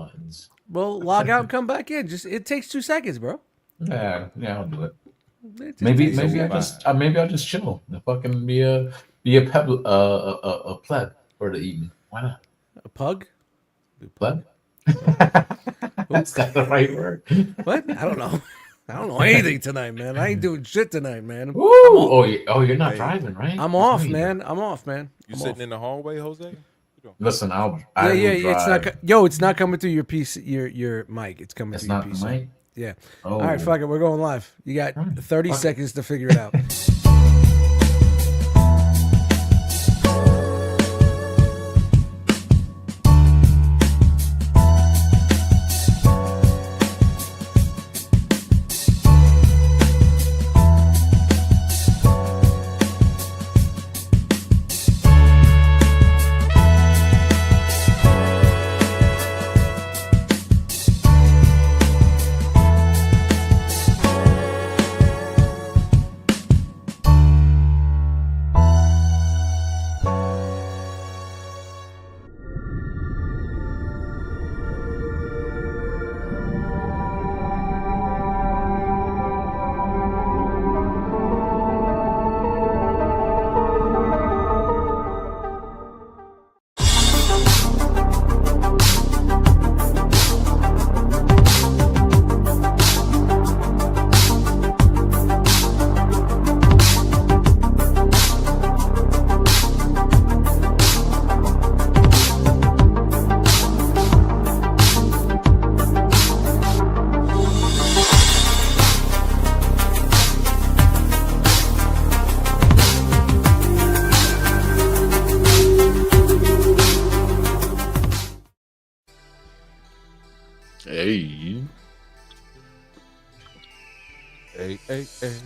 buttons. Well, log out and come back in. It takes 2 seconds, bro. Yeah, I'll do it. Maybe I'll just chill. The fucking be a pleb for the evening. Why not? A pug? Pleb? That's not the right word. What? I don't know. I don't know anything tonight, man. I ain't doing shit tonight, man. You're not driving, right? I'm off, man. I'm off, man. You sitting in the hallway, Jose? Listen, yeah. It's not. It's not coming through your PC, your mic. It's coming through your PC. The mic? Yeah. Oh. All right, fuck it. We're going live. You got 30 seconds to figure it out.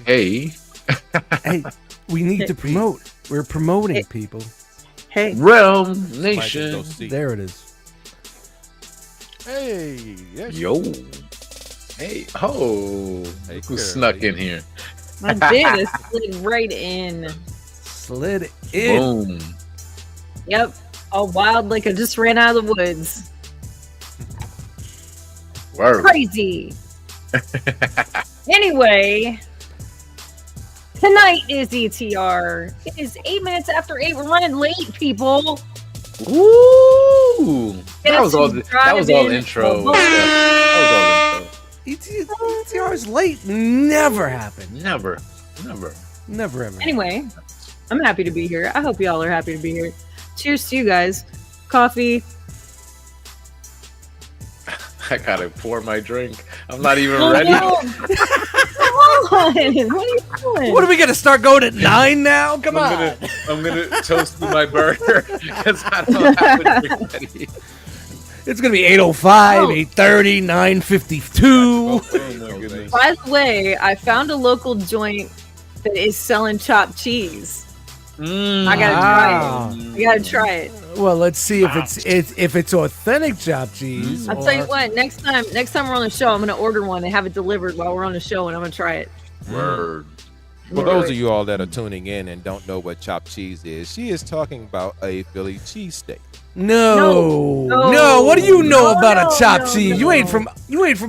Hey. Hey, we need to promote. We're promoting people. Hey. Realm Nation. There it is. Hey. Yes. Yo. Hey. Oh. Hey, Who snuck in here? I did. It slid right in. Slid in. Boom. Yep. All wild like I just ran out of the woods. Word. Crazy. Anyway, tonight is ETR. It is 8 minutes after 8. We're running late, people. Ooh. That was all intro. That was all intro. ETR's late. Never happened. Never ever. Anyway, I'm happy to be here. I hope y'all are happy to be here. Cheers to you guys. Coffee. I gotta pour my drink. I'm not even ready. No. Come on. What are you doing? What are we gonna start going at 9 now? Come on. I'm gonna toast my burger because I don't have a drink ready. It's gonna be 8:05, 8:30, 9:52. Oh my goodness. By the way, I found a local joint that is selling chopped cheese. I gotta try it. Well, let's see if it's authentic chopped cheese. I'll tell you what. Next time we're on the show, I'm gonna order one and have it delivered while we're on the show, and I'm gonna try it. Word. For those of you all that are tuning in and don't know what chopped cheese is, she is talking about a Philly cheesesteak. No. What do you know about a chopped cheese? You ain't from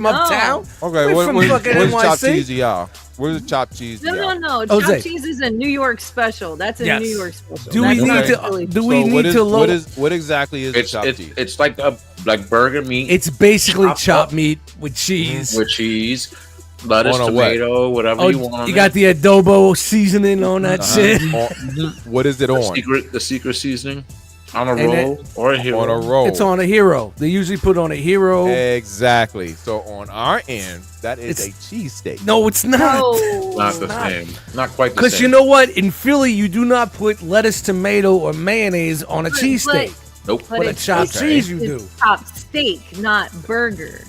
uptown. Okay, what's chopped cheese to y'all? Where's the chopped cheese? No. Chopped cheese is a New York special. That's a New York special. Do we need to load? What exactly is chopped cheese? It's like burger meat. It's basically chopped meat with cheese. Lettuce, tomato, whatever you want. You got the adobo seasoning on that shit. What is it on? The secret seasoning. On a roll or a hero. On a roll. It's on a hero. They usually put on a hero. Exactly. So on our end, that is a cheesesteak. No, it's not. Not the same. Not quite the same. Because you know what? In Philly, you do not put lettuce, tomato, or mayonnaise on a cheesesteak. Nope. But a chopped cheese you do. Chopped steak, not burger.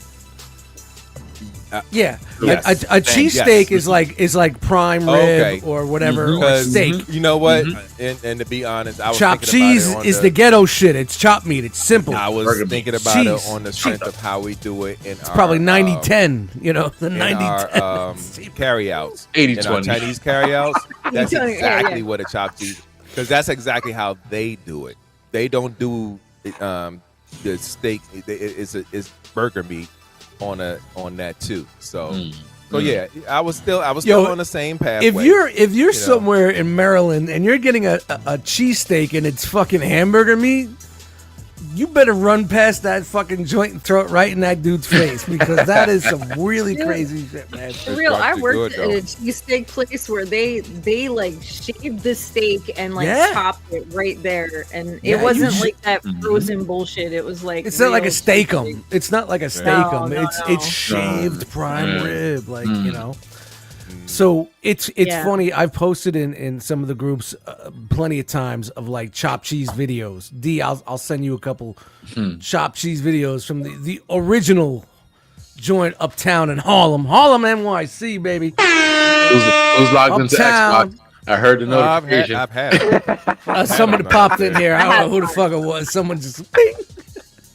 A cheesesteak is like prime rib or whatever or steak. You know what? And to be honest, I was chopped thinking cheese about it is the ghetto shit. It's chopped meat. It's simple. I was thinking about it on the strength of how we do it in our probably 90-10. You know, the 90-10 carryouts. 80-20 Chinese carryouts. That's exactly what a chopped cheese. Because that's exactly how they do it. They don't do the steak is burger meat on that too. So yeah, I was still on the same pathway. If you're somewhere in Maryland and you're getting a cheesesteak and it's fucking hamburger meat, you better run past that fucking joint and throw it right in that dude's face, because that is some really crazy shit, man. For real, I worked at a cheesesteak place where they like shaved the steak and like chopped it right there, and it wasn't like that frozen bullshit. It was like, it's not like a steak-um. It's not like a steak-um. It's shaved prime rib, like you know. So it's funny. I've posted in some of the groups plenty of times of like chopped cheese videos. D, I'll send you a couple chopped cheese videos from the original joint uptown in Harlem, NYC, baby. Who's logged into Xbox? I heard the notification. I've had somebody popped in here. I don't know who the fuck it was. Someone just.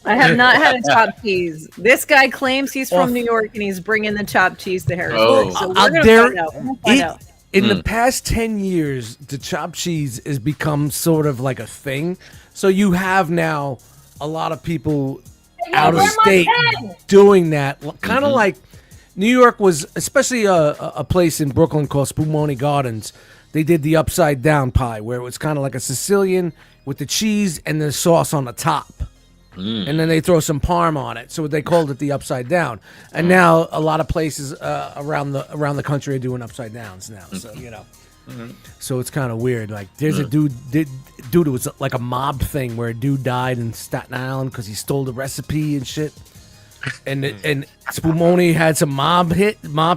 I have not had a chopped cheese. This guy claims he's from New York and he's bringing the chopped cheese to Harrisburg. So we're gonna find out. In the past 10 years, the chopped cheese has become sort of like a thing. So you have now a lot of people out of state doing that. Kind of like New York was, especially a place in Brooklyn called Spumoni Gardens. They did the upside down pie, where it was kind of like a Sicilian with the cheese and the sauce on the top. And then they throw some parm on it, so they called it the upside down. And now a lot of places around the country are doing upside downs now. So you know, so it's kind of weird. Like there's a dude. It was like a mob thing where a dude died in Staten Island because he stole the recipe and shit. And Spumoni had some mob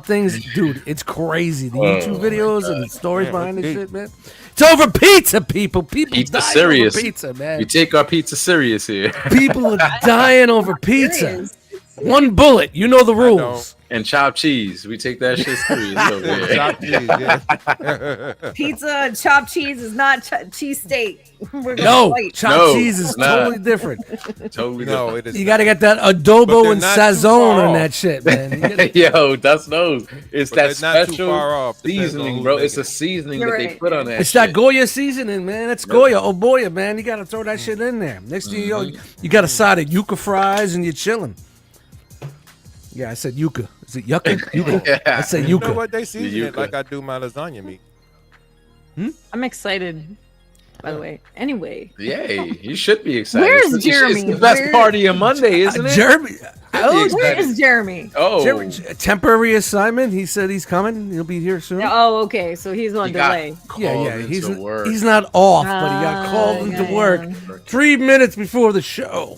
things, dude. It's crazy. The YouTube videos and the stories behind this shit, man. It's over pizza, people. Pizza serious. Over pizza, man. We take our pizza serious here. People are dying over pizza. One bullet. You know the rules. And chopped cheese. We take that shit serious over here. chopped cheese, yeah. Pizza and chopped cheese is not cheesesteak. Chopped cheese is totally different. Totally no, different. it is. You got to get that adobo and sazon on that shit, man. Yo, Dust knows. It's that not too special far off, seasoning, bro. It's a seasoning that they put on that. It's that Goya seasoning, man. That's Goya. Oh boy, man. You got to throw that shit in there. Next thing you got a side of yuca fries and you're chilling. Yeah, I said yuca. Is it yucca? Yuca. I said yuca. You know what? They season it like I do my lasagna meat. I'm excited. By the way, anyway. Yay, you should be excited. Where's Jeremy? It's the best part of your Monday, isn't it? Jeremy. Where is Jeremy? Oh, Jeremy, temporary assignment. He said he's coming. He'll be here soon. Oh, okay. So he's on delay. Yeah. He's not off, but he got called into work 3 minutes before the show.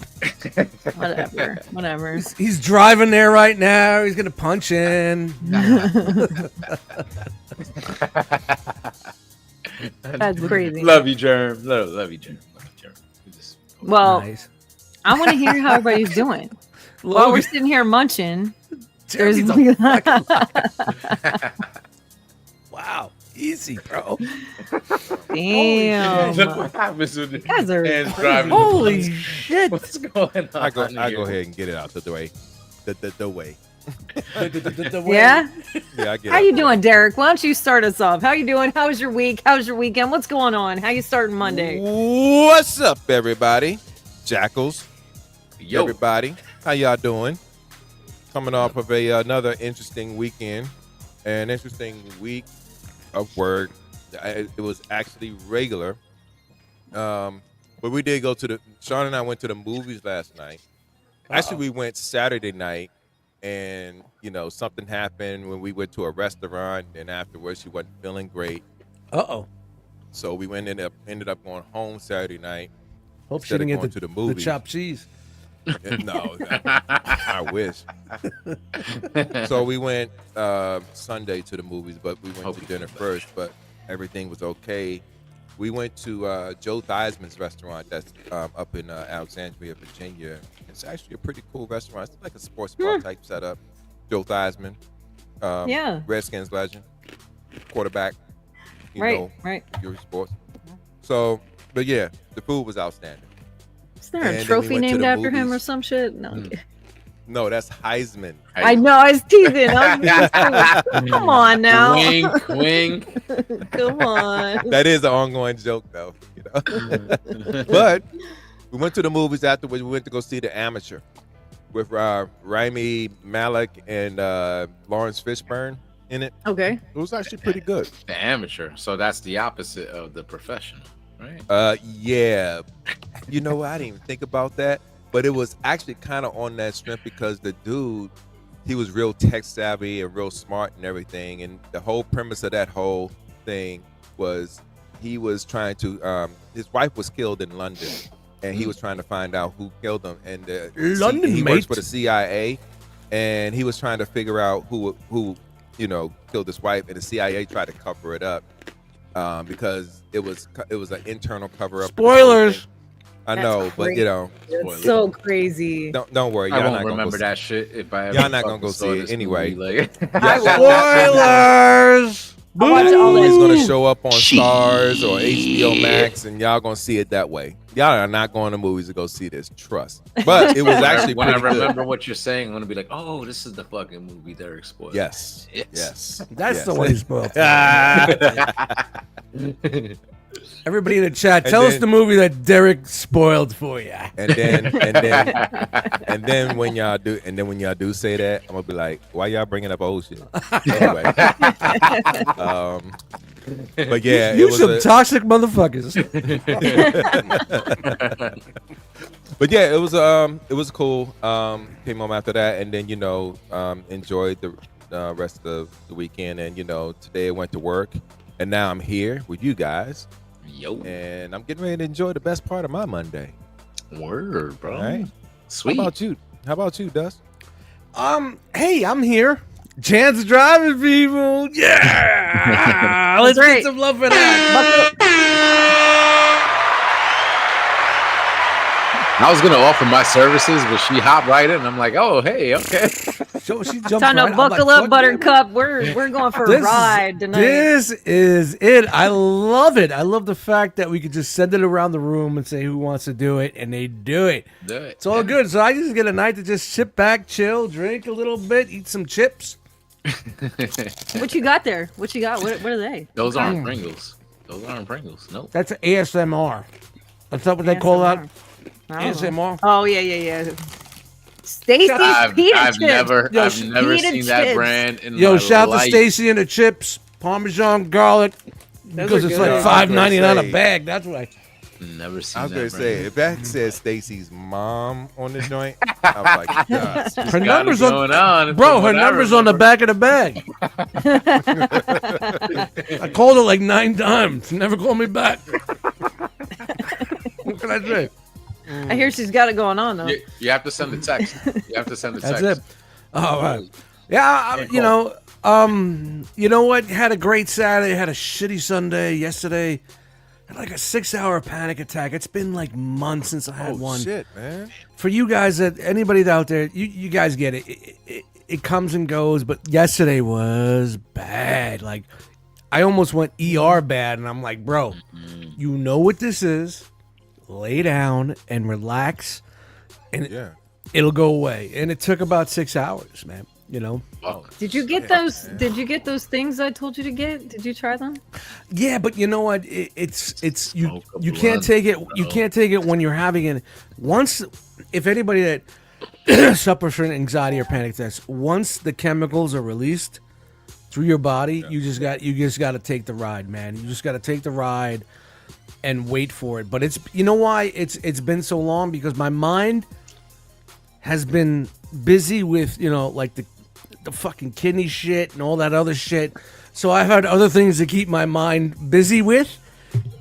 Whatever. He's driving there right now. He's gonna punch in. That's crazy. Love you, Germ. Love you, Germ. Well, Nice. I want to hear how everybody's doing. While we're sitting here munching, there's wow, easy, bro. Damn. Look what happens when the guys are hands driving. Holy shit! What's going on? I go ahead and get it out the way. The way. Yeah. Yeah, I get How it. you doing, Derek? Why don't you start us off? How you doing? How was your week? How's your weekend? What's going on? How you starting Monday? What's up, everybody? Jackals. Yo. Everybody. How y'all doing? Coming off of another interesting weekend. An interesting week of work. It was actually regular. But we did go to Sean and I went to the movies last night. Actually, we went Saturday night. And, something happened when we went to a restaurant, and afterwards she wasn't feeling great. Uh-oh. So we ended up going home Saturday night. Hope she didn't get to the movies. the chopped cheese. No, I wish. So we went Sunday to the movies, but we went to dinner first, but everything was okay. We went to Joe Theismann's restaurant that's up in Alexandria, Virginia. It's actually a pretty cool restaurant. It's like a sports bar type setup. Joe Theismann, Redskins legend, quarterback. You know, your sports. So, but yeah, the food was outstanding. Is there a trophy named after him or some shit? No. No, that's Heisman. I know. I was teasing. Come on now. Wink, wink. Come on. That is an ongoing joke, though. But We went to the movies afterwards. We went to go see The Amateur with Rami Malek and Lawrence Fishburne in it. Okay. It was actually pretty good. The amateur. So that's the opposite of the professional, right? Yeah. You know what? I didn't even think about that. But it was actually kind of on that strength because the dude, he was real tech savvy and real smart and everything. And the whole premise of that whole thing was he was trying to, his wife was killed in London. And he was trying to find out who killed him. And London, he mate. works for the CIA. And he was trying to figure out who killed his wife. And the CIA tried to cover it up because it was an internal cover up. Spoilers. I know, but it's so crazy. Don't worry. I Y'all won't not remember gonna that shit if I ever. Y'all not gonna go see it anyway. Spoilers. I watch all It's that. gonna show up on Stars or HBO Max, and y'all gonna see it that way. Y'all are not going to movies to go see this. Trust. But it was actually when I pretty remember good. what you're saying, I'm gonna be like, oh, this is the fucking movie Derek spoiled. Yes. Yes. That's the way he's spoiled. Everybody in the chat, tell us the movie that Derek spoiled for you. And then when y'all do say that, I'm gonna be like, why y'all bringing up old shit? Anyway. But yeah, You it was some toxic motherfuckers. But yeah, it was cool. Came home after that, and then enjoyed the rest of the weekend. And today I went to work, and now I'm here with you guys. Yo, and I'm getting ready to enjoy the best part of my Monday. Word, bro. All right. Sweet. How about you, Dust? Hey, I'm here. Chance driving, people. Yeah. Let's get some love for that. I was gonna offer my services, but she hopped right in. I'm like, oh, hey, okay. So she jumped Time to right. buckle up, Buttercup. We're going for a ride tonight. This is it. I love it. I love the fact that we could just send it around the room and say who wants to do it, and they do it. It's all good. So I just get a night to just sit back, chill, drink a little bit, eat some chips. What you got there? What you got? What are they? Those aren't Pringles. Those aren't Pringles. Nope. That's ASMR. That's what they call that. ASMR. Oh yeah. Stacy's I've chips. never Yo, seen that brand in Yo, my shout life. to Stacy and the chips, Parmesan garlic, because it's like $5.99 a bag. That's why. Never seen. I was that gonna brand. say if that said Stacy's mom on the joint, I was like, God. Her numbers on, bro. Her numbers on the back of the bag. I called her like 9 times. She never called me back. What can I say? I hear she's got it going on though. You have to send the text. You have to send the text. That's it. All right. Yeah, you know what? Had a great Saturday. Had a shitty Sunday. Yesterday, had like a 6-hour panic attack. It's been like months since I had one. Shit, man. For you guys, anybody out there, you guys get it. It comes and goes, but yesterday was bad. Like, I almost went ER bad, and I'm like, bro, you know what this is. Lay down and relax, and it'll go away. And it took about 6 hours, man. Did you get those? Did you get those things I told you to get? Did you try them? Yeah, but you know what? It's you can't take it. You can't take it when you're having it. If anybody that suffers from anxiety or panic attacks, once the chemicals are released through your body, you just got to take the ride, man. You just got to take the ride and wait for it. But you know why it's been so long? Because my mind has been busy with like the fucking kidney shit and all that other shit. So I've had other things to keep my mind busy with.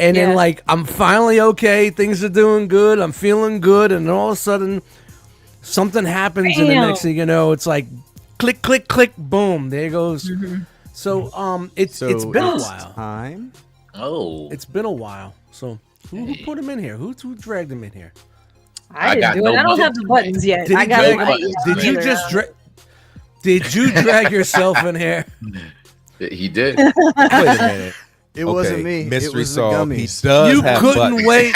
And then like I'm finally okay, things are doing good, I'm feeling good, and then all of a sudden something happens and the next thing you know, it's like click, click, click, boom, there goes. So it's been a while. Time. Oh. It's been a while. So who put him in here? Who dragged him in here? I didn't do it. I don't have the buttons yet. Did I got Did you just Did you drag yourself in here? He did. Wait a minute. It wasn't me. Mystery it was solved. The He gummies. does You have couldn't buttons. wait.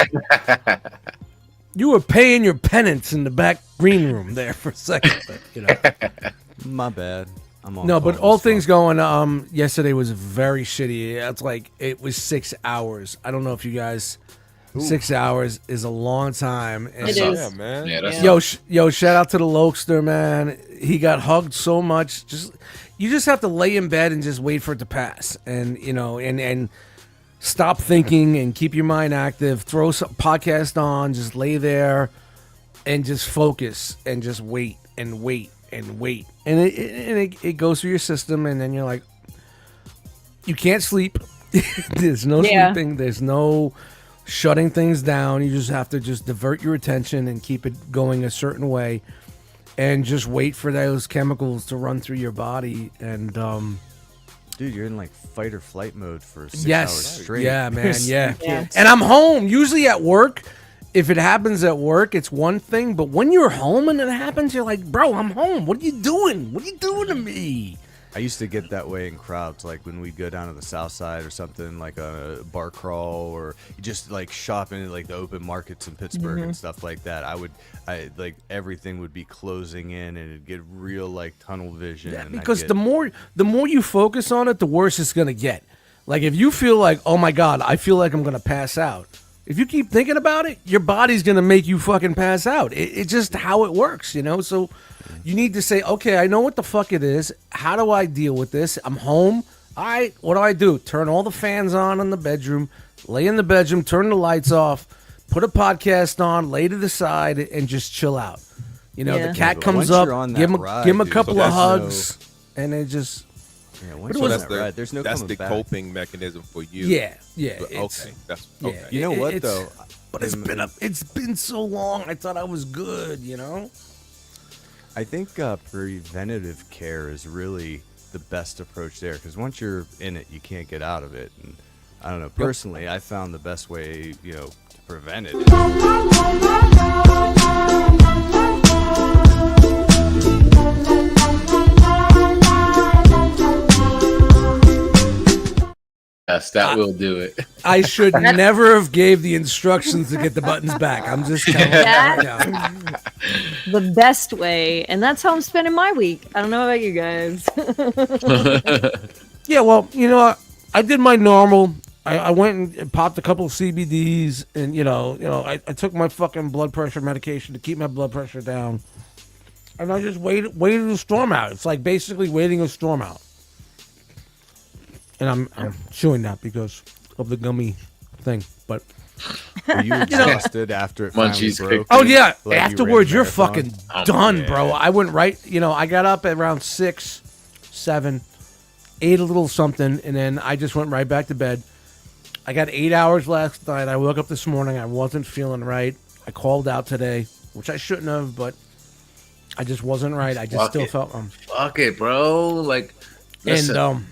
You were paying your penance in the back green room there for a second. But, My bad. I'm on No, but call all this things month. going, yesterday was very shitty. It's like it was 6 hours. I don't know if you guys 6 hours is a long time. And It is. Yeah, man. Yeah, that's Yo, shout out to the Lokester, man. He got hugged so much. You just have to lay in bed and just wait for it to pass, and and stop thinking and keep your mind active. Throw some podcast on, just lay there, and just focus and just wait and wait and wait, and it goes through your system, and then you're like, you can't sleep. There's no sleeping. There's no shutting things down. You just have to just divert your attention and keep it going a certain way, and just wait for those chemicals to run through your body. And dude, you're in like fight or flight mode for 6 yes, hours straight. yeah, man, yeah. Yeah. And I'm home. Usually at work, if it happens at work, it's one thing. But when you're home and it happens, you're like, bro, I'm home. What are you doing? What are you doing to me? I used to get that way in crowds, like when we'd go down to the south side or something, like a bar crawl, or just like shopping at like the open markets in Pittsburgh and stuff like that. I like everything would be closing in, and it'd get real like tunnel vision. Yeah, and because the more you focus on it, the worse it's gonna get. Like if you feel like, oh my God, I feel like I'm gonna pass out. If you keep thinking about it, your body's gonna make you fucking pass out. It's just how it works, you know. So you need to say, okay, I know what the fuck it is. How do I deal with this? I'm home. What do? Turn all the fans on in the bedroom, lay in the bedroom, turn the lights off, put a podcast on, lay to the side, and just chill out. You know, Yeah. the cat but comes once up, you're on give that him ride, a dude, couple so of that's hugs, and it just yeah, But once it you're was- on that ride, there's no that's coming the back. coping mechanism for you. yeah. But, It's, okay, that's yeah, okay. You know what it's- though? But it's been so long. I thought I was good, you know. I think preventative care is really the best approach there, because once you're in it, you can't get out of it. And I don't know. Personally, I found the best way, to prevent it. Yes, that will do it. I should never have gave the instructions to get the buttons back. I'm just telling you right now. The best way, and that's how I'm spending my week. I don't know about you guys. Yeah, well, I did my normal. I went and popped a couple of CBDs, and I took my fucking blood pressure medication to keep my blood pressure down, and I just waited the storm out. It's like basically waiting a storm out, and I'm chewing that because of the gummy thing. But Were you exhausted after it finally Munchies broke? kicked oh in. yeah, Like you afterwards ran a you're marathon? fucking done, yeah. bro. I went right. I got up at around 6, 7, ate a little something, and then I just went right back to bed. I got 8 hours last night. I woke up this morning. I wasn't feeling right. I called out today, which I shouldn't have, but I just wasn't right. I just Fuck still it. felt Fuck it, bro. Like, listen, and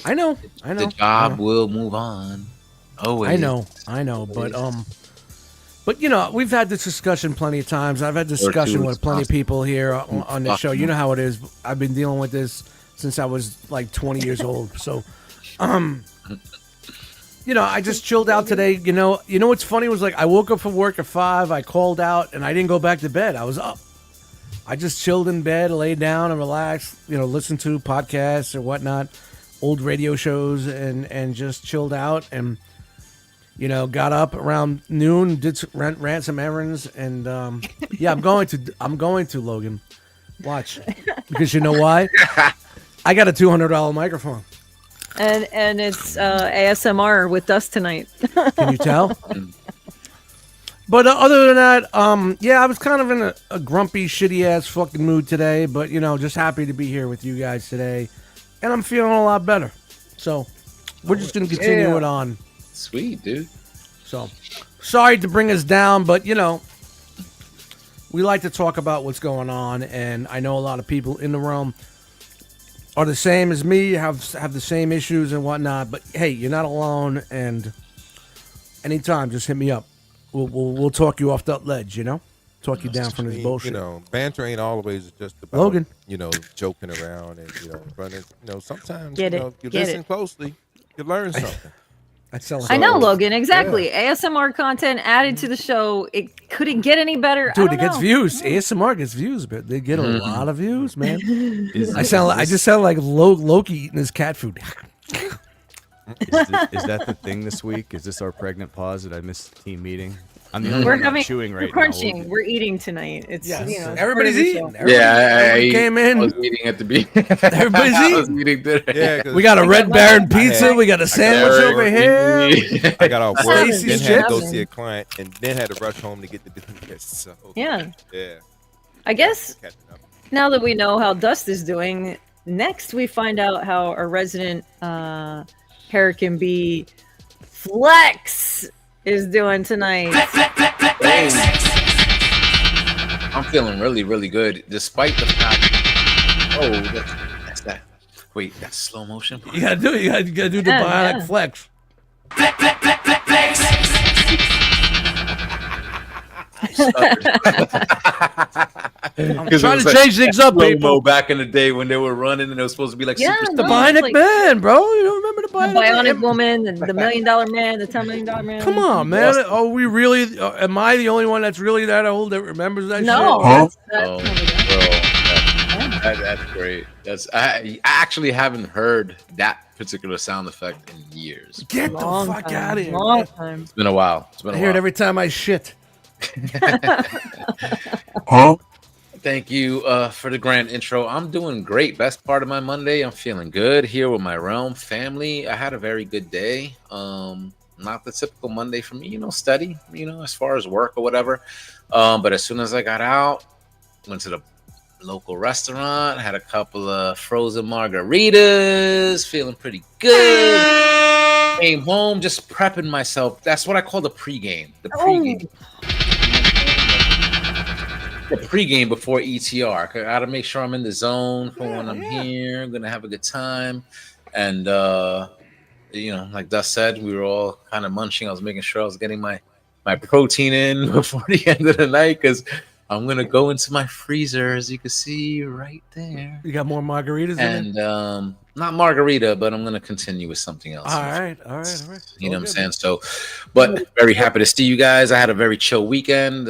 I know. the job will move on. Always. I know, but we've had this discussion plenty of times. I've had discussion with plenty of people here on the show. You know how it is. I've been dealing with this since I was like 20 years old. So, I just chilled out today. You know what's funny was like I woke up from work at 5. I called out and I didn't go back to bed. I was up. I just chilled in bed, laid down and relaxed. Listened to podcasts or whatnot, old radio shows, and just chilled out and. Got up around noon, ran some errands, and I'm going to Logan. Watch, because you know why? I got a $200 microphone. and it's ASMR with Dust tonight. Can you tell? But other than that, I was kind of in a grumpy, shitty ass fucking mood today. But just happy to be here with you guys today, and I'm feeling a lot better. So we're just gonna continue it on. Sweet, dude. So, sorry to bring us down, but we like to talk about what's going on, and I know a lot of people in the realm are the same as me, have the same issues and whatnot. But hey, you're not alone, and anytime, just hit me up. We'll talk you off that ledge, talk you down from this bullshit. Banter ain't always just about Logan. Joking around and running. Sometimes Get it, you get listen it. closely, you learn something. I know, Logan. Exactly. ASMR content added to the show. Could it get any better? Dude, I it don't gets know. views. ASMR gets views, but they get a lot of views, man. I just sound like Loki eating his cat food. Is that the thing this week? Is this our pregnant pause? Did I miss the team meeting? I'm the only We're one not having chewing we're right crunching. now. We're eating tonight. It's Everybody's part of the eating. show. Everybody came in. I was eating at the beginning. Everybody's I was eating. eating dinner. Yeah, 'cause We got a Red Baron pizza. had- We got a sandwich Baron over here. I got off work, Stacy's then had to go chips. see a client, and then had to rush home to get the dinner. So Yeah. yeah. I guess Catching up. now that we know how Dust is doing, next we find out how our resident Hurricane B Flex is doing tonight. I'm feeling really, really good, despite the fact. Oh, that's that. Wait, that's slow motion. You gotta do it. You gotta do the Yeah, bionic yeah. flex. I'm trying to change things up, Slow-mo people. back in the day when they were running and it was supposed to be like Yeah, super The no, bionic like- man, bro. You don't remember the The bionic Bionic man? Woman, the $1 Million Man, the $10 Million Man. Come on, man. Oh, we really? Am I the only one that's really that old that remembers that No, shit? that's Oh, not bro, that's great. I actually haven't heard that particular sound effect in years. Get the long fuck time, out of here. Long man. time. It's been a while. It's been I a hear it while. every time I shit. Thank you for the grand intro. I'm doing great. Best part of my Monday. I'm feeling good here with my Realm family. I had a very good day. Not the typical Monday for me, study, as far as work or whatever. But as soon as I got out, went to the local restaurant, had a couple of frozen margaritas, feeling pretty good. Came home, just prepping myself. That's what I call the pregame. The pregame. The pregame before ETR. I gotta make sure I'm in the zone for when I'm here. I'm gonna have a good time. And like Dust said, we were all kind of munching. I was making sure I was getting my protein in before the end of the night because I'm gonna go into my freezer, as you can see right there. You got more margaritas in there? And not margarita, but I'm gonna continue with something else. All right. You know what I'm saying? So, but very happy to see you guys. I had a very chill weekend.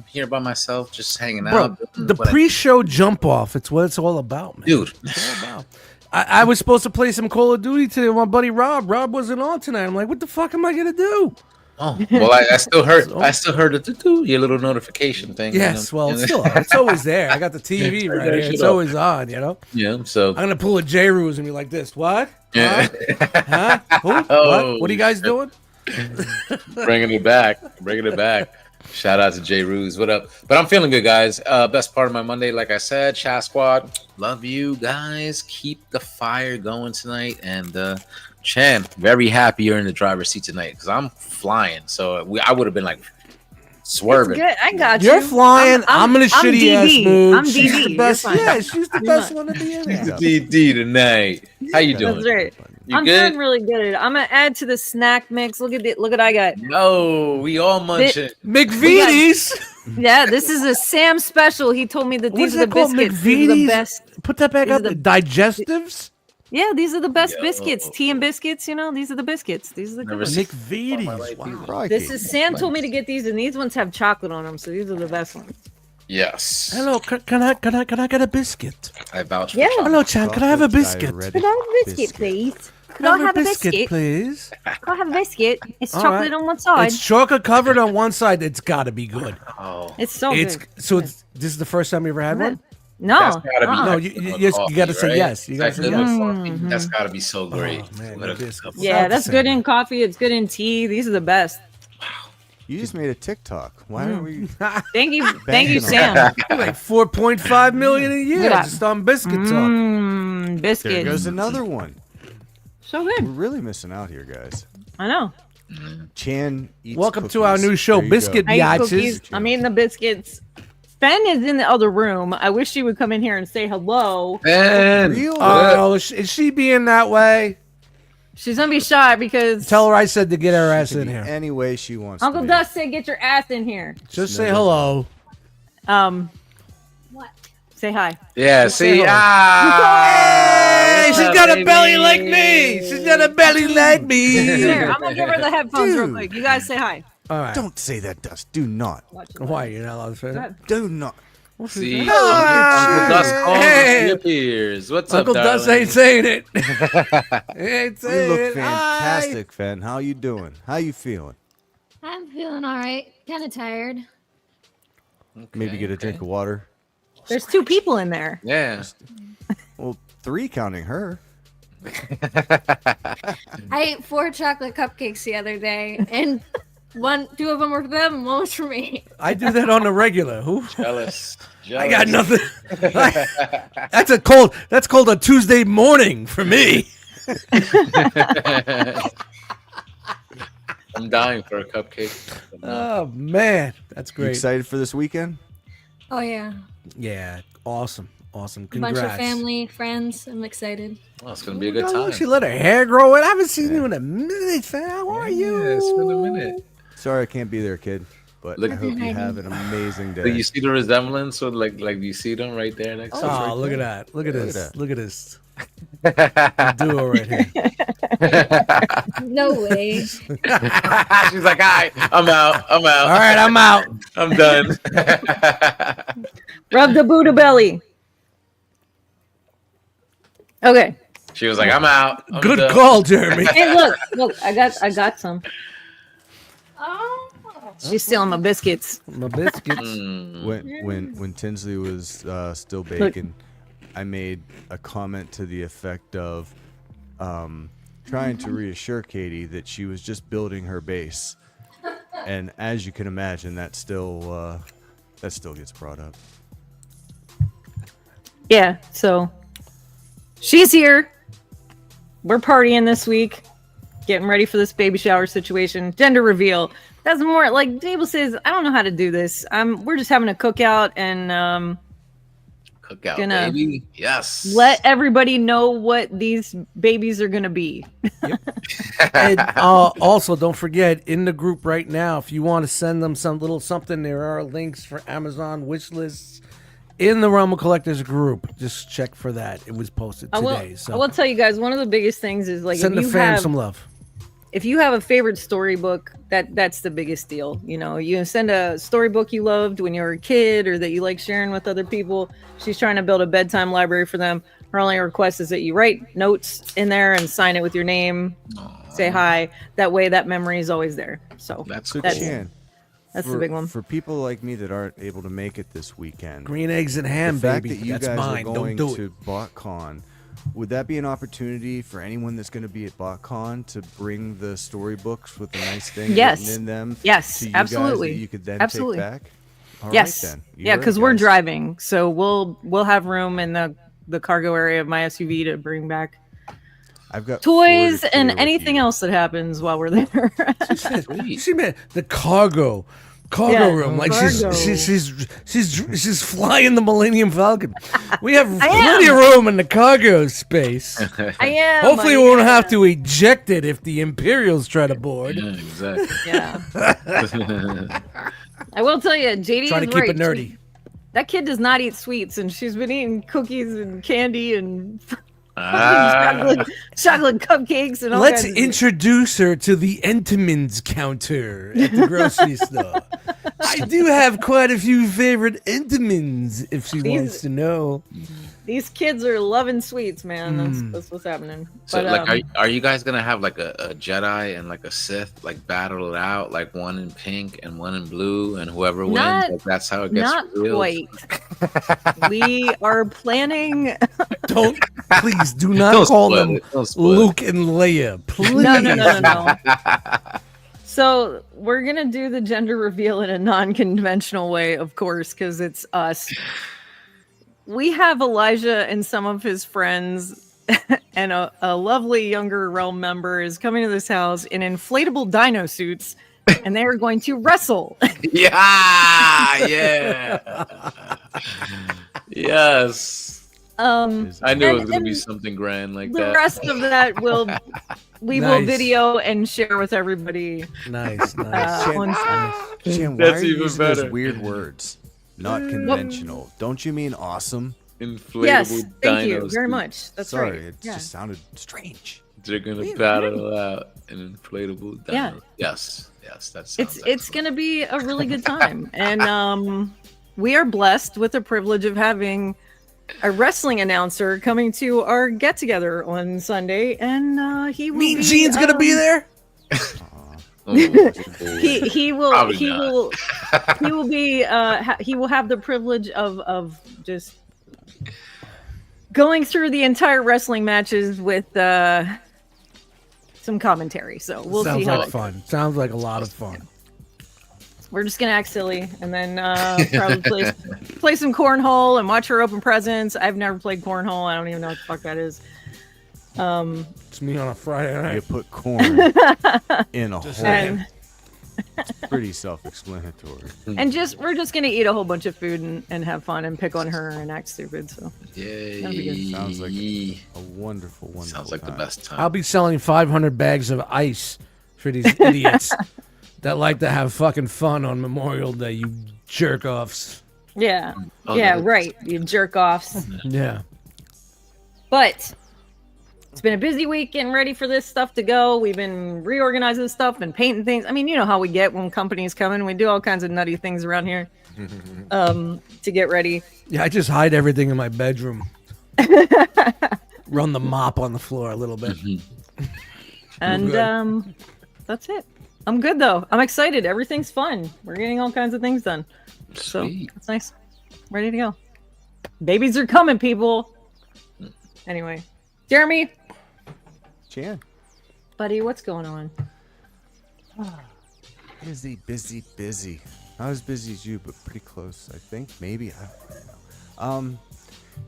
Here by myself, just hanging Bro, out. the pre-show jump off, it's what it's all about, man. Dude. It's all about. I was supposed to play some Call of Duty today with my buddy Rob. Rob wasn't on tonight. I'm like, what the fuck am I gonna do? Oh, well, I still heard your little notification thing. Yes, well, it's always there. I got the TV right here. It's always on, Yeah, so I'm gonna pull a J Ruse and be like this. What? Yeah. Huh? Who? Oh, What are you guys doing? bringing it back. Shout out to J Ruse. What up? But I'm feeling good, guys. Best part of my Monday, like I said, Chat Squad. Love you guys. Keep the fire going tonight. And Chan, very happy you're in the driver's seat tonight because I'm flying. So I would have been like swerving. Good. I got you. You're flying. I'm in a shitty ass DD. mood. I'm She's DD. the best. You're fine. Yeah, she's the best one to be in She's there. the DD tonight. How you doing? That's right. You I'm good? feeling really good. I'm gonna add to the snack mix. Look at what I got. No, we all munching. McVitie's. Yeah, this is a Sam special. He told me that What these is are that the called? biscuits. These are the McVitie's? best. Put that back These up. are the- Digestives. Yeah, these are the best Yo. biscuits. Tea and biscuits. These are the biscuits. These are the good Never ones. seen- McVitie's. Wow. Crikey. This is Sam told me to get these, and these ones have chocolate on them, so these are the best ones. Yes. Hello, can I get a biscuit? I vouch for Yeah. chocolate. Hello, Chan. Can I have a biscuit? Diuretic Could I have a biscuit, please? Could I have a biscuit? please? Could I have a biscuit? It's All chocolate right. on one side. It's chocolate covered on one side. It's got to be good. Oh, It's so It's good. so. This is the first time you ever had one. No, that's gotta be. No, you gotta say right? yes. You gotta That say good yes. with coffee? That's gotta be so great. Oh, man, With the a biscuits. couple- Yeah, Not that's the good same. in coffee. It's good in tea. These are the best. You just made a TikTok. Why are we? Thank you, Banging on Sam. Like 4.5 million a year Look at just on biscuit talk. There Biscuit. goes another one. So We're good. really missing out here, guys. I know. Chan eats Welcome to our cookies. new show, There you go. Biscuit I eat Yachts. cookies. I'm eating the biscuits. Ben is in the other room. I wish she would come in here and say hello. Man, Real? Oh, is she being that way? She's gonna be shy because Tell her I said to get her ass in here. Any way she wants. Uncle to be. Dust said, "Get your ass in here." Just say hello. What? Say hi. yeah. See, hello. Hey, what's she's up, got a baby? belly like me. She's got a belly like me. Here, I'm gonna give her the headphones real Dude. quick. You guys say hi. All right. Don't say that, Dust. Do not. Watch it. Why you're not allowed to say that? Do not. See, Hi. Uncle Dust calls Hey. and appears. What's Uncle up, Dust darling? ain't saying it. He ain't You saying look it. fantastic, Fen. How you doing? How you feeling? I'm feeling all right. Kind of tired. Maybe get a drink of water. There's 2 people in there. Yeah. Well, 3 counting her. I ate 4 chocolate cupcakes the other day, and 2 of them were for them, and 1 was for me. I do that on the regular. Who? Jealous. I got nothing. That's called a Tuesday morning for me. I'm dying for a cupcake. Oh man, that's You great. excited for this weekend? Oh yeah, Yeah, awesome. a Congrats. bunch of family, friends. I'm excited. Oh, it's gonna be a good Oh, time. she let her hair grow in. I haven't seen you in a minute, fam. How are you? Yeah, it's been a minute. Sorry I can't be there, kid. But Look- I hope you have an amazing day. Do you see the resemblance? Or like you see them right there next to Oh, look at that. Look at Look at this. that. Look at this. Duo right here. No way. She's like, all right, I'm out. All right, I'm out. I'm done. Rub the Buddha belly. Okay. She was like, I'm out. I'm Good done. call, Jeremy. Hey, look, I got some. Oh. She's stealing my biscuits. My biscuits. Mm. When Tinsley was still baking, I made a comment to the effect of trying to reassure Katie that she was just building her base, and as you can imagine, that still gets brought up. Yeah, so she's here. We're partying this week, getting ready for this baby shower situation. Gender reveal. That's more like Dable says. I don't know how to do this. We're just having a cookout and Cookout, Gonna baby. Yes. let everybody know what these babies are gonna be. And also, don't forget, in the group right now, if you want to send them some little something, there are links for Amazon wish lists in the Realm of Collectors group. Just check for that. It was posted today. I will tell you guys, one of the biggest things is like send if the you fam have some love. if you have a favorite storybook, that's the biggest deal. You know, you send a storybook you loved when you were a kid or that you like sharing with other people. She's trying to build a bedtime library for them. Her only request is that you write notes in there and sign it with your name. Say hi. That way that memory is always there. So That's So cool. Chan, that's for, the big one. for people like me that aren't able to make it this weekend. Green eggs and ham, the fact baby. that you That's guys mine. are going Don't do to it. BotCon, would that be an opportunity for anyone that's going to be at BotCon to bring the storybooks with a nice thing Yes. written in them? Yes, to you absolutely. Guys that you could then Absolutely. take back. All right, Yes. then. Yeah, You're because it, we're guys. driving, so we'll have room in the cargo area of my SUV to bring back I've got toys 4 to and clear with anything you. else that happens while we're there. She meant the cargo Yeah, room. Like cargo. she's flying the Millennium Falcon. We have I plenty am. of room in the cargo space. I am. Hopefully, I we won't am. have to eject it if the Imperials try to board. Yeah, exactly. Yeah. I will tell you, JD Try to is keep right. it nerdy. That kid does not eat sweets, and she's been eating cookies and candy and chocolate cupcakes and all Let's kinds of- introduce her to the Entenmann's counter at the grocery store. I do have quite a few favorite Entenmann's if she These- wants to know. These kids are loving sweets, man. That's what's happening. So, But, like, are you guys gonna have like a Jedi and like a Sith like battle it out, like one in pink and one in blue, and whoever wins, Not- like, that's how it gets not revealed? quite. We are planning. Please do not Don't call spoil them it. Don't spoil it. Luke and Leia. Please. No. So we're gonna do the gender reveal in a non-conventional way, of course, because it's us. We have Elijah and some of his friends, and a lovely younger realm member is coming to this house in inflatable dino suits, and they are going to wrestle. Yeah. Yes. I knew it was gonna and be something grand like the that. rest of that will we will Nice. video and share with everybody. Nice. On- Chan, why That's are you even using better. those weird words? Not conventional. Don't you mean awesome? Inflatable Yes, thank you dinos. very much. That's Sorry, right. it Yeah. just sounded strange. They're gonna battle out an inflatable dino. Yeah. Yes. That sounds It's excellent. gonna be a really good time, and we are blessed with the privilege of having a wrestling announcer coming to our get together on Sunday, and he will Mean be, Gene's gonna be there. he will Probably he not. will he will be he will have the privilege of just going through the entire wrestling matches with some commentary. So we'll Sounds see how like fun. Sounds like a lot of fun. we're just gonna act silly and then probably play some cornhole and watch her open presents. I've never played cornhole. I don't even know what the fuck that is. It's me on a Friday You night. put corn in a hole. And, It's pretty self-explanatory. and we're just gonna eat a whole bunch of food and have fun and pick on her and act stupid. So Yay. That'd be good. Sounds like a wonderful, wonderful. Sounds like the time. best time. I'll be selling 500 bags of ice for these idiots that like to have fucking fun on Memorial Day. You jerk offs. yeah, Oh, yeah, no. right. You jerk offs. Yeah. But it's been a busy week getting ready for this stuff to go. We've been reorganizing stuff and painting things. I mean, you know how we get when companies come in. We do all kinds of nutty things around here to get ready. Yeah, I just hide everything in my bedroom. Run the mop on the floor a little bit. And that's it. I'm good though. I'm excited. Everything's fun. We're getting all kinds of things done. So Sweet. it's nice. Ready to go. Babies are coming, people. Anyway, Jeremy, Chan. buddy, what's going on? Busy, busy, busy. Not as busy as you, but pretty close, I think. Maybe. I don't know.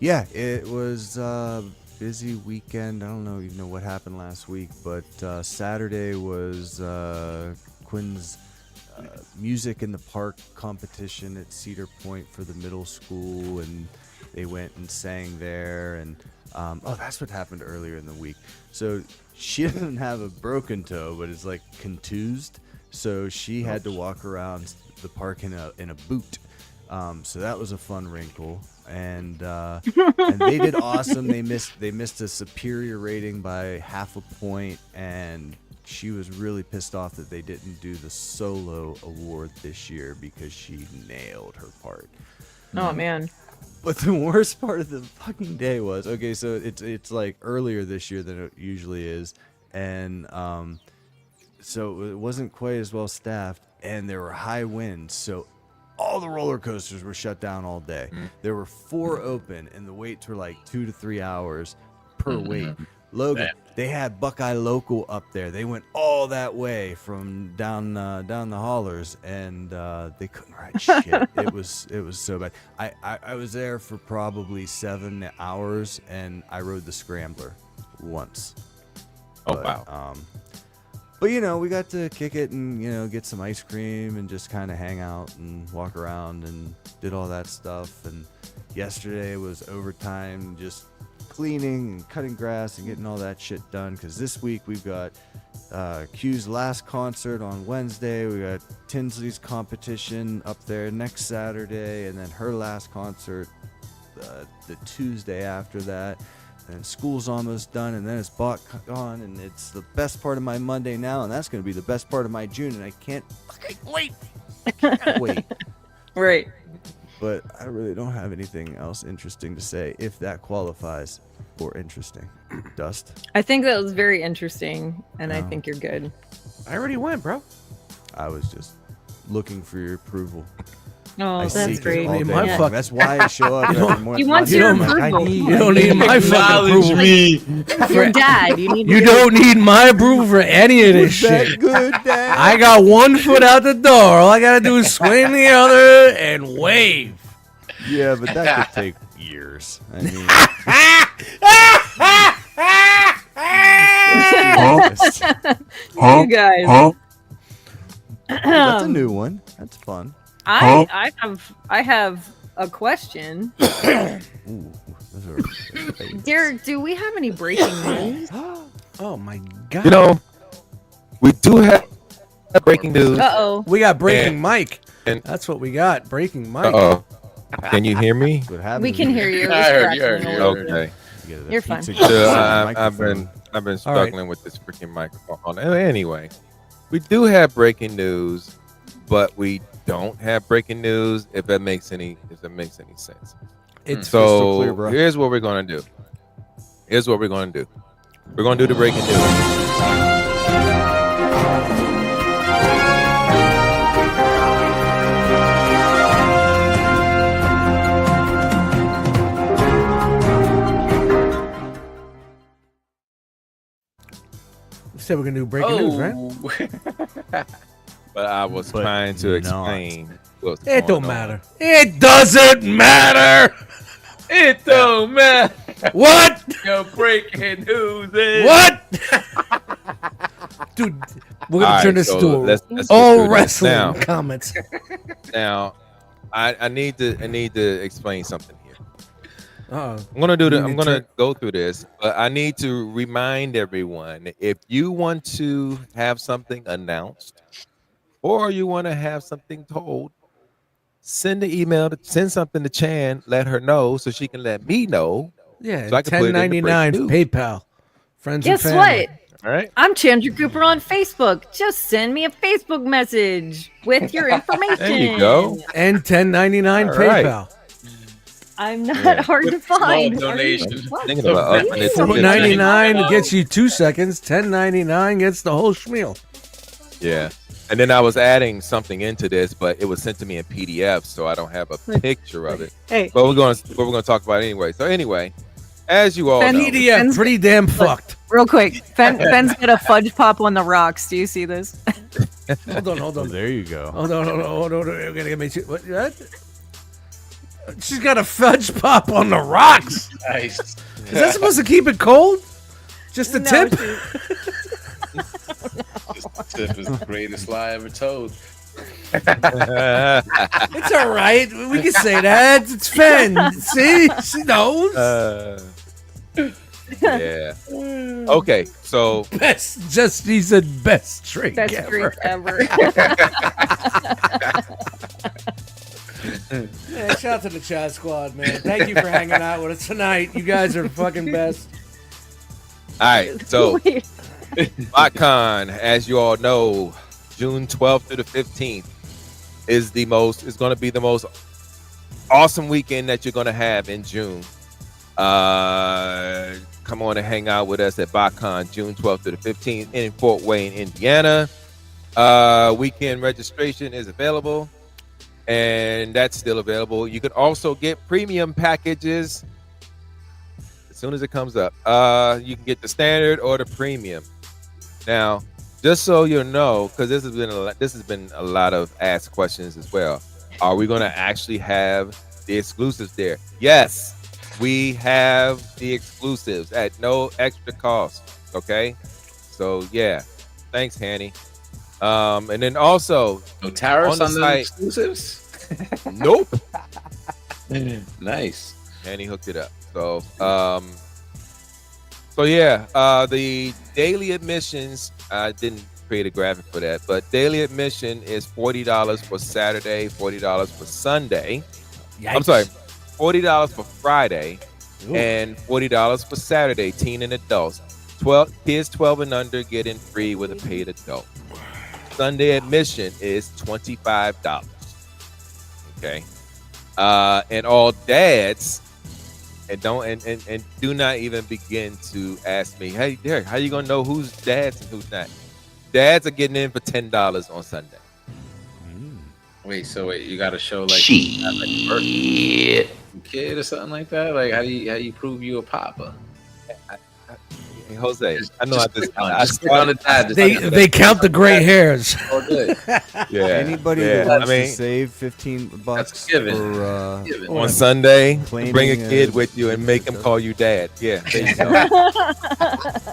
Yeah, it was a busy weekend. I don't know even know what happened last week, but Saturday was Quinn's music in the park competition at Cedar Point for the middle school, and they went and sang there. And that's what happened earlier in the week. So she doesn't have a broken toe, but it's like contused. So she had to walk around the park in a boot. So that was a fun wrinkle, and they did awesome. They missed a superior rating by half a point, and she was really pissed off that they didn't do the solo award this year because she nailed her part. Oh man. But the worst part of the fucking day was, okay, so it's like earlier this year than it usually is, and so it wasn't quite as well staffed, and there were high winds, so all the roller coasters were shut down all day. There were 4 open, and the waits were like 2 to 3 hours per wait. Logan, they had Buckeye Local up there. They went all that way from down the haulers, and they couldn't ride shit. It was so bad. I was there for probably 7 hours, and I rode the Scrambler once. Oh, But, wow. But we got to kick it and get some ice cream and just kind of hang out and walk around and did all that stuff. And yesterday was overtime, just cleaning and cutting grass and getting all that shit done. Because this week we've got Q's last concert on Wednesday. We got Tinsley's competition up there next Saturday, and then her last concert the Tuesday after that. And school's almost done, and then it's bought on, and it's the best part of my Monday now, and that's going to be the best part of my June, and I can't fucking wait. I can't wait. Right. But I really don't have anything else interesting to say, if that qualifies for interesting. Dust? I think that was very interesting, and I Oh. think you're good. I already went, bro. I was just looking for your approval. Oh, I that's seek it great. all day My long. fuck- That's why I show up every morning. He wants Monday. your I'm like, I approval. need- You don't need my fucking approval. me. Your dad. You need. To You do- don't need my approval for any of this that shit. good, Dad? I got one foot out the door. All I gotta do is swing the other and wave. Yeah, but that could take years. I mean, You guys. that's a new one. That's fun. I have a question. Ooh, those are great. Derek, do we have any breaking news? Oh my god. You know, we do have breaking news. Uh-oh. We got breaking Mike. and- That's what we got. Breaking Mike. Uh-oh. Can you hear me? What happens We can when hear you. I It's heard you, crackling I a heard little you. bit. Okay. you get a You're pizza fine. crust So on the I've microphone. been All right. struggling with this freaking microphone. Anyway, we do have breaking news, but we don't have breaking news. If that makes any sense. It's crystal clear, bro. Here's what we're gonna do. We're gonna do the breaking news. said we're gonna do breaking news, right? But I was trying to explain. what's It going don't on. matter. It doesn't matter. It don't matter. What? Yo, breaking news is What? Dude, we're gonna All turn right, this so to let's all get through this. wrestling Now- comments. Now, I need to explain something here. Uh-oh. I'm gonna do You the. need I'm gonna to- go through this, but I need to remind everyone: if you want to have something announced, or you want to have something told, send an email. Send something to Chan. Let her know so she can let me know. Yeah, So I can put it in the $10.99 breaking news. PayPal. Friends Guess and family. what? All right. I'm Chandra Cooper on Facebook. Just send me a Facebook message with your information. There you go. And $10.99 All right. PayPal. I'm not Yeah. hard to Small find. donation. What? Thinking about upping it to $4.99 gets you 2 seconds. $10.99 gets the whole schmeal. Yeah. And then I was adding something into this, but it was sent to me in PDF, so I don't have a picture of it. Hey, But we're going to talk about it anyway. So anyway, as you all Ben, know, PDF, pretty damn fucked. real quick, Ben's got a fudge pop on the rocks. Do you see this? Hold on. Oh, there you go. Hold on. We're gonna get me. What? She's got a fudge pop on the rocks. Nice. Is that supposed to keep it cold? Just a No, tip? This tip is the greatest lie ever told. It's all right. We can say that. It's Fen. See, she knows. yeah. Okay, so Best. He said best drink Best ever. drink ever. Yeah, shout out to the chat squad, man. Thank you for hanging out with us tonight. You guys are fucking best. all right, so Wait. BotCon, as you all know, June 12th through the 15th is going to be the most awesome weekend that you're going to have in June. Come on and hang out with us at BotCon, June 12th to the 15th in Fort Wayne, Indiana. Weekend registration is available, and that's still available. You can also get premium packages as soon as it comes up. You can get the standard or the premium. Now, just so you know, because this has been a lot of asked questions as well. Are we going to actually have the exclusives there? Yes, we have the exclusives at no extra cost. Okay, so yeah, thanks, Hanny. And then also, No tariffs On on the the site. exclusives? nope, Nice. Hanny hooked it up. So yeah, the daily admissions, I didn't create a graphic for that, but daily admission is $40 for Saturday, $40 for Sunday. I'm sorry, $40 for Friday, and $40 for Saturday, teen and adults. 12 and under get in free with a paid adult. Sunday admission is $25. Okay. And all dads, and do not even begin to ask me, hey Derek, how you gonna know who's dads and who's not? Dads are getting in for $10 on Sunday. Wait, you got to show like a birthday kid or something like that? Like how do you prove you a papa? Hey, Jose, I know Just click on the dad. Just click on the They dad. count the gray hairs. All good. yeah. Anybody yeah. that wants I mean, to save $15 That's given. for Given. on Sunday, Claiming, bring a kid with you and make him call you dad. Yeah, there you go.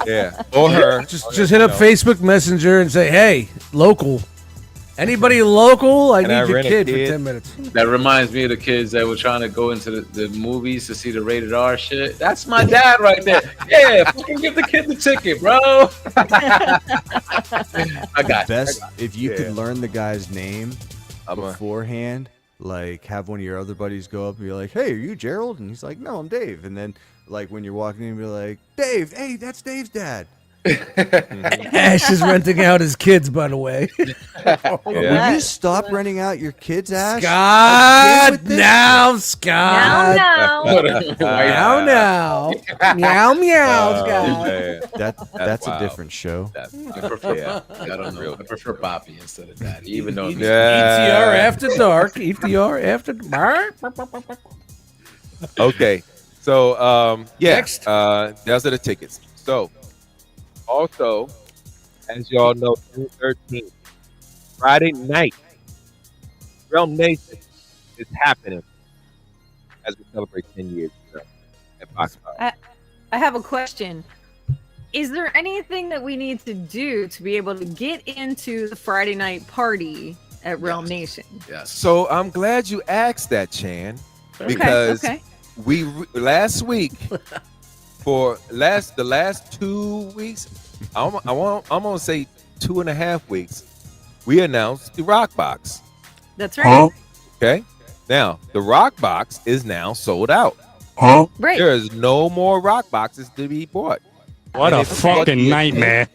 Yeah, or her. Just hit up Facebook Messenger and say, hey, local. Anybody local? I Can I need your rent a kid for kid? 10 minutes. That reminds me of the kids that were trying to go into the movies to see the rated R shit. That's my dad right there. Yeah, fucking give the kid the ticket, bro. I got best if you Yeah. could learn the guy's name I'm a, beforehand, like have one of your other buddies go up and be like, hey, are you Gerald? And he's like, no, I'm Dave. And then like when you're walking in, be like, Dave, hey, that's Dave's dad. Ash is renting out his kids, by the way. Will you stop renting out your kids, Ash? Scott, Again with this now, shit? Scott. Now. Meow, meow, Scott. That's a wild. different show. I prefer, I don't know. I prefer Poppy instead of that, even though ETR after dark. ETR after dark. Okay. So Next. those are the tickets. So also, as y'all know, June 13th, Friday night, Realm Nation is happening as we celebrate 10 years at Box Five. I have a question. Is there anything that we need to do to be able to get into the Friday night party at Realm Nation? yes. So I'm glad you asked that, Chan, because okay. we last week for the last 2 weeks, I'm gonna say 2.5 weeks, we announced the Rock Box. That's right. Okay, now the Rock Box is now sold out. Right. There is no more Rock Boxes to be bought. What And a if you bought fucking the nightmare.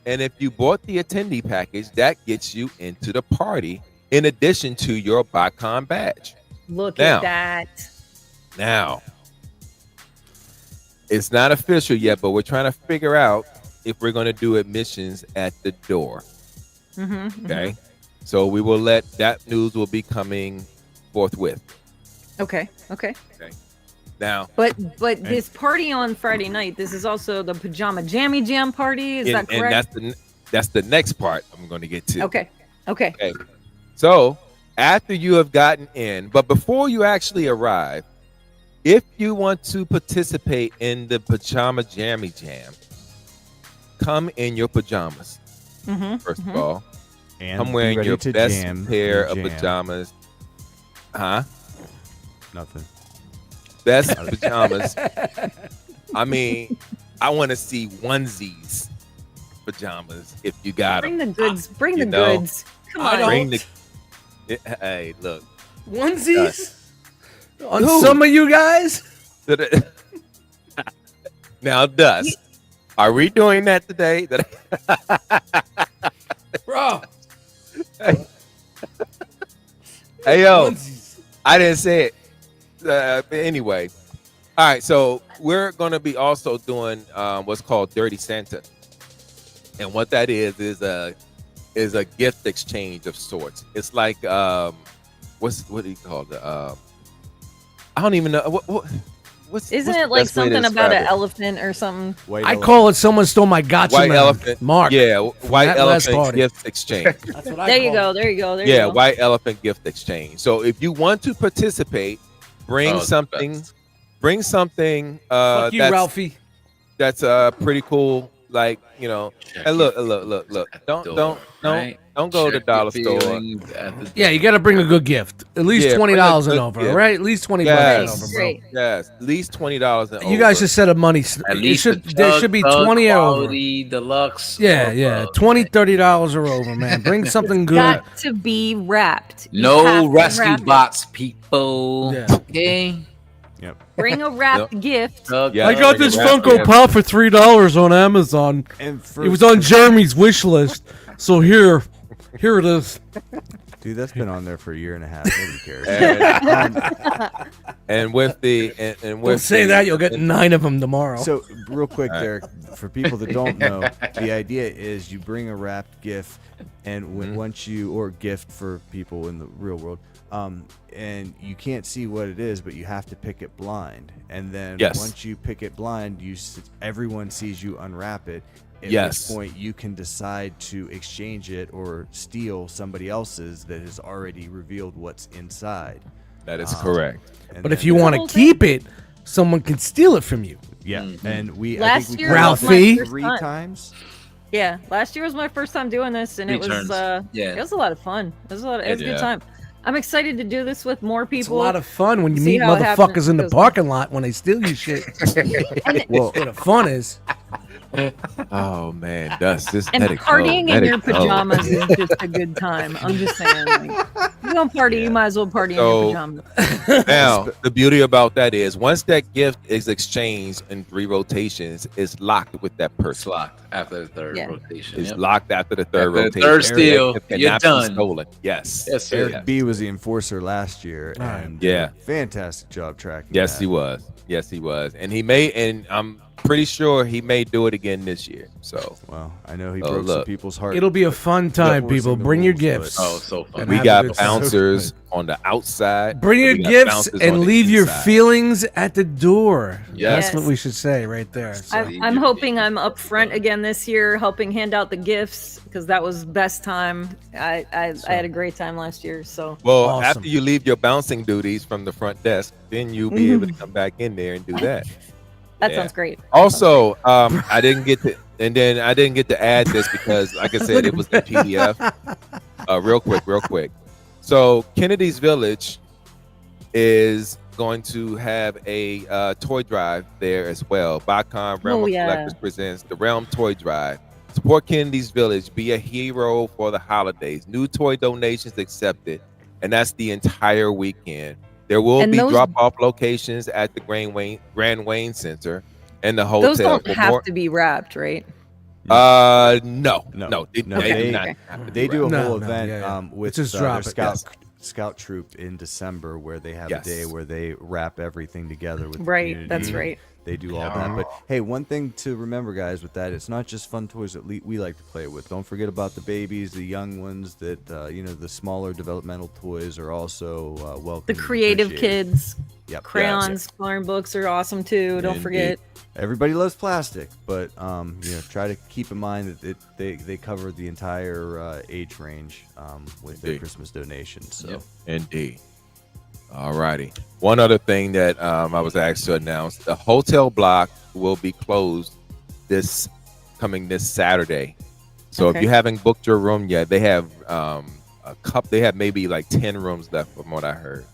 And if you bought the attendee package, that gets you into the party in addition to your BotCon badge. Look Now. at that. Now, it's not official yet, but we're trying to figure out if we're going to do admissions at the door. Mm-hmm, Okay. So we will that news will be coming forthwith. Okay. Okay. Now, But this party on Friday night, this is also the Pajama Jammy Jam party. Is that and correct? that's the next part I'm going to get to. Okay. So after you have gotten in, but before you actually arrive, if you want to participate in the Pajama Jammy Jam, come in your pajamas. Mm-hmm. First of all, And I'm be wearing ready your to best jam pair your of jam. pajamas. Huh? Nothing. Best pajamas. I mean, I want to see onesies pajamas if you got Bring them. the goods. Bring you the know, goods. Come I on. don't- Bring the. Hey, look. Onesies on Who? some of you guys. Now, Dust, are we doing that today? Bro. Hey, yo, Onesies. I didn't say it. But anyway, all right. So we're gonna be also doing what's called Dirty Santa, and what that is a gift exchange of sorts. It's like what do you call it? I don't even know what's. Isn't what's it the like best way to something about describe an it? elephant or something? White I elephant. call it someone stole my gotcha White man. elephant. Mark. Yeah, white that last elephant party. gift exchange. That's what I There you call go. it. There you go. There you Yeah, go. white elephant gift exchange. So if you want to participate, bring Oh, the something. best. Bring something Fuck you, that's Ralphie. pretty cool. Like, you know, Check hey, look. your Don't door, right? don't go to Check dollar your store. feelings at the Yeah, you got to bring a good gift. At least Yeah, $20 bring a and good over, gift. right? At least 20 Yes. bucks and over, bro. Great. Yes, at least $20 and You guys should set a money. At It least should, the there Chug should be Thug 20 or over. quality deluxe. Yeah, or yeah. above. $20, $30 or over, man. Bring something good. Got to be wrapped. You have No to rescue wrap it. bots, people. Yeah. Okay. Bring a wrapped gift. Chug Yeah. I got Thug this and Funko Raptor. Pop for $3 on Amazon. And for, It was on Jeremy's wish list. So here it is. dude, that's been on there for a year and a half. Nobody cares. And with the and with Don't say the- that. You'll get 9 of them tomorrow. So, real quick, All right. Derek, for people that don't know, the idea is you bring a wrapped gift, and when, once you or gift for people in the real world, and you can't see what it is, but you have to pick it blind. And then Yes. once you pick it blind, everyone sees you unwrap it. At Yes. which point you can decide to exchange it or steal somebody else's that has already revealed what's inside. That is correct. And but if then- you want Whole to thing. keep it, someone can steal it from you. yeah, and we Last I think we year did was it my first 3 time. times. Yeah, last year was my first time doing this, and it was Returns. Yeah. it was a lot of fun. It was a Yeah. good time. I'm excited to do this with more It's a people. lot of fun when you See meet how it happens. motherfuckers in the parking lot when they steal your shit. Well, Where the fun is. Oh man, Dust, just and let it go. partying Let in it your go. pajamas is just a good time. I'm just saying. Like, gonna party, you might as well party in your pajamas. Now, the beauty about that is once that gift is exchanged in 3 rotations, it's locked with that person. It's locked after the third rotation. It's locked after the third rotation. The third steal, That gift you're cannot done. be stolen. Yes. Yes, sir. Eric B was the enforcer last year, and fantastic job tracking. Yes, that. he was. Yes, he was. And I'm pretty sure he may do it again this year. So, well, I know he broke some people's hearts. It'll be a fun time, people. Bring your gifts. Oh, so fun. We got bouncers on the outside. Bring your gifts and leave your feelings at the door. Yes. That's what we should say right there. So. I'm hoping I'm up front again this year, helping hand out the gifts because that was best time. I had a great time last year. So after you leave your bouncing duties from the front desk, then you'll be able to come back in there and do that. That sounds great. Also, I didn't get to add this because, like I said, it was the PDF. Real quick. So Kennedy's Village is going to have a toy drive there as well. Bacon Realm of Collectors presents the Realm Toy Drive. Support Kennedy's Village. Be a hero for the holidays. New toy donations accepted, and that's the entire weekend. There will be drop-off locations at the Grand Wayne Center and the hotel. Those don't have to be wrapped, right? No. They do a whole event with their scout troop in December where they have a day where they wrap everything together with the community. That's right. They do all that. But hey, one thing to remember, guys, with that, it's not just fun toys that we like to play with. Don't forget about the babies, the young ones. That the smaller developmental toys are also welcome. The creative kids, crayons, coloring books are awesome too. Don't forget. Everybody loves plastic, but try to keep in mind that they cover the entire age range with their Christmas donations. So indeed. Alrighty. One other thing that I was asked to announce: the hotel block will be closed this Saturday. So if you haven't booked your room yet, they have They have maybe like 10 rooms left, from what I heard.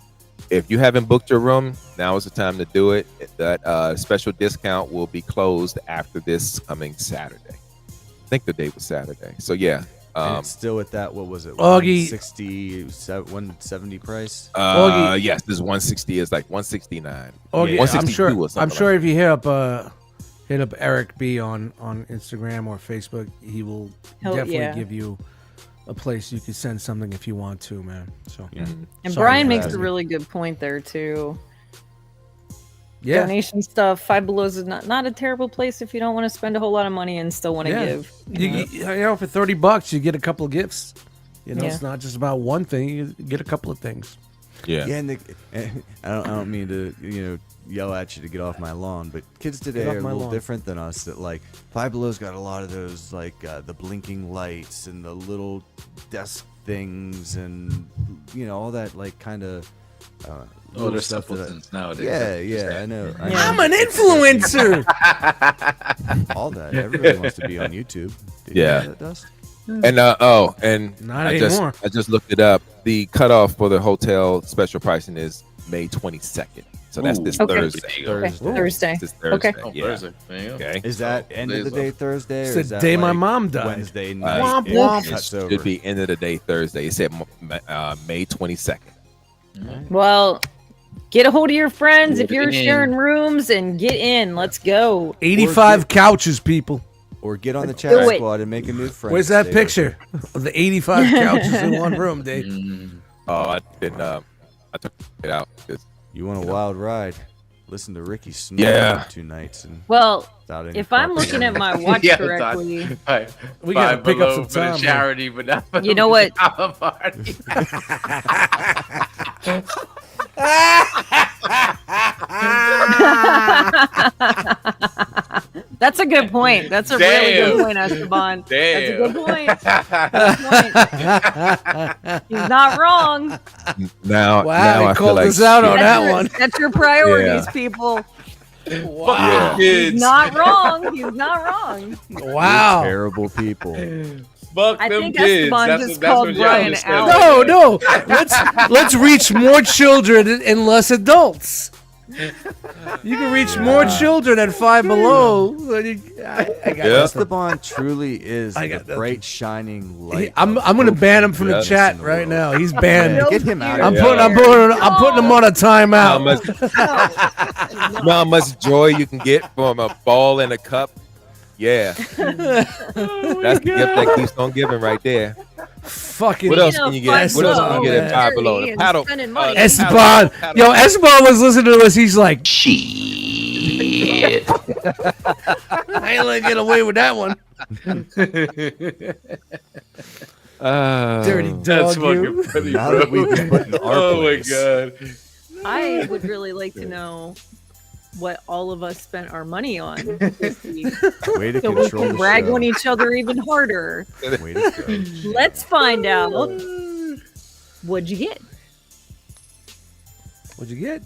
If you haven't booked your room, now is the time to do it. That special discount will be closed after this coming Saturday. I think the date was Saturday. So yeah. And it's still at that, what was it? Augie, 170 price? Yes, this is 160. It's like 169. Augie, I'm sure if you hit up Eric B on Instagram or Facebook, he will definitely give you a place you can send something if you want to, man. So and Brian makes a really good point there too. Yeah, donation stuff. Five Belows is not a terrible place if you don't want to spend a whole lot of money and still want to give. For $30 you get a couple of gifts. It's not just about one thing. You get a couple of things. Yeah. And I don't mean to yell at you to get off my lawn, but kids today are a little different than us. That like Five Below's got a lot of those like the blinking lights and the little desk things and all that like kind of. There's simpletons nowadays. Yeah, I know. I'm an influencer. All that. Everybody wants to be on YouTube. Did you know that, Dust? And not anymore. I just looked it up. The cutoff for the hotel special pricing is May 22nd. So that's this Thursday. Thursday. This Thursday. Okay. Thursday. Okay. Is that end of the day Thursday? It's the day my mom died. Wednesday night. It should be end of the day Thursday. It said May 22nd. Well, get a hold of your friends if you're sharing rooms and get in. Let's go. 85 couches, people. Or get on the chat squad and make a new friend. Where's that picture of the 85 couches in one room, Dave? I didn't. I took it out. You want a wild ride? Listen to Ricky snore 2 nights. If I'm looking at my watch correctly, we gotta pick up some time. For the charity, but not for you know what? Party. That's a good point. That's a really good point, Esteban. That's a good point. He's not wrong. Now I called us out on that one. That's your priorities, people. Wow. He's not wrong. He's not wrong. Wow. You're terrible people. Fuck I them think kids. Esteban That's just what called Brian out. No. Let's reach more children and less adults. You can reach more children at Five Below. I got Esteban truly is I the got nothing. bright shining light. I'm gonna ban him from the chat right now. He's banned. Yeah, get him out I'm of putting him on a timeout. You know how much joy you can get from a ball and a cup? Yeah. That's the gift that keeps on giving right there. Fucking. What else can you get? What else can you get at Five Below? The paddle. Esteban. Yo, Esteban was listening to us. He's like, Shit. I ain't letting get away with that one. Dirty dog. That's You. fucking funny, Now bro. that we've been putting our Oh my place. god. I would really like to know what all of us spent our money on this week, Way to so we control can the brag show. on each other even harder. Way to go. Let's find out. What'd you get? What'd you get?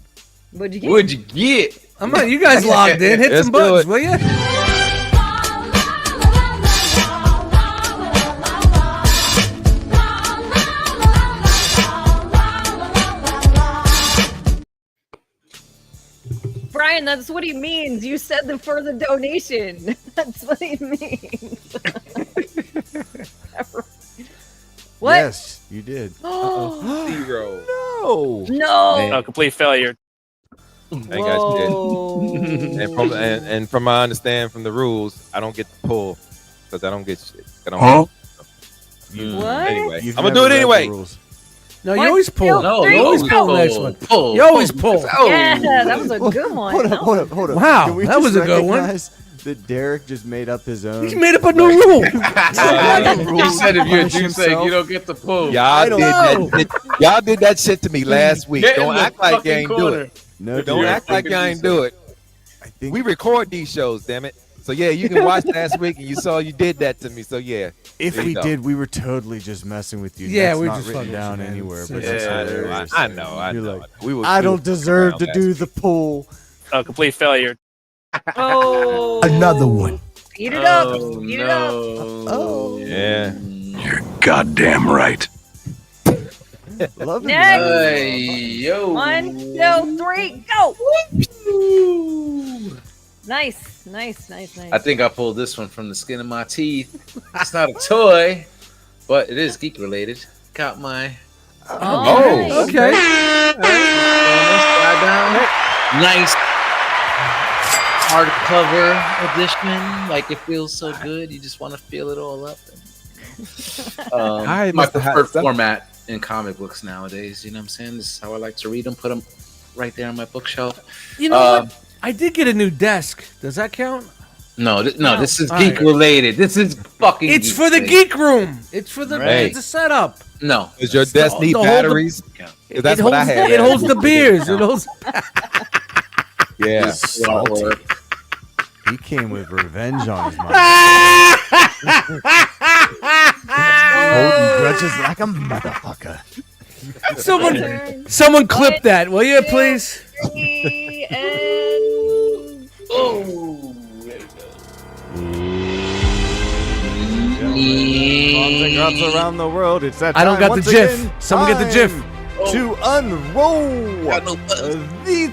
What'd you get? What'd you get? I'm on. You guys logged in. Hit Let's some do buttons, it. will you? Brian, that's what he means. You said the for the donation. That's what he means. What? Yes, you did. Zero. No. No. Complete failure. I got shit. Whoa. And from my understand from the rules, I don't get to pull because I don't get shit. I don't. What? Anyway, You've I'm gonna never do it read the anyway. rules. No, you One, always pull. two, No, three, you always no, pull no. next one. Pull. You always pull. Oh. Yeah, that was a good one. Hold up. Wow, Can we that just was a good one. recognize that Derek just made up his own? He made up a new rule. He said if you're a Punish juice egg, himself. you don't get to pull. Y'all don't y'all did that shit to me last week. Get in Don't the act like you fucking ain't do corner. it. No, Don't Derek, act like you ain't do it. I think We record these shows, damn it. So yeah, you can watch last week and you saw you did that to me. So yeah. if There you we go. did, we were totally just messing with you. Yeah, That's we're not just written fucking down with you, man. anywhere. But Yeah, it's hilarious. I know. You're I like, know. I don't deserve to do the pull. Complete failure. Oh. Another one. Eat it up. Oh, Eat it up. Oh. Yeah. Goddamn right. Love it. Next. Hey, yo. 1, 2, 3, go. Nice. I think I pulled this one from the skin of my teeth. It's not a toy, but it is geek related. Got my Oh, Okay. nice hardcover edition. Like it feels so good, you just want to feel it all up. I My must have had preferred some- format in comic books nowadays. You know what I'm saying? This is how I like to read them. Put them right there on my bookshelf. You know what? I did get a new desk. Does that count? No, this is All geek right. related. This is fucking. It's geek for the thing. geek room. It's for the Right. it's a setup. No, Does your desk need to hold the- batteries? 'Cause that's it what I holds had. it holds the beers. It holds. Yeah. Salty. He came with revenge on his mind. Holding grudges like a motherfucker. Someone clip that, will you, please? 3, and Bombs and grubs around the world. It's that I don't time got the once GIF. again, Someone get the GIF. time To unroll the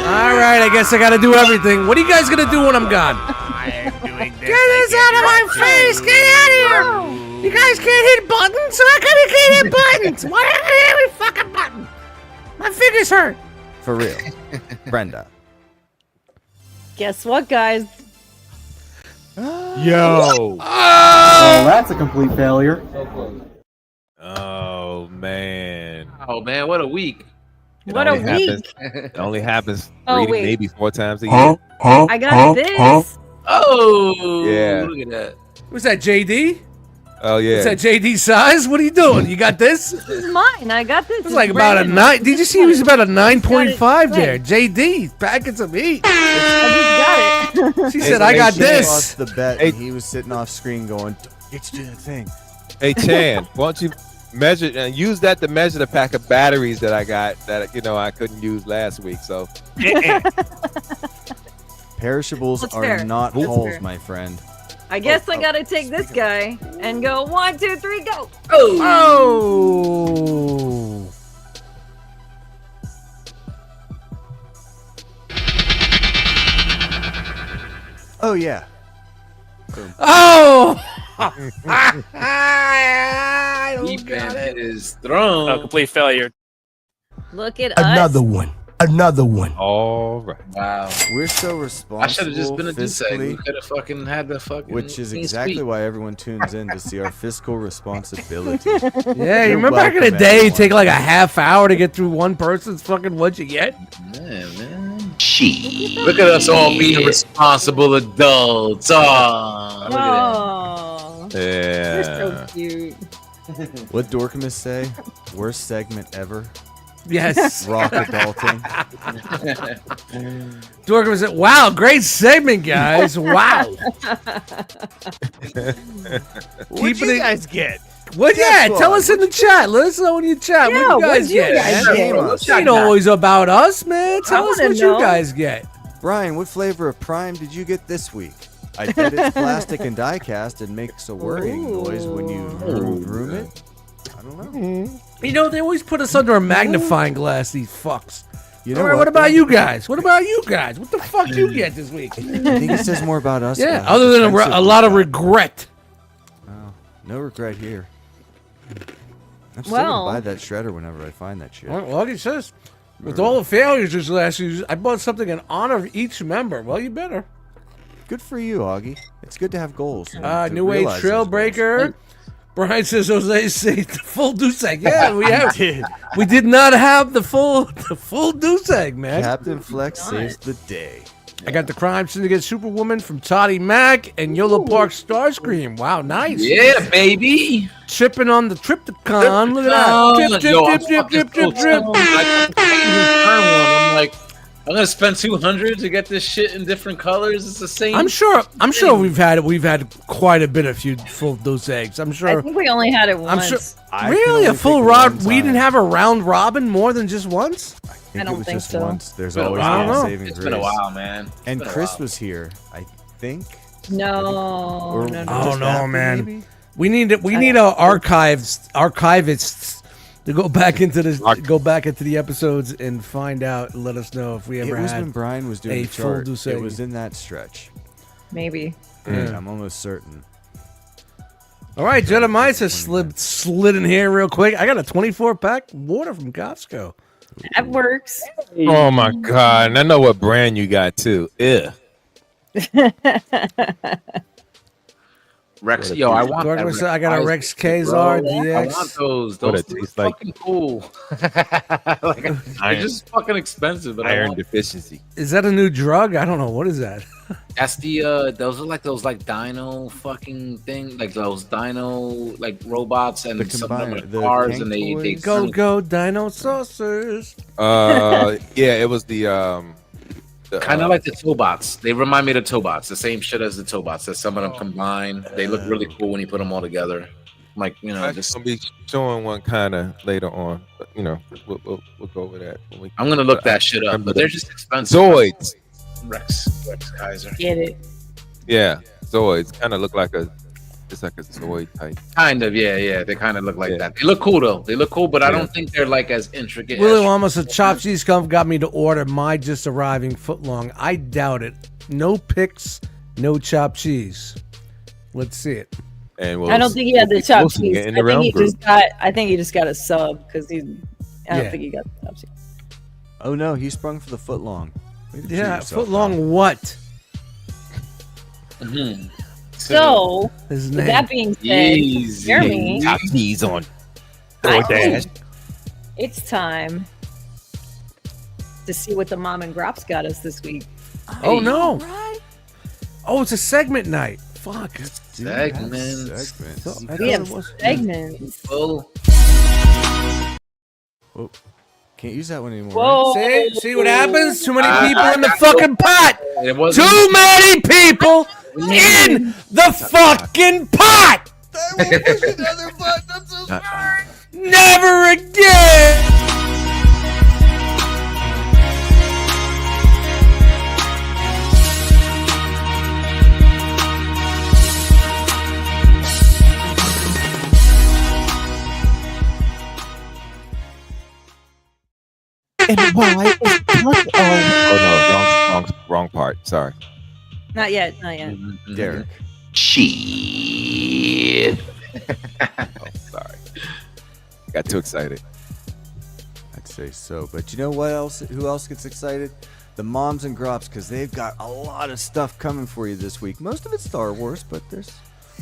All right, I guess I got to do everything. What are you guys gonna do when I'm gone? Get this out of my face! Get out of here! You guys can't hit buttons, so how come you can't hit buttons? Why can't I hit every fucking button? My fingers hurt. For real, Brenda. guess what, guys? Yo. That's a complete failure. Oh man. Oh man, what a week! It What a only happens- week. It only happens Oh, 3 wait. maybe 4 times a year. I got this. Oh Yeah. look at that. What's that, JD? Oh yeah. What's that, JD size? What are you doing? You got this? This is mine. I got this. It's like about a 9. Did you see he was about a 9.5 there? JD, packing some heat. I just got it. She said, I got She this. lost the bet, Hey. and he was sitting off screen going, "Get you to the thing." Hey Chan, why don't you measure and use that to measure the pack of batteries that I got that I couldn't use last week. So Perishables That's are fair. not That's holes, fair. my friend. I guess I gotta take this guy and go 1, 2, 3, go. Oh. Oh yeah. Oh! I don't Deep got in it. his throne. Oh, complete failure. Look at us. Another one. Another one. All right. Wow. We're so responsible. I should have just been a fiscally, D-seg. We could have fucking had the fucking. which is clean exactly sweep. why everyone tunes in to see our fiscal responsibility. Yeah, you You're remember back in the welcome, day, it'd everyone. take like a half hour to get through one person's fucking what you get? Man. Look at us all being responsible adults. Oh, look at Oh, you're so Yeah. cute. What Dorkamus say? Worst segment ever. Yes. Rock adulting. Dorcas was wow, great segment, guys. Wow. What you guys get? What? Guess Yeah, what? tell us in the chat. Let us know in your chat. Yeah, what you guys what'd you get? guys man? get? What It ain't always about us, man. Tell us wanna what know. you guys get. Brian, what flavor of Prime did you get this week? I bet it's plastic and die cast and makes a whirring noise when you room it. I don't know. You know, they always put us under a magnifying glass, these fucks. You know All right, what about though? you guys? What about you guys? What the fuck you get this week? I think it says more about us. Yeah, how other than a defensive lot we of got. regret. Oh, no regret here. I'm still Well- gonna buy that shredder whenever I find that shit. Well, like it says, with all the failures this last season, I bought something in honor of each member. Well, you better. Good for you, Augie. It's good to have goals. and to New Age realize those goals. Trailbreaker. Brian says Jose say the full deuce egg. Yeah, we have. We did not have the full deuce egg, man. Captain Flex saves the day. I got the Crime Syndicate Superwoman from Toddy Mac and Yolo Park Starscream. Wow, nice. Yeah, baby. Chipping on the Triptychon. Look at that. Drip, Yo, drip, I'm drip, drip, fucking drip, drip, so drip. toned. Like, I'm like, I'm gonna spend $200 to get this shit in different colors. It's the same. I'm sure we've had quite a bit of few full deuce eggs. I'm I sure. think we only had it I'm once. sure. I Really, can a full only pick round? one We didn't time. have a round robin more than just once. I I don't it was think just so. once. There's been a always while. been I a don't know. saving It's grace. been a while, man. It's And been a Chris while. was here, I think. No, Or no, no. Oh just no, after, man. maybe? We need our archivists to go back into the episodes and find out. And let us know if we It ever was when had. Brian was doing a the full chart. Douce. It was in that stretch. Maybe. Yeah. I'm almost certain. All right, Dustmightz has slid in here real quick. I got a 24-pack water from Costco. That works. Oh my god! And I know what brand you got too. Yeah. Rex, yo, I want Gordon that. was- I got a Rex Rex Kaiser, Kazar bro. I DX. want those. What Those it look tastes like. fucking cool. Like, they're Iron- just fucking expensive, but I Iron want. deficiency. Is that a new drug? I don't know. What is that? That's the those are like those like dino fucking thing, like those dino like robots, and The some of them combiner- are the cars, Hank and they toys? Go turn- go Dino Saucers. Yeah, it was the kind of like the Tobots. They remind me of the Tobots, the same shit as the Tobots. That some of them combine. They look really cool when you put them all together. Like, you know, I'm just gonna be showing one kind of later on, but you know, we'll go with that. When we- I'm gonna look that shit up, remember but the they're just expensive. Zoids. Rex Kaiser. Get it. Yeah, Zoids kind of look like it's like a Zoid type. Kind of, yeah. They kind of look like that. They look cool though. They look cool, but I don't think they're like as intricate. Willie as- Lamas of Chop Cheese got me to order my just arriving footlong. I doubt it. No pics, no chopped cheese. Let's see it. And I don't think he had the chop we'll see cheese. it in I the think realm he group. just got. I think he just got a sub because he. I don't Yeah. think he got the chop cheese. Oh no, he sprung for the footlong. Way to cheat Yeah, yourself, footlong what? Mhm. So, His with name. that being said, Easy. Jeremy, Top cheese on. I DoorDash. think it's time to see what the mom and Grops got us this week. Oh no! Oh, it's a segment night. Fuck. Dude, that's Segments. segments. So, I We thought have it was- segments. Full. Whoa. Can't use that one anymore. Whoa! See what happens? Too many people in the fucking pot. It was Too many people in the fucking pot. Never again. Oh no, wrong part. Sorry. Not yet. Not yet. Derek. Shit. Sorry. Got too excited. I'd say so. But you know what else? Who else gets excited? The moms and grops, because they've got a lot of stuff coming for you this week. Most of it's Star Wars, but there's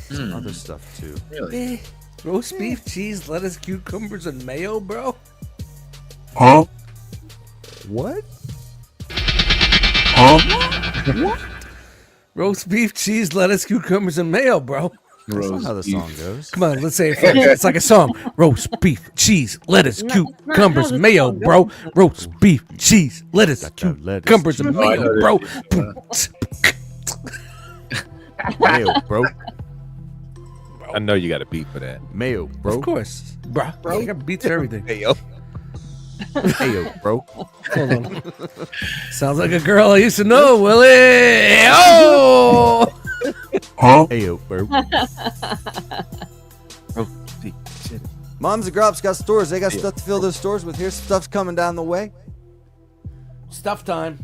some other stuff too. Really? Roast beef, cheese, lettuce, cucumbers, and mayo, bro. Huh? What? Huh? What? Roast beef, cheese, lettuce, cucumbers, and mayo, bro. That's not how the song goes. Come on, let's say it first. It's like a song. Roast beef, cheese, lettuce, cucumbers, the mayo, song bro. Roast beef, cheese, lettuce, Got that lettuce, cucumbers, and Oh, I mayo, heard bro. Mayo, bro. I know you got a beat for that. Mayo, bro. Of course, bro. I got beats for everything. Hey, yo. Mayo, bro. Hold on. Sounds like a girl I used to know, Willie. Oh! Huh? Mayo, bro. Oh, shit. Moms and grops got stores. They got stuff to fill those stores with. Here's stuff's coming down the way. Stuff time.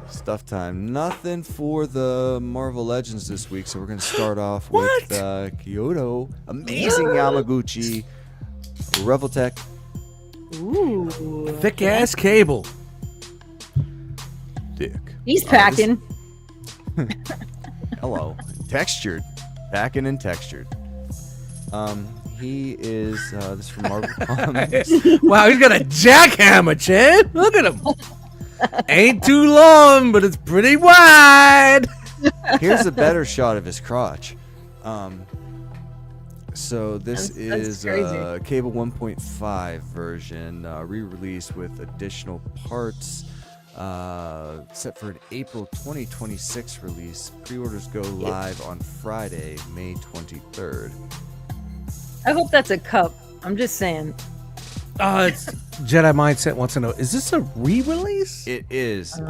Stuff time. Nothing for the Marvel Legends this week, so we're going to start off with Kyoto. Amazing Yamaguchi. Reveltech. Ooh. Thick ass cable. Dick. He's packing. Hello. Textured. Packing and textured. He is, this is from Marvel Comics. Wow, he's got a jackhammer, Chad. Look at him. Ain't too long, but it's pretty wide. Here's a better shot of his crotch. So this That's is crazy. Cable 1.5 version, re-released with additional parts, set for an April 2026 release. Pre-orders go live on Friday, May 23rd. I hope that's a cup. I'm just saying. It's Jedi Mindset wants to know, is this a re-release? It is.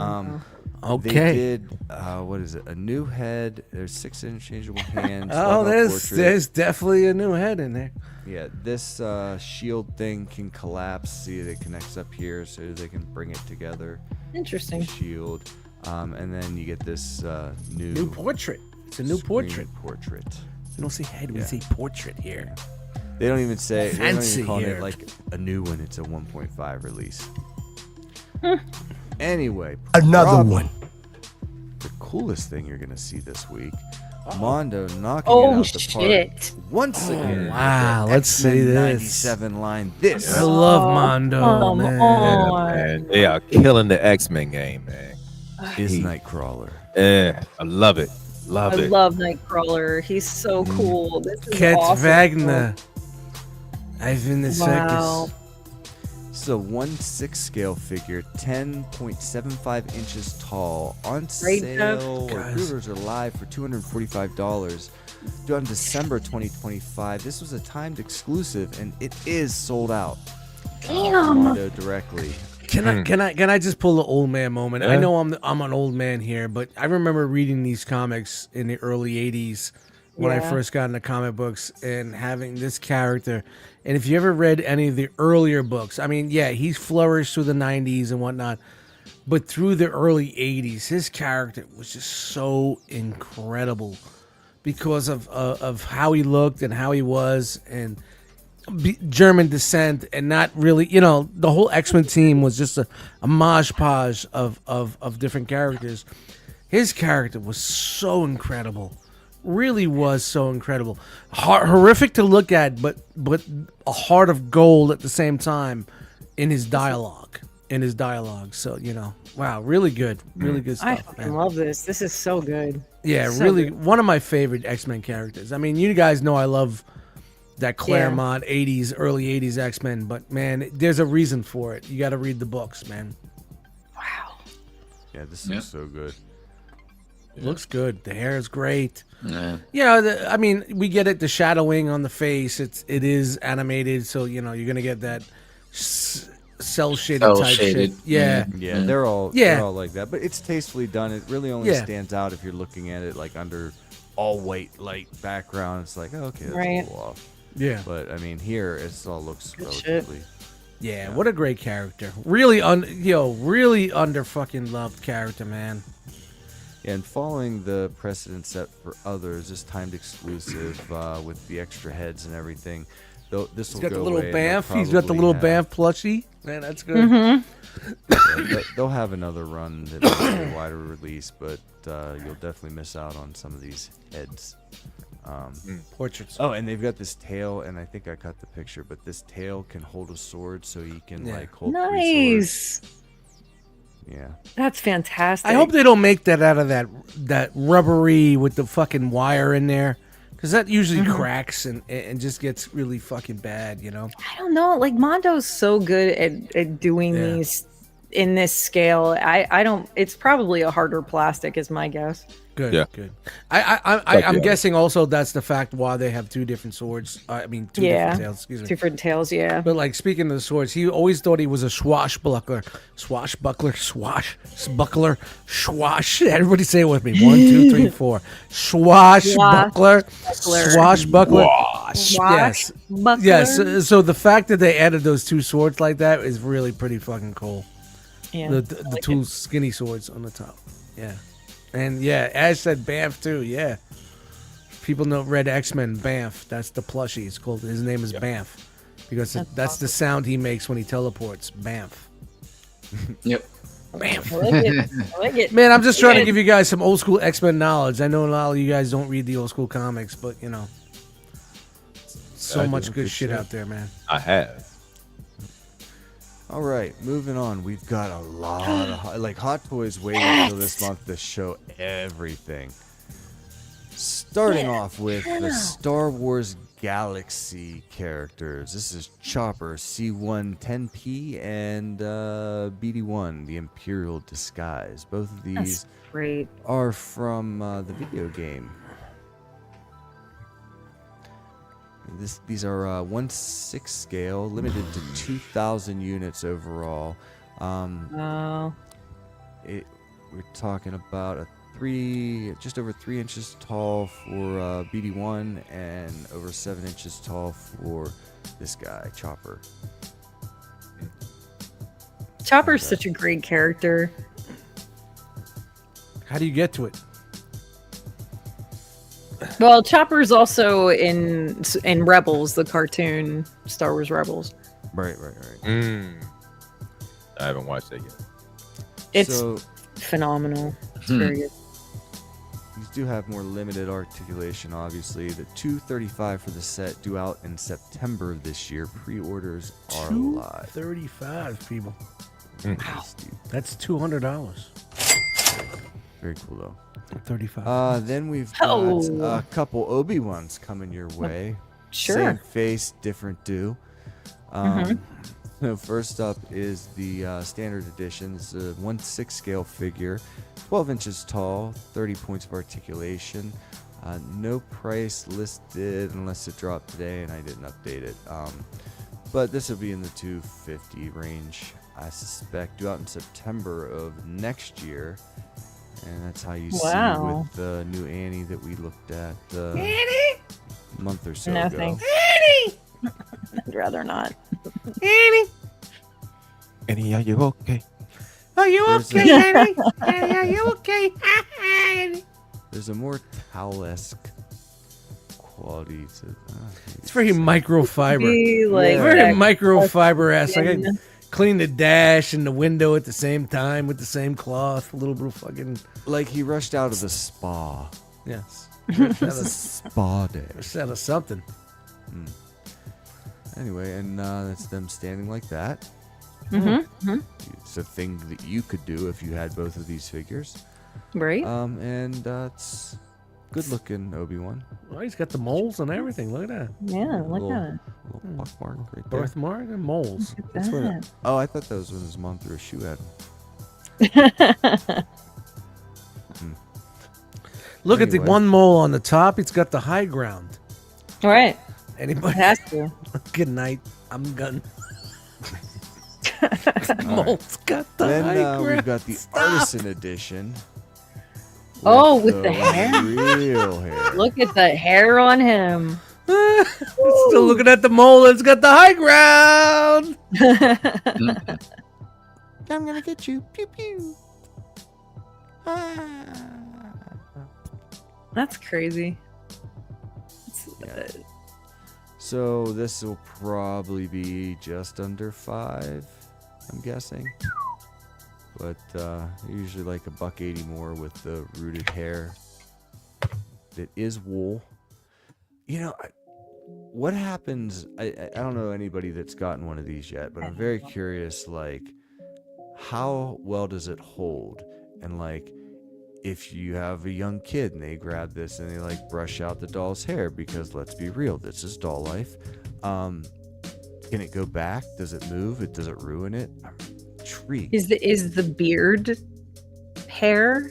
Okay. They did, what is it? A new head. There's 6 interchangeable hands. Oh, level portrait. there's definitely a new head in there. Yeah, this shield thing can collapse. See, it connects up here, so they can bring it together. Interesting. Shield, and then you get this New portrait. It's a new portrait. Portrait. We don't say head, we Yeah. say portrait here. They don't even say. They don't Fancy even call here. it like a new one. It's a 1.5 release. Anyway, Another prob- one. The coolest thing you're gonna see this week, Mondo knocking it Oh out the park shit! once again. wow, with the let's see X-Men this. 97 line. This I love Mondo, Come man. on. Man, they are killing the X-Men game, man. is He- Nightcrawler. I love it. Love I it. love Nightcrawler. He's so cool. This is Cat awesome. Wagner. I've been the Wow. circus. This is a 1/6 scale figure, 10.75 inches tall, on Great sale. job, guys. Pre-orders are live for $245. Due on December 2025. This was a timed exclusive, and it is sold out. Damn. Mondo directly. Can I just pull the old man moment? I Yeah. know I'm an old man here, but I remember reading these comics in the early '80s when I Yeah. first got into comic books and having this character. And if you ever read any of the earlier books, I mean, yeah, he's flourished through the '90s and whatnot, but through the early '80s, his character was just so incredible because of how he looked and how he was and German descent and not really, the whole X-Men team was just a mosh podge of different characters. His character was so incredible, really was so incredible. Horrific to look at, but a heart of gold at the same time in his dialogue. So, wow, really good I stuff, fucking man. love this. This is so good. Yeah, so really good. one of my favorite X-Men characters. I mean, you guys know I love that Claremont 80s, early 80s X-Men, but man, there's a reason for it. You got to read the books, man. Wow. Yeah, this looks so good. Looks good. The hair is great. Yeah. Yeah, I mean, we get it. The shadowing on the face, it is animated, so you're gonna get that cell shaded type Cel-shaded. shit. Yeah, Yeah, they're all like that, but it's tastefully done. It really only stands out if you're looking at it like under all white light background. It's like, oh, okay, that's Right. a little off. yeah, But I mean, here it all looks Good shit. relatively. yeah. What a great character. Really really under fucking loved character, man. And following the precedent set for others, this timed exclusive with the extra heads and everything. This He's will got go the little away, and they'll Banff. He's got the probably little have- Banff plushie. Man, that's good. Yeah, they'll have another run that will be a wider release, but you'll definitely miss out on some of these heads. Portraits. Oh, and they've got this tail, and I think I cut the picture, but this tail can hold a sword, so you can Yeah. like hold 3 swords. Nice. Yeah. That's fantastic. I hope they don't make that out of that rubbery with the fucking wire in there, because that usually cracks and just gets really fucking bad, you know. I don't know. Like Mondo's so good at doing these in this scale. I don't. It's probably a harder plastic, is my guess. Good, Yeah. good. I'm guessing also that's the fact why they have 2 different swords. I mean, 2 different tails. Excuse me. Different tails, yeah. But like speaking of the swords, he always thought he was a swashbuckler. Everybody say it with me. 1, 2, 3, 4. Swashbuckler. Swashbuckler. Yes. Yes. So the fact that they added those 2 swords like that is really pretty fucking cool. Yeah. The 2 skinny swords on the top. Yeah. And yeah, Ash said Banff too. Yeah. People know Red X-Men Banff. That's the plushie. It's called. His name is Banff because that's the sound he makes when he teleports. Banff. Yep. Banff. I like it. I like it. Man, I'm just trying to give you guys some old school X-Men knowledge. I know a lot of you guys don't read the old school comics, but you know, so I much do. good shit out there, man. I have. All right, moving on. We've got a lot of Hot Toys waiting until this month to show everything. Starting off with the Star Wars Galaxy characters. This is Chopper, C110P, and BD1, the Imperial Disguise. Both of these Great. are from the video game. These are 1/6 scale, limited to 2,000 units overall. Wow. We're talking about just over 3 inches tall for BD1 and over 7 inches tall for this guy, Chopper. Chopper's such a great character. How do you get to it? Well, Chopper's also in Rebels, the cartoon Star Wars Rebels. Right. I haven't watched that yet. It's So phenomenal. It's very good. these do have more limited articulation, obviously. The 235 for the set due out in September of this year. Pre-orders are live. 235 people. Wow. That's $200. Very cool though. 35. Then we've got a couple Obi-Wans coming your way. Sure. Same face, different do. So first up is the standard edition. It's a 1/6 scale figure, 12 inches tall, 30 points of articulation. No price listed unless it dropped today, and I didn't update it. But this will be in the $250 range, I suspect, due out in September of next year. And that's how you see with the new Annie that we looked at a month or so No, ago. thanks. I'd rather not. Annie, are you okay? Are you There's okay, a- Annie? Annie, are you okay? There's a more towel-esque quality to It's very microfiber. Be like Very that microfiber-esque. I fucking- can clean the dash and the window at the same time with the same cloth. A little bit of fucking... like he rushed out of the spa. Yes. It's a spa day. Instead of something. Anyway, and that's them standing like that. It's a thing that you could do if you had both of these figures. Right? And it's good looking Obi-Wan. Well, he's got the moles and everything. Look at that. Yeah, look little, at it. little pockmark right there. Birthmark and moles. That's when oh, I thought that was when his mom threw a shoe at him. Look at the Anyway. one mole on the top. It's got the high ground. All right. Anybody? It has to. Good night. I'm gone. Mole's got the Then high ground. we've got the Artisan Edition. Oh, with the hair? Real hair. Look at the hair on him. Still looking at the mole. It's got the high ground. I'm gonna get you. Pew pew. Ah. That's crazy. Yeah. So this will probably be just under 5, I'm guessing. But usually like $1.80 more with the rooted hair. It is wool. You know, what happens? I don't know anybody that's gotten one of these yet, but I'm very curious. Like, how well does it hold? And like, if you have a young kid and they grab this and they like brush out the doll's hair, because let's be real, this is doll life. Can it go back? Does it move? Does it ruin it? I'm intrigued. Is the beard hair?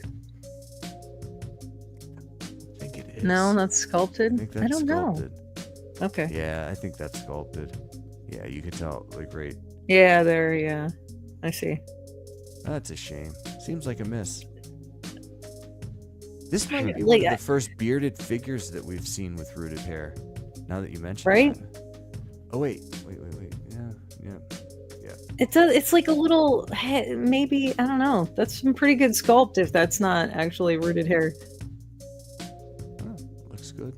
I think it is. No, that's sculpted. I think that's don't sculpted. know. Okay. Yeah, I think that's sculpted. Yeah, you could tell, like, right. Yeah, there. Yeah, I see. That's a shame. Seems like a miss. This might be Like, one of the first bearded figures that we've seen with rooted hair. Now that you mention Right? that. Oh wait. Yeah. It's like a little maybe, I don't know. That's some pretty good sculpt if that's not actually rooted hair. Oh, looks good.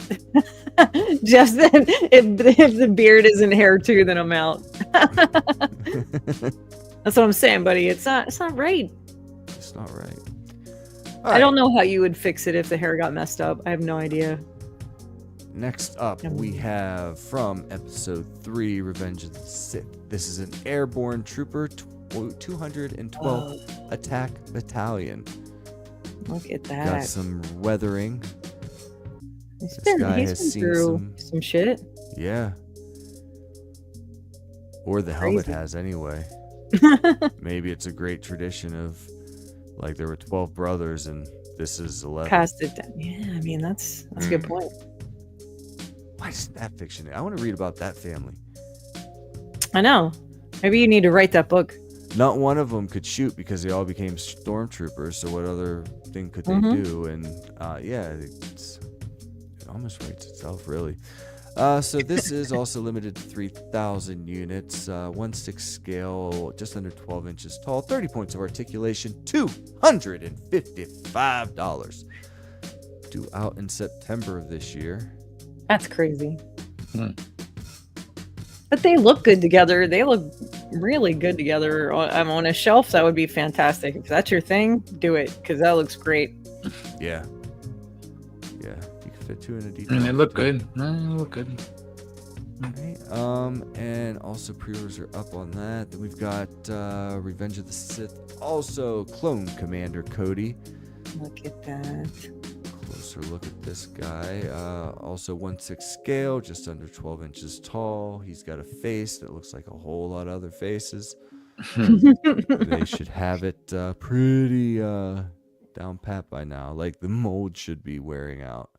Just then, if the beard isn't hair too, then I'm out. That's what I'm saying, buddy. It's not right. It's not right. I don't know how you would fix it if the hair got messed up. I have no idea. Next up, we have from episode 3, Revenge of the Sith. This is an airborne trooper, 212 attack battalion. Look at that. Got some weathering. He's This been guy has seen through some shit. Yeah. Or the helmet Crazy. has anyway. Maybe it's a great tradition of, like, there were 12 brothers and this is 11. Passed it down. Yeah, I mean that's a good point. Why is that fiction? I want to read about that family. I know. Maybe you need to write that book. Not one of them could shoot because they all became stormtroopers. So what other thing could they do? And yeah, it almost writes itself, really. So this is also limited to 3,000 units, 1/6 scale, just under 12 inches tall, 30 points of articulation, $255. Due out in September of this year. That's crazy. But they look good together. They look really good together. On a shelf, that would be fantastic. If that's your thing, do it, because that looks great. Yeah. Yeah, you can fit 2 in a deep. And they look good. They look good. Okay. And also pre-orders are up on that. Then we've got Revenge of the Sith. Also, Clone Commander Cody. Look at that. Closer look at this guy. Also 1/6 scale, just under 12 inches tall. He's got a face that looks like a whole lot of other faces. They should have it pretty down pat by now. Like, the mold should be wearing out.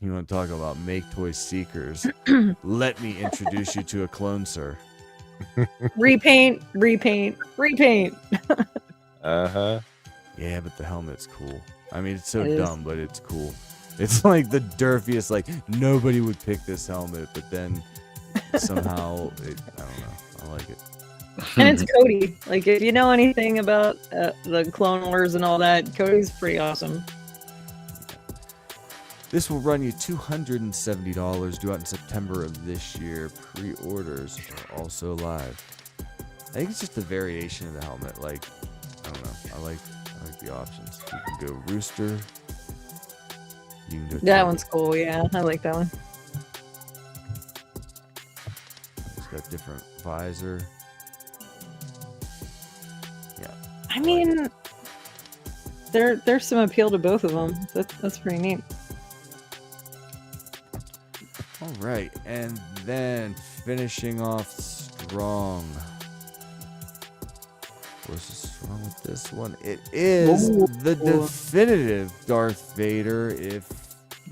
You want to talk about make toy seekers? Let me introduce you to a clone, sir. Repaint. Uh-huh. Yeah, but the helmet's cool. I mean, it's so dumb, but it's cool. It's like the derfiest, like, nobody would pick this helmet, but then somehow, I don't know. I like it. And it's Cody. Like, if you know anything about the Clone Wars and all that, Cody's pretty awesome. This will run you $270, due out in September of this year. Pre-orders are also live. I think it's just the variation of the helmet. Like, I don't know. I like the options. You can go rooster. You can go That turkey. one's cool. Yeah, I like that one. It's got different visor. Yeah. I mean, there's some appeal to both of them. That's pretty neat. All right, and then finishing off strong. What's wrong with this one? It is the definitive Darth Vader. If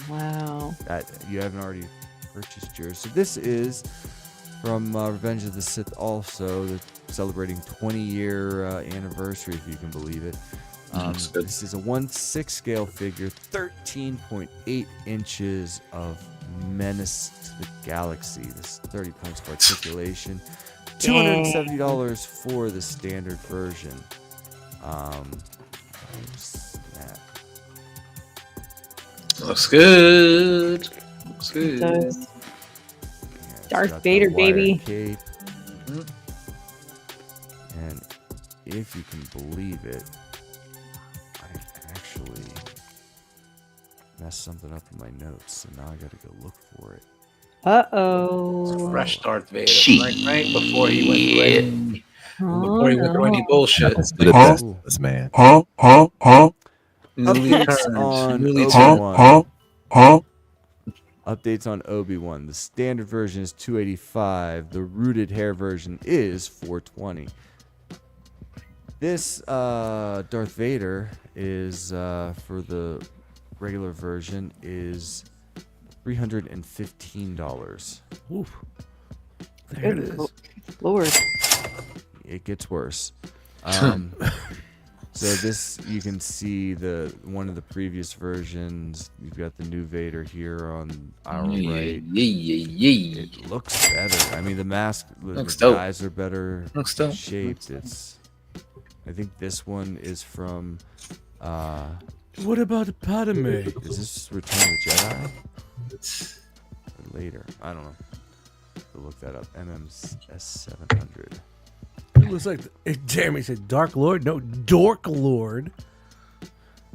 you haven't already purchased yours, so this is from Revenge of the Sith. Also, they're celebrating 20-year anniversary, if you can believe it. This is a 1/6 scale figure, 13.8 inches of menace to the galaxy. This 30 points of articulation. $270 for the standard version. Snap. Looks good. Looks It good. does. Yeah, it's Darth got the Vader, wire baby. cape. And if you can believe it, I actually messed something up in my notes, so now I gotta go look for it. Uh-oh. Fresh Darth Vader. Right before he went through any bullshit. The Huh? best of this man. Huh? Huh? Huh? Newly Updates turned. on Newly Obi-Wan. Huh? Huh? Updates on Obi-Wan. The standard version is 285. The rooted hair version is 420. This Darth Vader is for the regular version is $315. Oof. There it is. Lord. It gets worse. So this, you can see one of the previous versions. You've got the new Vader here on our right. Yeah. It looks better. I mean, the mask, Looks the dope. eyes are better Looks dope. shaped. I think this one is from. What about Padme? Is this Return of the Jedi? Or later, I don't know. To look that up. MMS700. It looks like Jeremy said Dark Lord. No, Dork Lord.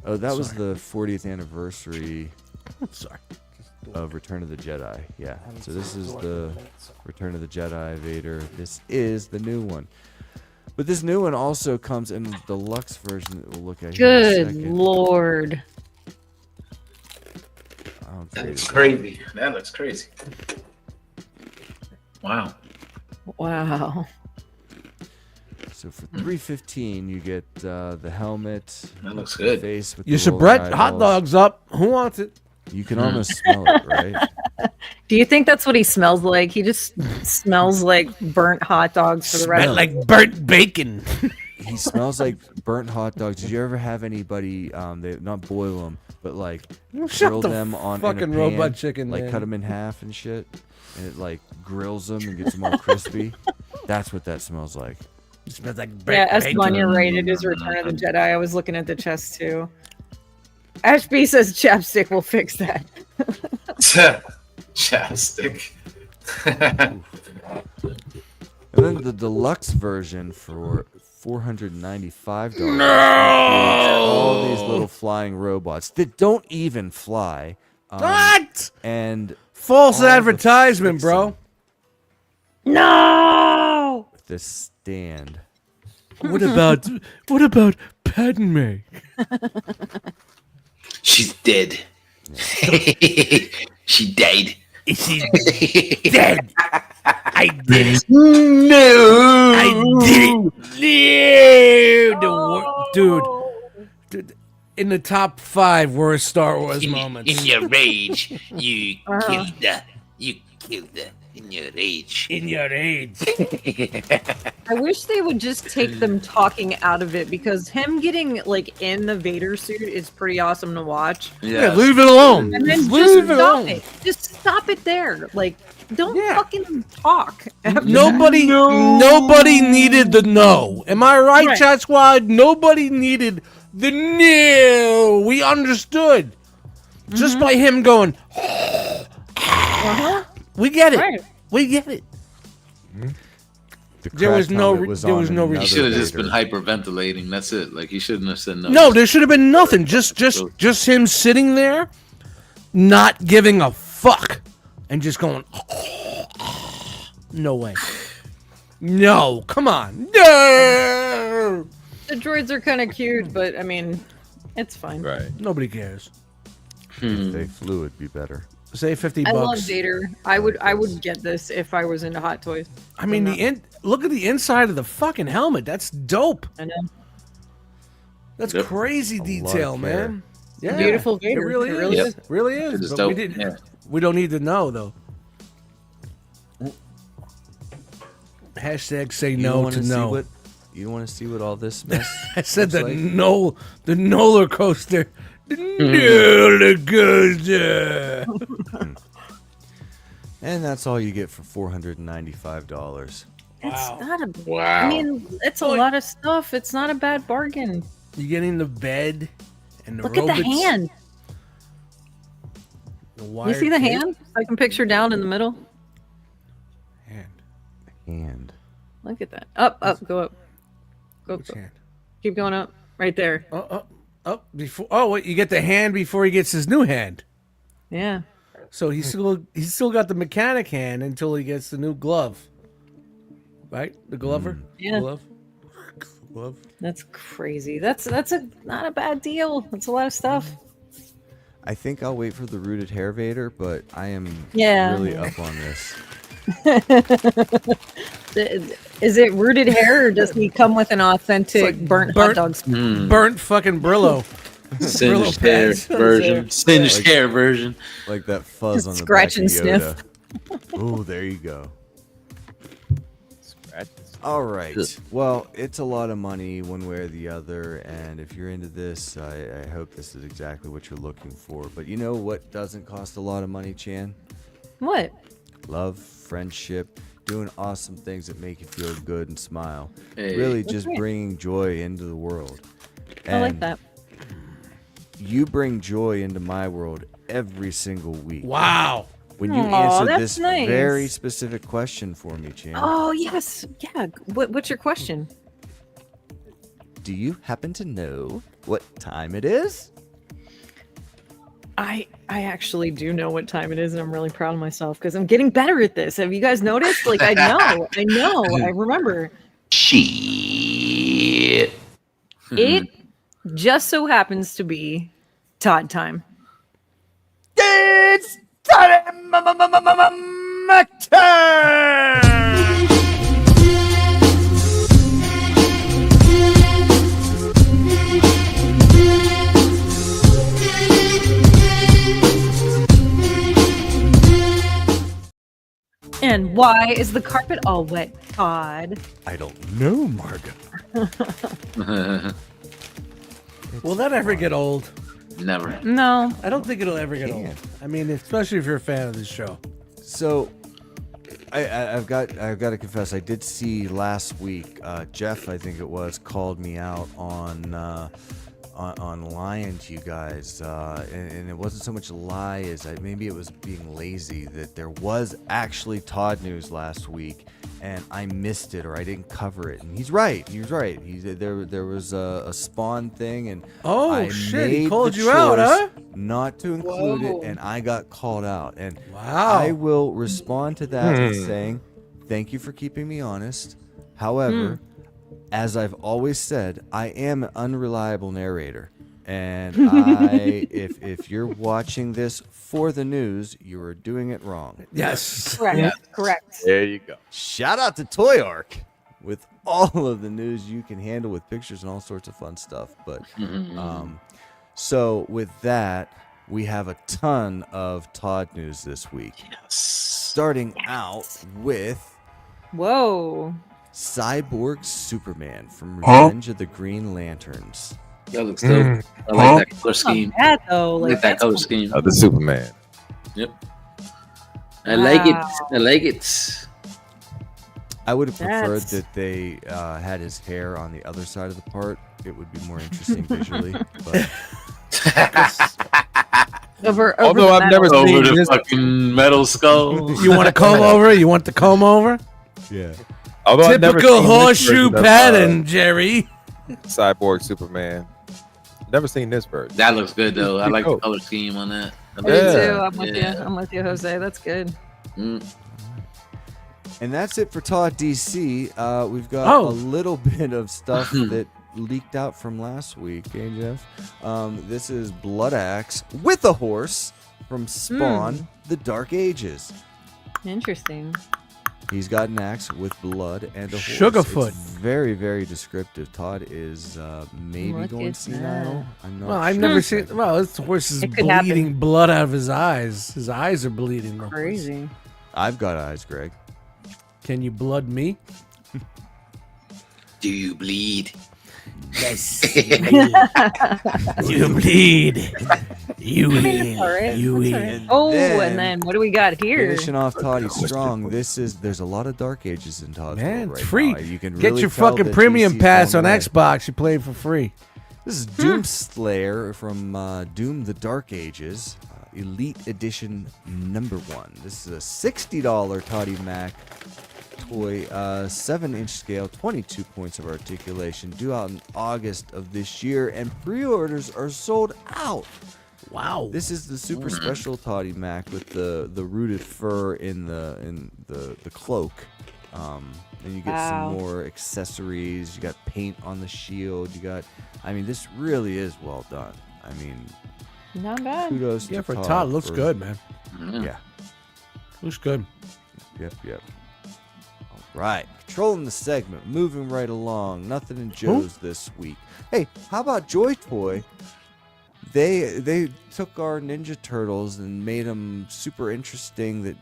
Oh, that was the 40th anniversary Sorry. of Return of the Jedi. Yeah. So this is the Return of the Jedi Vader. This is the new one. But this new one also comes in the deluxe version that we'll look at here in a Good second. Lord. That looks crazy. That looks crazy. Wow. Wow. So for $315, you get the helmet. That looks the good. Face with You the should rolling Brett hot eyeballs. dogs up. Who wants it? You can almost smell it, right? Do you think that's what he smells like? He just smells like burnt hot dogs for the rest Smell of like burnt bacon. He smells like burnt hot dogs. Did you ever have anybody, they not boil them, but like Shut grill the them on in fucking a pan, robot chicken, like man. cut them in half and shit, and it like grills them and gets them all crispy? That's what that smells like. It smells like Yeah, burnt Esteban, bacon. you're right. It is Return of the Jedi. I was looking at the chest too. Ashby says chapstick will fix that. Chapstick. And then the deluxe version for $495 includes all these little flying robots that don't even fly. What? And False all the advertisement, bro. No. the stand. What about Padme? She's dead. She died. She's dead. I did it. No. I did it. No. Dude, in the top 5 worst Star Wars moments. In your rage, you killed her. You killed her in your rage. In your age. I wish they would just take them talking out of it because him getting like in the Vader suit is pretty awesome to watch. Yeah, leave it alone. And then Just just leave it stop alone. it. Just stop it there. Like, don't fucking talk. Nobody needed the no. Am I right, Chat Squad? Nobody needed the no. We understood. Just by him going, we get it. Right. We get it. The There was crack no helmet re- was there on was no another He should have just Vader. been hyperventilating. That's it. Like he shouldn't have said no. No, there should have been nothing. Just him sitting there, not giving a fuck, and just going, no way. No, come on. No. The droids are kind of cute, but I mean, it's fine. Right. Nobody cares. If they flew, it'd be better. Say $50. I love Vader. I would get this if I was into Hot Toys. I mean, look at the inside of the fucking helmet. That's dope. I know. That's crazy detail, of hair. man. Yeah, Beautiful Vader. It really It is. really is. Really It's is. But dope. we didn't. Yeah. We don't need to know though. Hashtag say You don't no wanna to see no. what- you don't want to see what all this mess I said looks the like? the roller coaster. The roller coaster. And that's all you get for $495. It's not a. Wow. I mean, it's a lot of stuff. It's not a bad bargain. You getting the bed and the Look robots. at the hand. You see the hand? I can picture down in the middle. Hand. Look at that. Up, go up. Go up. Hand? Keep going up. Right there. Up before. Oh, wait, you get the hand before he gets his new hand. Yeah. So he's still got the mechanic hand until he gets the new glove. Right? The glover? Yeah. Glove. That's crazy. That's not a bad deal. That's a lot of stuff. I think I'll wait for the rooted hair Vader, but I am Yeah. really up on this. Is it rooted hair, or does he come with an authentic burnt hot dogs? Burnt fucking Brillo. Singed hair pads. version. Singed hair version. Like that fuzz on the Scratch back and of Yoda. sniff. Oh, there you go. Scratch. All right. Well, it's a lot of money one way or the other, and if you're into this, I hope this is exactly what you're looking for. But you know what doesn't cost a lot of money, Chan? What? Love, friendship, doing awesome things that make you feel good and smile. Hey. Really That's just right. bringing joy into the world. I like And that. You bring joy into my world every single week. Wow. When you Aw, answer that's this nice. very specific question for me, Chan, Oh yes, yeah. What's your question? do you happen to know what time it is? I actually do know what time it is, and I'm really proud of myself because I'm getting better at this. Have you guys noticed? Like I know, I remember. Shit. It just so happens to be Todd time. It's time! And why is the carpet all wet, Todd? I don't know, Margot. Will that ever get old? Never. No. I don't think it'll ever get old. I mean, especially if you're a fan of this show. So, I've got to confess, I did see last week. Jeff, I think it was, called me out on lying to you guys, and it wasn't so much a lie as maybe it was being lazy. That there was actually Todd news last week, and I missed it or I didn't cover it. And he's right. There was a Spawn thing, and Oh, I shit, he made called the you out, choice huh? Not to include Whoa. it, and I got called out. And Wow. I will respond to that with saying, thank you for keeping me honest. However, as I've always said, I am an unreliable narrator. And if you're watching this for the news, you are doing it wrong. Yes. Correct. Correct. There you go. Shout out to Toy Arc with all of the news you can handle with pictures and all sorts of fun stuff. But so with that, we have a ton of Todd news this week. Starting out with Whoa. Cyborg Superman from Revenge of the Green Lanterns. That looks dope. I like that color scheme. Not bad though. I like that that's color cool. scheme. The Superman. Yep. I like it. Wow. I like it. I would have preferred That's- that they had his hair on the other side of the part. It would be more interesting visually. But Over Although the I've never metal. seen Over the this. fucking metal skull. You want to comb over? You want the comb over? yeah. Although I've never Typical seen this horseshoe version of, pattern, Jerry. Cyborg Superman. Never seen this version. That looks good though. I like the Cool. color scheme on that. I Me like Yeah. too. I'm with Yeah. you. I'm with you, Jose. That's good. Mm. And that's it for Todd DC. We've got Oh. a little bit of stuff that leaked out from last week, eh, Jeff? This is Blood Axe with a horse from Spawn, The Dark Ages. Interesting. He's got an axe with blood and a horse. Sugarfoot. It's very, very descriptive. Todd is maybe Look going at senile. I'm not Well, I've sure. never seen. Well, this horse is It could happen. bleeding blood out of his eyes. His eyes are bleeding. the horse. Crazy. I've got eyes, Greg. Can you blood me? Do you bleed? Yes. You bleed. You win. All right. You That's all win. right. Oh, then- and then what do we got here? Finishing off Todd, he's strong. There's a lot of Dark Ages in Todd's Man, world it's right free. now. You can Get really your tell fucking that premium DC's pass blown on away. Xbox. You play it for free. This is Doomslayer from Doom: The Dark Ages. Elite Edition #1. This is a $60 Toddy Mac toy, 7-inch scale, 22 points of articulation, due out in August of this year, and pre-orders are sold out. Wow. This is the super special Toddy Mac with the rooted fur in the cloak. And you get some more accessories. You got paint on the shield. This really is well done. I mean, not bad. Kudos Yeah, to for Todd Todd, looks good, man. Yeah. Looks good. Yep. All right. Controlling the segment. Moving right along. Nothing in Joe's this week. Hey, how about Joy Toy? They took our Ninja Turtles and made them super interesting. That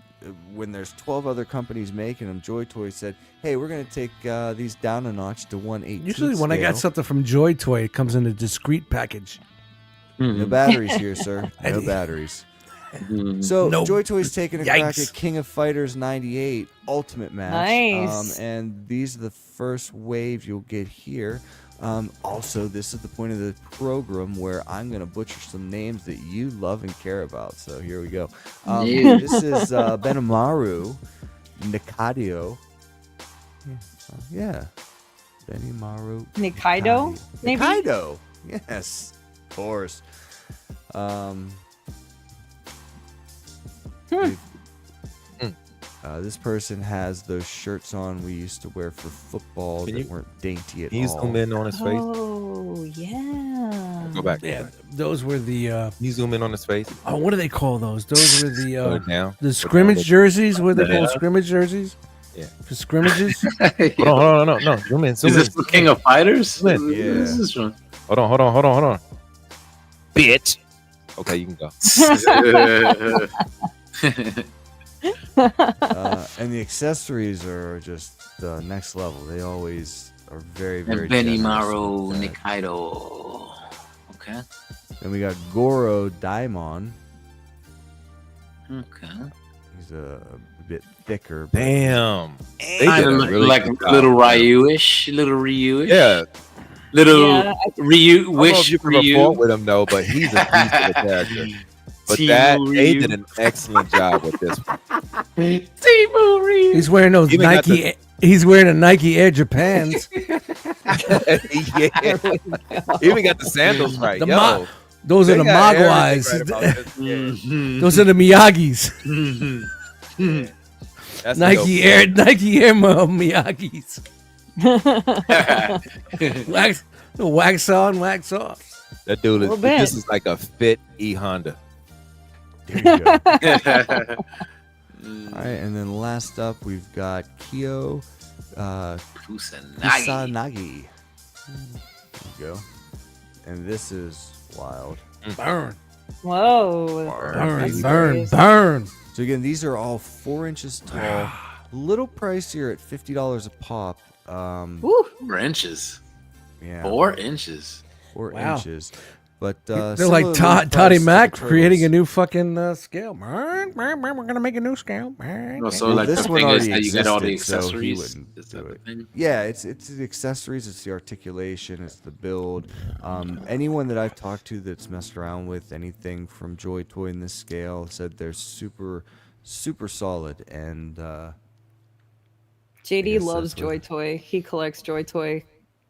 when there's 12 other companies making them, Joy Toy said, "Hey, we're gonna take these down a notch to 1/18." Usually, when I got something from Joy Toy, it comes in a discreet package. No batteries here, sir. No batteries. So Joy Toy's taking a crack at King of Fighters 98 Ultimate Match. Nice. And these are the first wave you'll get here. Also, this is the point of the program where I'm going to butcher some names that you love and care about. So here we go. This is Benimaru Nikaido. Yeah. Benimaru Nikaido? Maybe? Nikaido. Yes. Of course. This person has those shirts on we used to wear for football that weren't dainty at all. He's zoom in on his face. Oh, yeah. Go back. Yeah, those were the. You zoom in on his face. Oh, what do they call those? Those were down. the scrimmage jerseys. What are they called? Scrimmage jerseys. Yeah. For scrimmages. Hold on, no. Zoom in. Is this for King of Fighters? Yeah. This is one. Hold on. Bitch. Okay, you can go. And the accessories are just the next level. They always are very, And very Benimaru generous with that. Nikaido. Okay. Then we got Goro Daimon. Okay. He's a bit thicker. Damn. They Kind did of a really like good job. little Ryu-ish. Yeah. Little Yeah, Ryu I don't know wish if you ever Ryu. fought with him though, but he's a beast of a character. But Timu they Ryu. did an excellent job with this one. Timu Ryu. He's wearing those Even got Nike. He's wearing a Nike Air Japans. Yeah. Even got the sandals right. The Yo, Those they are the got Mogwais. everything right about this. Yeah. Mhm. Those are the Miyagis. That's Nike Air Miyagis. wax on, wax off. That dude Little is. bit. This is like a fit E Honda. There you go. All Mm. right, and then last up we've got Kyo Kusanagi. Kusanagi. There you go. And this is wild. Burn, Whoa. burn, That's burn, serious. burn. So again, these are all 4 inches tall. A little pricier at $50 a pop. Woo. 4 inches. Yeah, 4 inches. 4 Wow. inches. But They're similar like to Toddy the Mac Turtles. creating a new fucking scale. We're gonna make a new scale. No, so Well, like this the one thing is already that you get all the existed, so he accessories. wouldn't Is do that the it. thing? Yeah, it's the accessories, it's the articulation, it's the build. Anyone that I've talked to that's messed around with anything from Joy Toy in this scale said they're super solid. And I JD guess loves that's what- Joy Toy. He collects Joy Toy.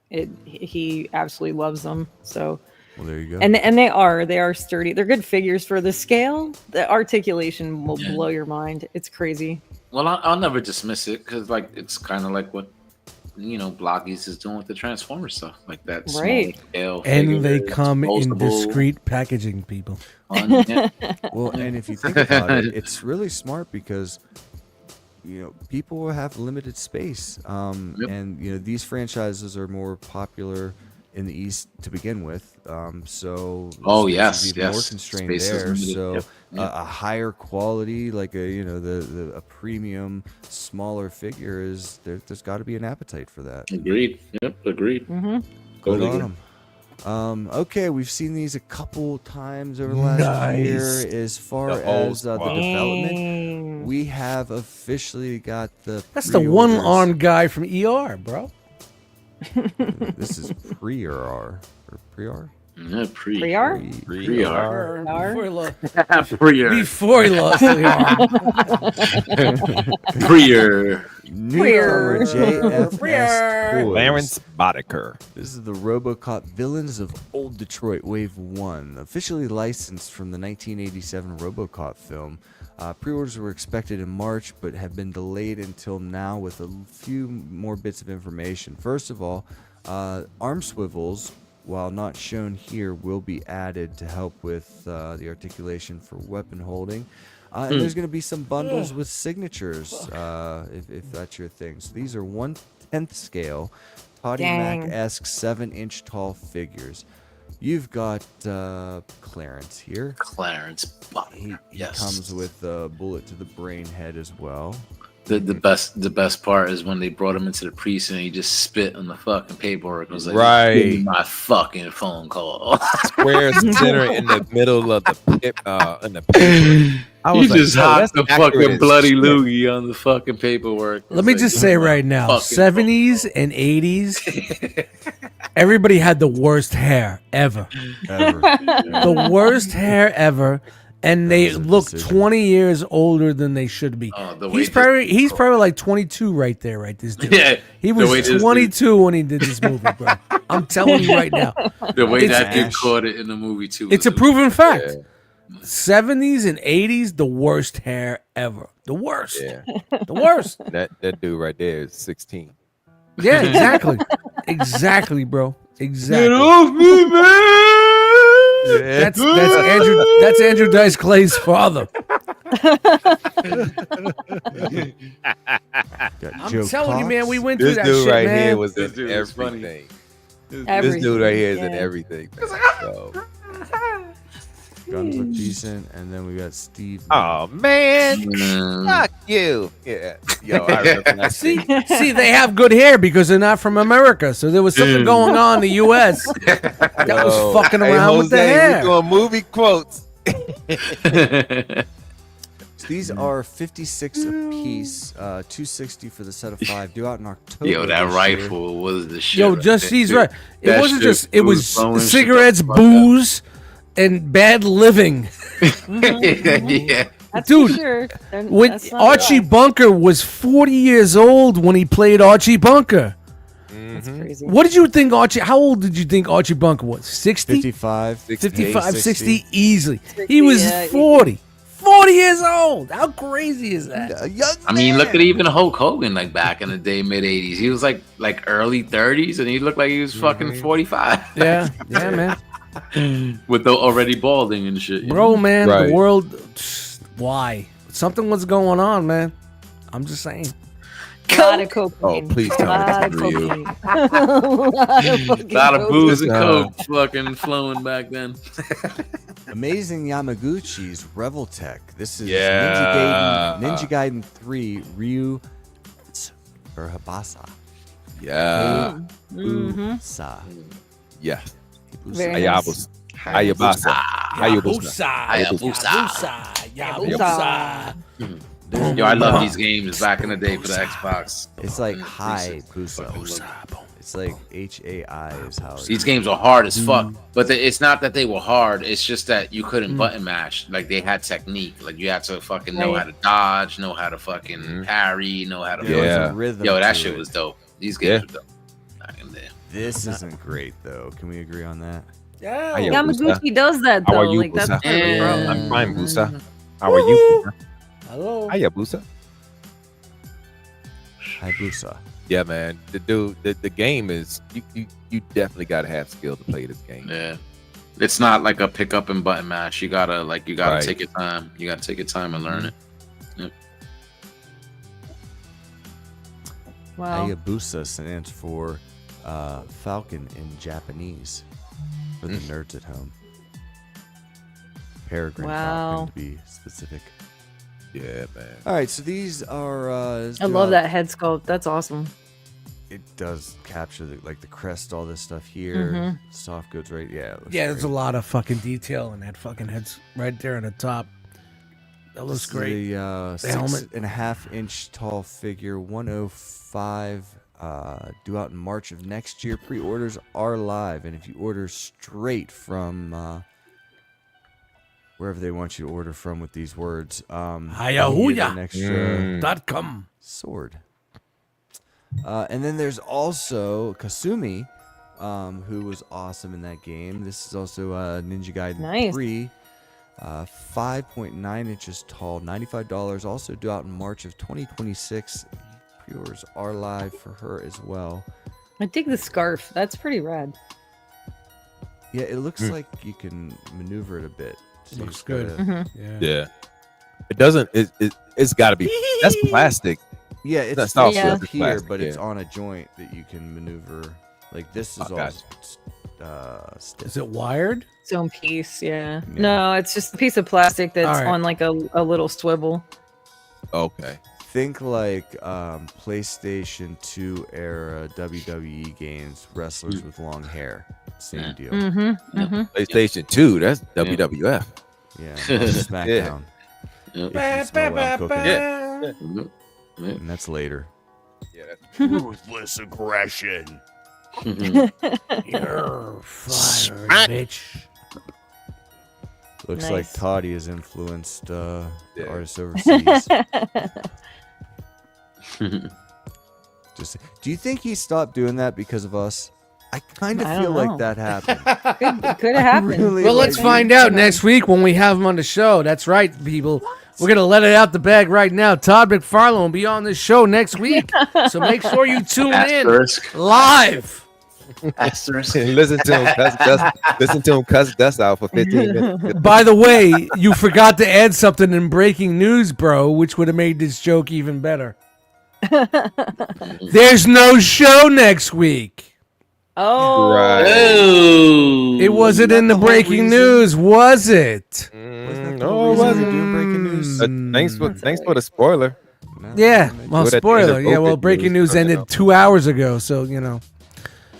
He absolutely loves them. So, well, there you go. and they are sturdy. They're good figures for the scale. The articulation will blow your mind. It's crazy. Well, I'll never dismiss it because like it's kind of like what Blockies is doing with the Transformer stuff, like that. small Right. scale And they figure, come in disposable, discreet packaging, people. fun, yeah. Well, and if you think about it, it's really smart because people have limited space, Yep. and these franchises are more popular in the East to begin with. So Oh, space is yes, even more yes. constrained Space is there. limited, So yep, yep. a higher quality, like a premium smaller figure is there's got to be an appetite for that. Agreed. Yep. Agreed. Mm-hmm. Good Totally on agree. 'em. Okay, we've seen these a couple times over the last year. As far The whole as the squad. development, we have officially got the. That's the pre-orders. one-armed guy from ER, bro. This is pre-R or pre-R. Yeah, Pre-R? Pre-R. Before he lost, Pre-R. before he lost the arm. Pre-R. Newcomer JFS Boys. Clarence Boddicker. This is the RoboCop Villains of Old Detroit Wave 1, officially licensed from the 1987 RoboCop film. Pre-orders were expected in March, but have been delayed until now with a few more bits of information. First of all, arm swivels, while not shown here, will be added to help with the articulation for weapon holding. And there's going to be some bundles with signatures, if that's your thing. So these are 1/10 scale, Toddy Mac-esque 7-inch tall figures. You've got Clarence here. Clarence Boddicker. He comes with a bullet to the brain head as well. The best part is when they brought him into the precinct and he just spit on the fucking paperwork and was like, Right. "Give me my fucking phone call." Square center in the middle of the pit. In the paper. I He was like, just yo, hopped that's the accurate fucking as bloody shit. loogie on the fucking paperwork. Let me just say right now, fucking 70s and 80s, everybody had the worst hair ever. The worst hair ever. And they look 20 years older than they should be. He's probably like 22 right there, right? This dude. Yeah, he was 22 when he did this movie, bro. I'm telling you right now. The way that dude caught it in the movie too. It's a proven fact. 70s and 80s, the worst hair ever. The worst. Yeah. The worst. That dude right there is 16. Yeah, exactly. Exactly, bro. Exactly. Get off me, man! That's Andrew Dice Clay's father. I'm telling you, man, we went through This that dude shit, right man. here was This in dude is funny. everything. This dude right here is in everything. Man. So. Guns look decent, and then we got Steve. Oh man, fuck you! Yeah, yo, I remember that. See, they have good hair because they're not from America. So there was something going on in the U.S. that was fucking around with the hair. We're doing movie quotes. So these are 56 a piece, 260 for the set of 5. Due out in October. Yo, that this rifle was the shit. Yo, right just there, he's dude. right. It That wasn't shit just. It was blowing shit cigarettes, the fuck booze, and bad living. Yeah. That's Dude, for sure. When That's not Archie bad. Bunker was 40 years old when he played Archie Bunker. That's crazy. What did you think Archie? How old did you think Archie Bunker was? 60? 55, 55, 60. 60 easily. He was 40. 40 years old. How crazy is that? A young I mean, man. look at even Hulk Hogan, like back in the day, mid '80s. He was like early 30s, and he looked like he was fucking 45. Yeah, yeah, man. With the already balding and shit. you Bro, know? man, Right. the world. Why? Something was going on, man. I'm just saying. A lot of cocaine. Oh, please tell me lot this of is real. cocaine. A lot of booze and Uh, coke fucking flowing back then. Amazing Yamaguchi's Revel Tech. This is Yeah. Ninja Gaiden 3 Ryu or Habasa. Yeah, Hayabusa. yeah. Very nice. Hayabusa. Hayabusa. Yabusa. Yo, I love these games back in the day for the Xbox. It's like Hayabusa. It's like HAI is how it These games are hard as fuck, but it's not that they were hard. It's just that you couldn't button mash. Like they had technique. Like you had to fucking know how to dodge, know how to fucking parry, know how to. There was Yeah. a rhythm Yo, that to shit it. was dope. These games were dope. Back in there. This isn't great though. Can we agree on that? Yeah. Yamaguchi does that How though. are you, Like that's Busa? part of the problem. I'm fine, Busa. How are you? Busa? Hello. Hayabusa. Hayabusa. Yeah, man. The game is you definitely gotta have skill to play this game. Yeah. It's not like a pick up and button mash. You gotta Right. take your time. You gotta take your time and learn it. Wow. Hayabusa stands for Falcon in Japanese for the nerds at home. Peregrine Wow. Falcon to be specific. Yeah, man. All right, so these are. I love that head sculpt. That's awesome. It does capture the crest, all this stuff here. Soft goods, right? Yeah. It looks Yeah, there's a great. lot of fucking detail in that fucking head's right there on the top. That looks This is great. The The helmet. 6.5-inch tall figure, 105 due out in March of next year. Pre-orders are live, and if you order straight from wherever they want you to order from with these words, you get an extra .com sword. And then there's also Kasumi, who was awesome in that game. This is also Ninja Gaiden 3. 5.9 inches tall, $95. Also due out in March of 2026. Pre-orders are live for her as well. I dig the scarf. That's pretty rad. Yeah, it looks like you can maneuver it a bit. So you Looks just good. gotta- Yeah. It doesn't. It's got to be. That's plastic. Yeah, it's That's still also up here, plastic, but it's yeah. on a joint that you can maneuver. Like this is all gotcha. stiff. Is it wired? Its own piece, yeah. No, it's just a piece of plastic that's All right. on like a little swivel. Okay. Think like PlayStation 2 era WWE games, wrestlers with long hair. Same deal. PlayStation 2. That's WWF. Yeah, SmackDown. If you smell what I'm cooking. Yeah. And that's later. Yeah. Ruthless aggression. You're fired, bitch. Looks Nice. like Toddy has influenced the Yeah. artists overseas. Just, do you think he stopped doing that because of us? I kind of I feel don't like know. that happened. Could have happened. Really Well, let's like- find out next week when we have him on the show. That's right, people. We're going to let it out the bag right now. Todd McFarlane will be on this show next week. So make sure you tune in Asterisk. live. Asterisk. listen to him. Listen to him cuss dust out for 15 minutes. By the way, you forgot to add something in breaking news, bro, which would have made this joke even better. There's no show next week. Oh, Right. Oh. It wasn't in the whole breaking reason? news, was it? No, it Reason wasn't. we're doing breaking news? Thanks for the spoiler. No, Yeah, no, well, Do it at the end spoiler. of Yeah, well, Open breaking News, news ended 2 hours ago, so, you know.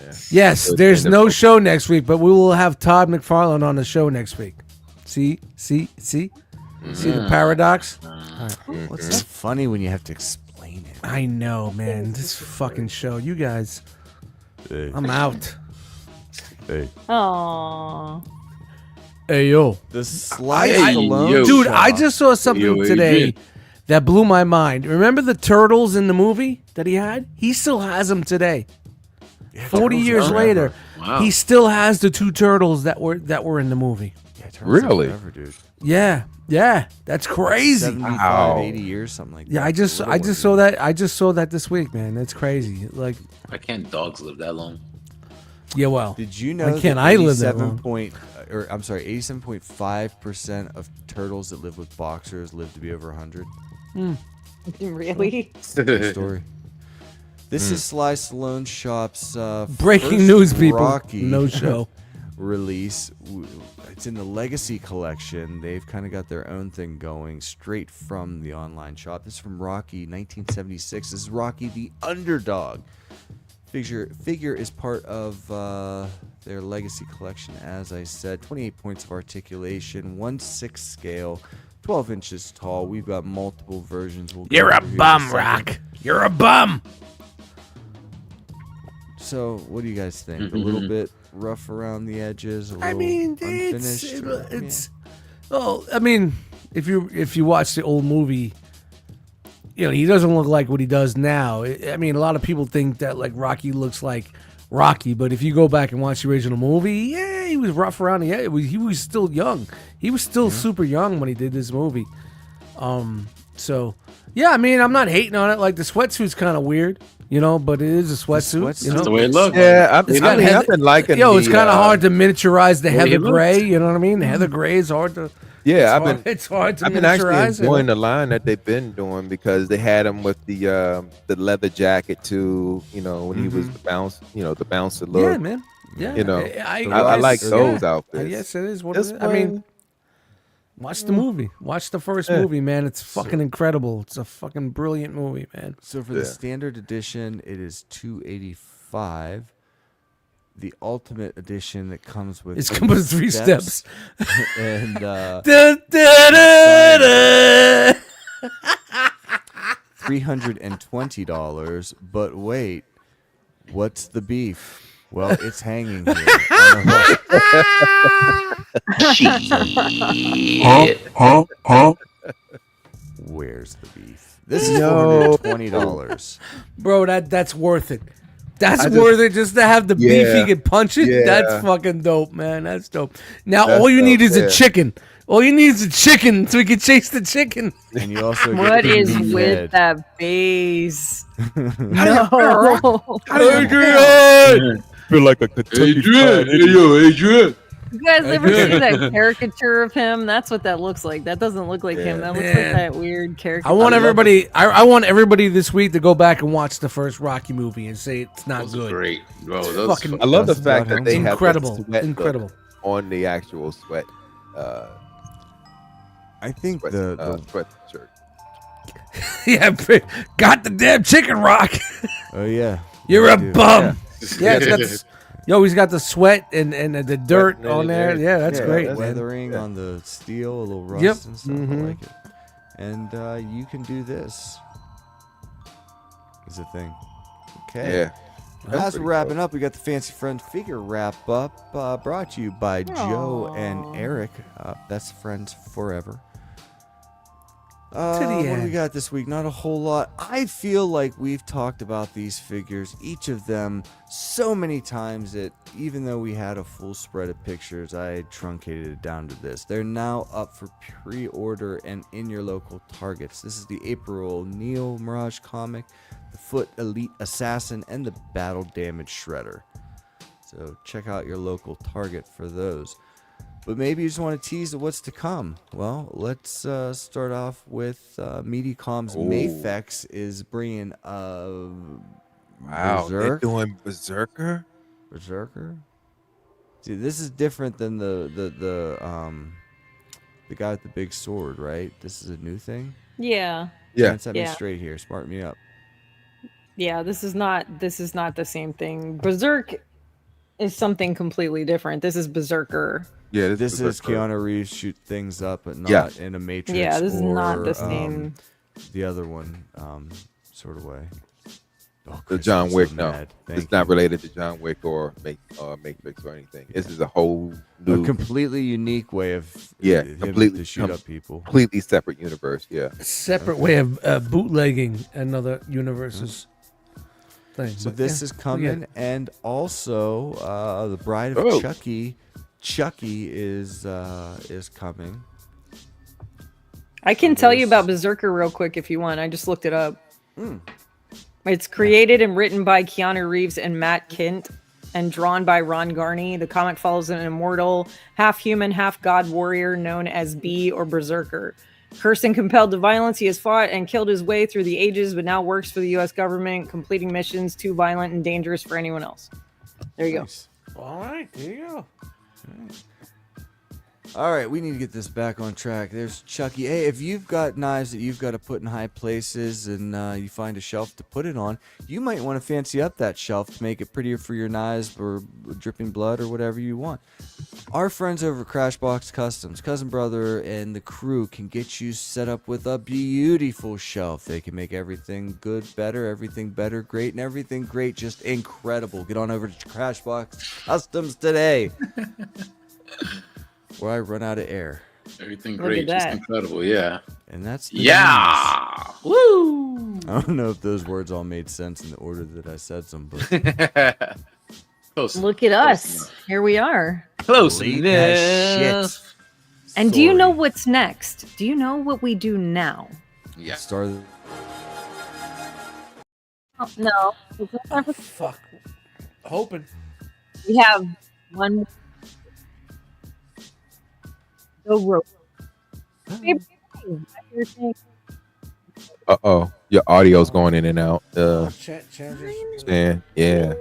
Yeah. Yes, Do it at there's the end no of show next week, but we will have Todd McFarlane on the show next week. See? See the paradox? What's so funny when you have to explain it? I know, man. This fucking show. You guys, Hey, I'm out. hey. Aw. Hey, yo. The Sly Hey, Stallone yo. Dude, shot. I just saw something Yo, today Adrian. that blew my mind. Remember the turtles in the movie that he had? He still has them today. 40 Turtles years forever. later, Wow. he still has the two turtles that were in the movie. Yeah, Turtles Really? forever, dude. Yeah, that's crazy. 75, Wow. 80 years, something like that. Yeah, I just saw that this week, man. That's crazy. Like, Why can't dogs live that long? yeah, well, Did you know Why can't that I live that long? 87.5% of turtles that live with boxers live to be over 100? Really? True story. This is Sly Stallone Shop's breaking first news, people. Rocky No show. release. It's in the Legacy Collection. They've kind of got their own thing going straight from the online shop. This is from Rocky 1976. This is Rocky the Underdog. Figure is part of their Legacy Collection, as I said. 28 points of articulation, 1/6 scale, 12 inches tall. We've got multiple versions. We'll go You're a over here in bum, second. Rock. You're a bum. So, what do you guys think? A little bit rough around the edges. A little I mean, unfinished. or- it's. Oh, I mean, if you watch the old movie, you know he doesn't look like what he does now. I mean, a lot of people think that like Rocky looks like Rocky, but if you go back and watch the original movie, yeah, he was rough around the edge. He was still young. He was still super young when he did this movie. So yeah, I mean, I'm not hating on it. Like the sweatsuit's kind of weird, you know, but it is a sweatsuit. sweatsuit's You know? That's the way it looks. Yeah, It's got I've been liking. Yo, it's the, kind of hard to miniaturize the way Heather it looks. Gray. You know what I mean? The Heather Gray is hard to. Yeah, It's hard to I've been actually miniaturize. enjoying the line that they've been doing because they had him with the leather jacket too. You know, when he was the bouncer look. Yeah, man. Yeah, You know, I I like guess, those yeah. outfits. Yes, it is what This it is. I mean, one- watch the movie. Watch the first movie, man. It's fucking incredible. It's a fucking brilliant movie, man. So for the standard edition, it is $285. The ultimate edition that comes with It's come with 3 steps. and Da, da, da, da. $320. But wait, What's the beef? Well, it's hanging here. On a hook. Where's the beef? This is $420. Bro, that's worth it. That's worth it just to have the beef. He can punch it. Yeah. That's fucking dope, man. That's dope. Now That's all you need dope, is a chicken. All you need is a chicken so we can chase the chicken. And you also What get the is beef with head. that base? Adrian! Feel like a Kentucky Fried Adrian. You guys ever see that caricature of him? That's what that looks like. That doesn't look like him. That looks like Man. that weird caricature. I want everybody. I want everybody this week to go back and watch the first Rocky movie and say it's not Those are good. great, bro. It's Those fucking I love the That's fact about that they incredible, have the sweat incredible. on the actual sweat. I think Sweat, the sweat shirt. Yeah, got the damn chicken, Rock. oh yeah, You're you a do. bum. Yeah, it's got the, yo, he's got the sweat and the dirt and on there. everything. Yeah, that's Yeah, great, that's man. Weathering Yeah. on the steel, a little rust Yep. and stuff. I like it. And you can do this. Is a thing. Okay. Yeah. As we're wrapping up, we got the Fancy Friends figure wrap up brought to you by Joe and Eric. Best friends forever. What do we end. got this week? Not a whole lot. I feel like we've talked about these figures, each of them, so many times that even though we had a full spread of pictures, I truncated it down to this. They're now up for pre-order and in your local Targets. This is the April Neil Mirage comic, the Foot Elite Assassin, and the Battle Damage Shredder. So check out your local Target for those. But maybe you just want to tease what's to come. Well, let's start off with Mediacom's Mayfex is bringing Wow, Berserk? they're doing Berserker. Berserker. See, this is different than the guy with the big sword, right? This is a new thing. Yeah. Yeah. Set me Yeah. straight here. Smart me up. Yeah, this is not the same thing. Berserk is something completely different. This is Berserker. Yeah, This is Berserker. Keanu Reeves shoot things up, but not Yeah. in a Matrix. Yeah, this is not or, the same. The other one, sort of way. Oh, The Chris, John I'm so Wick, no. mad. Thank It's not you. related to John Wick or Matrix or anything. This is a whole new, A completely unique way of him completely to shoot up people. completely separate universe. Yeah. Separate way of bootlegging another universe's thing. So But this yeah, is we get coming, it. and also the Bride of Oh. Chucky. Chucky is coming. I can tell you about Berserker real quick if you want. I just looked it up. It's created and written by Keanu Reeves and Matt Kint and drawn by Ron Garney. The comic follows an immortal, half-human, half-god warrior known as B or Berserker. Cursed and compelled to violence, he has fought and killed his way through the ages, but now works for the U.S. government, completing missions too violent and dangerous for anyone else. There you Nice. All right, there you go. All right, we need to get this back on track. There's Chucky. Hey, if you've got knives that you've got to put in high places and you find a shelf to put it on, you might want to fancy up that shelf to make it prettier for your knives or dripping blood or whatever you want. Our friends over at Crashbox Customs, Cousin Brother and the crew can get you set up with a beautiful shelf. They can make everything good, better, everything better, great, and everything great, just incredible. Get on over to Crashbox Customs today. Where I run out of air. Everything Look great, at just that. incredible, yeah. And that's the Yeah, woo. news. I don't know if those words all made sense in the order that I said them, but Close. Look at us. Here we are. Close Late as enough. shit. And do you know Sorry. what's next? Do you know what we do now? Yeah. Start. Oh, no. It's not time for- Fuck. Hoping. We have one. The rope. Uh-oh. Your audio's going in and out. Changes. Yeah.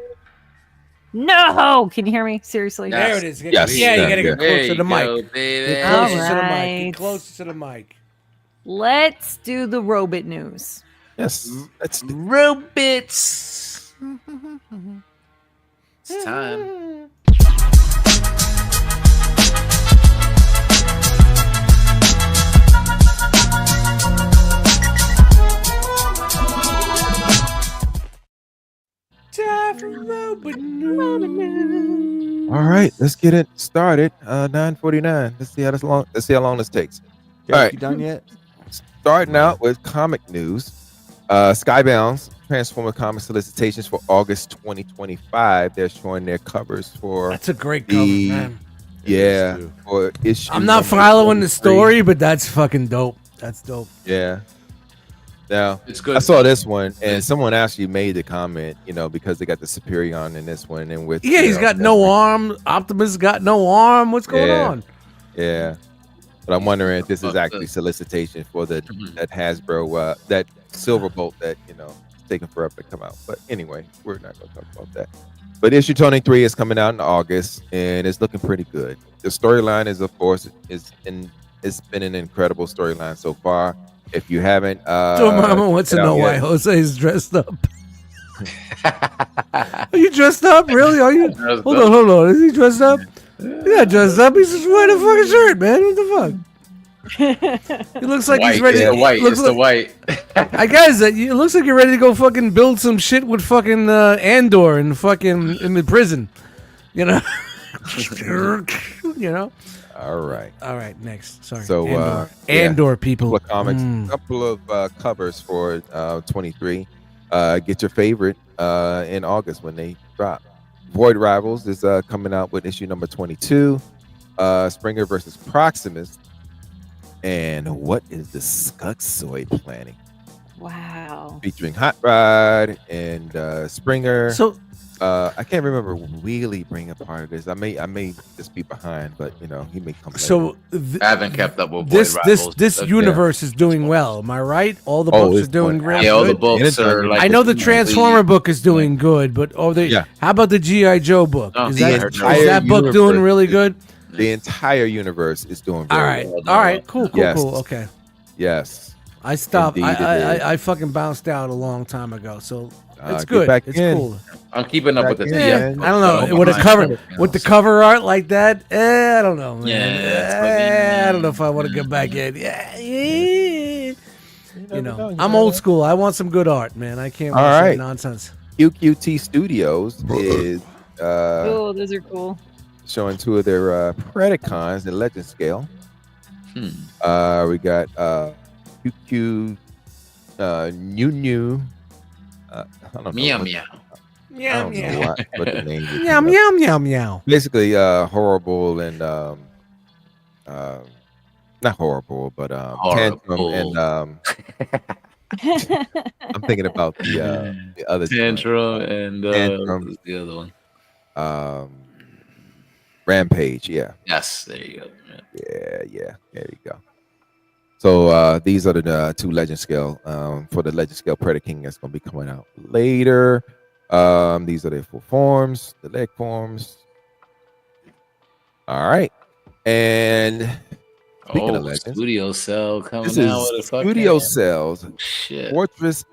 No! Can you hear me? Seriously? There it is. Yes. Yeah, you gotta Yeah. get closer to the mic. Go, Get baby. closer to the mic. Alright. Get closer to the mic. Let's do the robot news. Yes. That's Robots. It's time. Time for right, let's get it started. 9:49. Let's see how long this takes. All right. you done yet? Starting out with comic news. Skybound's Transformer comic solicitations for August 2025. They're showing their covers for That's a great cover, man. Yeah, for issue. I'm not following the story, but that's fucking dope. That's dope. Yeah. Now, It's good. I saw this one, and someone actually made the comment, because they got the Superion in this one, and with Yeah, he's got no arm. Optimus got no arm. What's going on? Yeah, but I'm wondering if this is actually solicitation for that Hasbro that Silverbolt that it's taking forever to come out. But anyway, we're not going to talk about that. But issue 23 is coming out in August, and it's looking pretty good. The storyline is, of course, it's been an incredible storyline so far. If you haven't, Mama wants to know why Jose is dressed up. Are you dressed up? Really? Are you? Hold on. Is he dressed up? He's not dressed up. He's just wearing a fucking shirt, man. What the fuck? He looks like he's ready. It's the white. It's the white. I guys, it looks like you're ready to go fucking build some shit with fucking Andor in the prison. You know. All right. Next. Sorry. So Andor people. Couple of covers for 23. Get your favorite in August when they drop. Void Rivals is coming out with issue number 22. Springer versus Proximus. And what is the Skuxoid planning? Wow. Featuring Hot Rod and Springer. So I can't remember Wheelie bring a part of this. I may just be behind, but he may come. So I haven't kept up with Void Rivals. This universe is doing well. Am I right? All the books are doing great. Yeah, all the books are like. I know the Transformer book is doing good, but how about the G.I. Joe book? Is that book doing really good? The entire universe is doing very well. All right, cool. Okay. Yes. I stopped. Indeed I fucking bounced out a long time ago, so it's get good. back It's in. cool. I'm keeping up with the Yeah, TF. I don't know with the cover art like that. I don't know, man. I don't know if I want to get back in. I'm old school. I want some good art, man. I can't watch that nonsense. QQT Studios is Oh, those are cool. showing two of their Predacons in Legend scale. We got QQ New. I don't know. Meow meow. I don't know what the name is. Meow meow meow meow. Basically, horrible and not horrible, but Tantrum and I'm thinking about the other Tantrum and Tantrum. the other one. Rampage, yeah. Yes, there you go. Yeah. There you go. So these are the two Legend scale for the Legend scale Predaking that's going to be coming out later. These are their full forms, the leg forms. All right, and speaking of Legends, Studio Cell coming this out is with a fucking Studio Cells shit. Fortress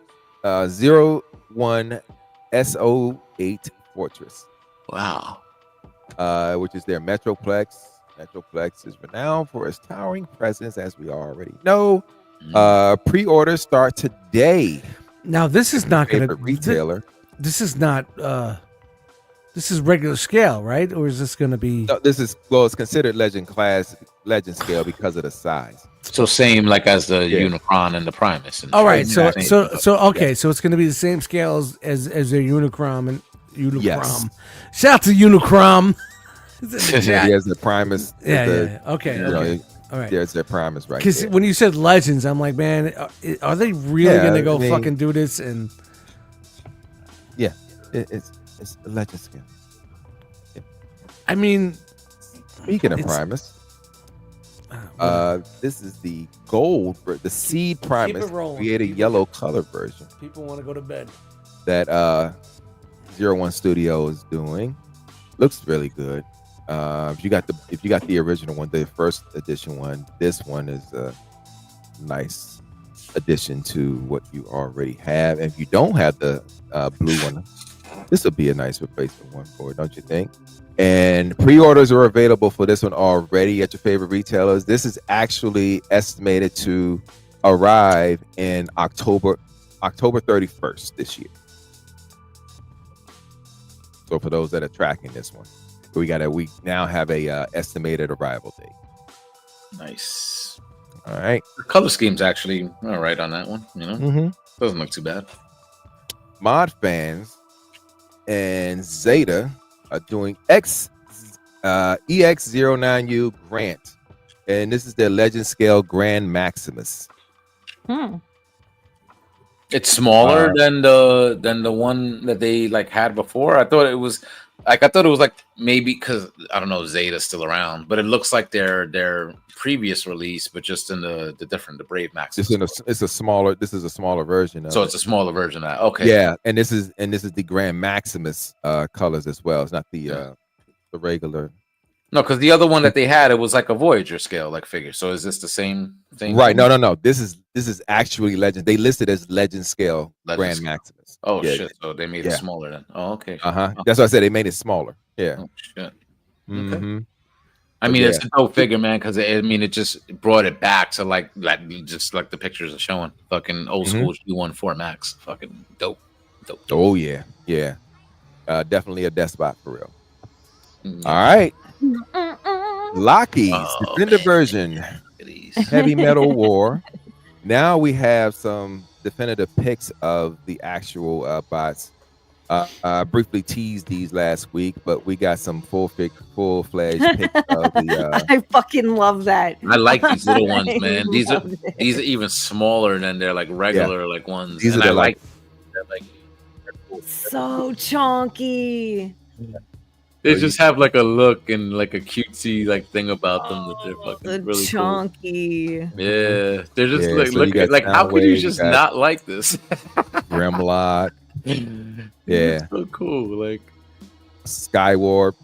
01 SO8 Fortress. Wow. Which is their Metroplex. Metroplex is renowned for its towering presence, as we already know. Pre-orders start today. Now this is not going to retailer. This is not. This is regular scale, right? Or is this going to be? No, it's considered Legend scale because of the size. So same like as the Unicron and the Primus. And all right, so okay, so it's going to be the same scale as their Unicron and Unicron. Yes. Shout out to Unicron. There's the Primus. Okay. All right. There's their Primus right Because there. when you said Legends, I'm like, man, are they really going to go fucking do this? And yeah, it's a Legend scale. Yeah. I mean, speaking of Primus, this is the gold, the Seed Primus created yellow color version. People want to go to bed. That 01 Studio is doing. Looks really good. If you got the original one, the first edition one, this one is a nice addition to what you already have. And if you don't have the blue one, this will be a nice replacement one for it, don't you think? And pre-orders are available for this one already at your favorite retailers. This is actually estimated to arrive in October 31st this year. So for those that are tracking this one. We now have a estimated arrival date. Nice. All right. The color scheme's actually all right on that one. You know, Mm-hmm. doesn't look too bad. Mod fans and Zeta are doing EX09U Grant, and this is their Legend Scale Grand Maximus. It's smaller than the one that they like had before. I thought it was like maybe because I don't know Zeta's still around, but it looks like their previous release, but just in the Brave Max. This is a smaller version of So it. it's a smaller version of that. Okay. Yeah, and this is the Grand Maximus colors as well. It's not the regular. No, because the other one that they had, it was like a Voyager scale like figure. So is this the same thing? Right. No. This is actually Legend. They listed as Legend Scale Grand Maximus. Oh Yeah. shit! So they made it smaller then. Oh okay. That's why I said they made it smaller. Yeah. Oh shit. Mm-hmm. I mean, it's a dope figure, man. Because it just brought it back to like just like the pictures are showing. Fucking old school G14 Max. Fucking dope. Oh yeah. Definitely a despot for real. All right. Lockheed's Defender version, Heavy Metal War. Now we have some definitive pics of the actual bots. Briefly teased these last week, but we got some full-fledged pics of the. I fucking love that. I like these little ones, I man. These are love it. even smaller than their like regular like ones. These And are I the, like So chunky. they just have like a look and like a cutesy like thing about them that they're fucking really chunky. cool. Yeah, they're just Yeah, so look you got like how could you Soundwave, just you got not like this? Grimlock. Yeah. It's so cool, like Skywarp.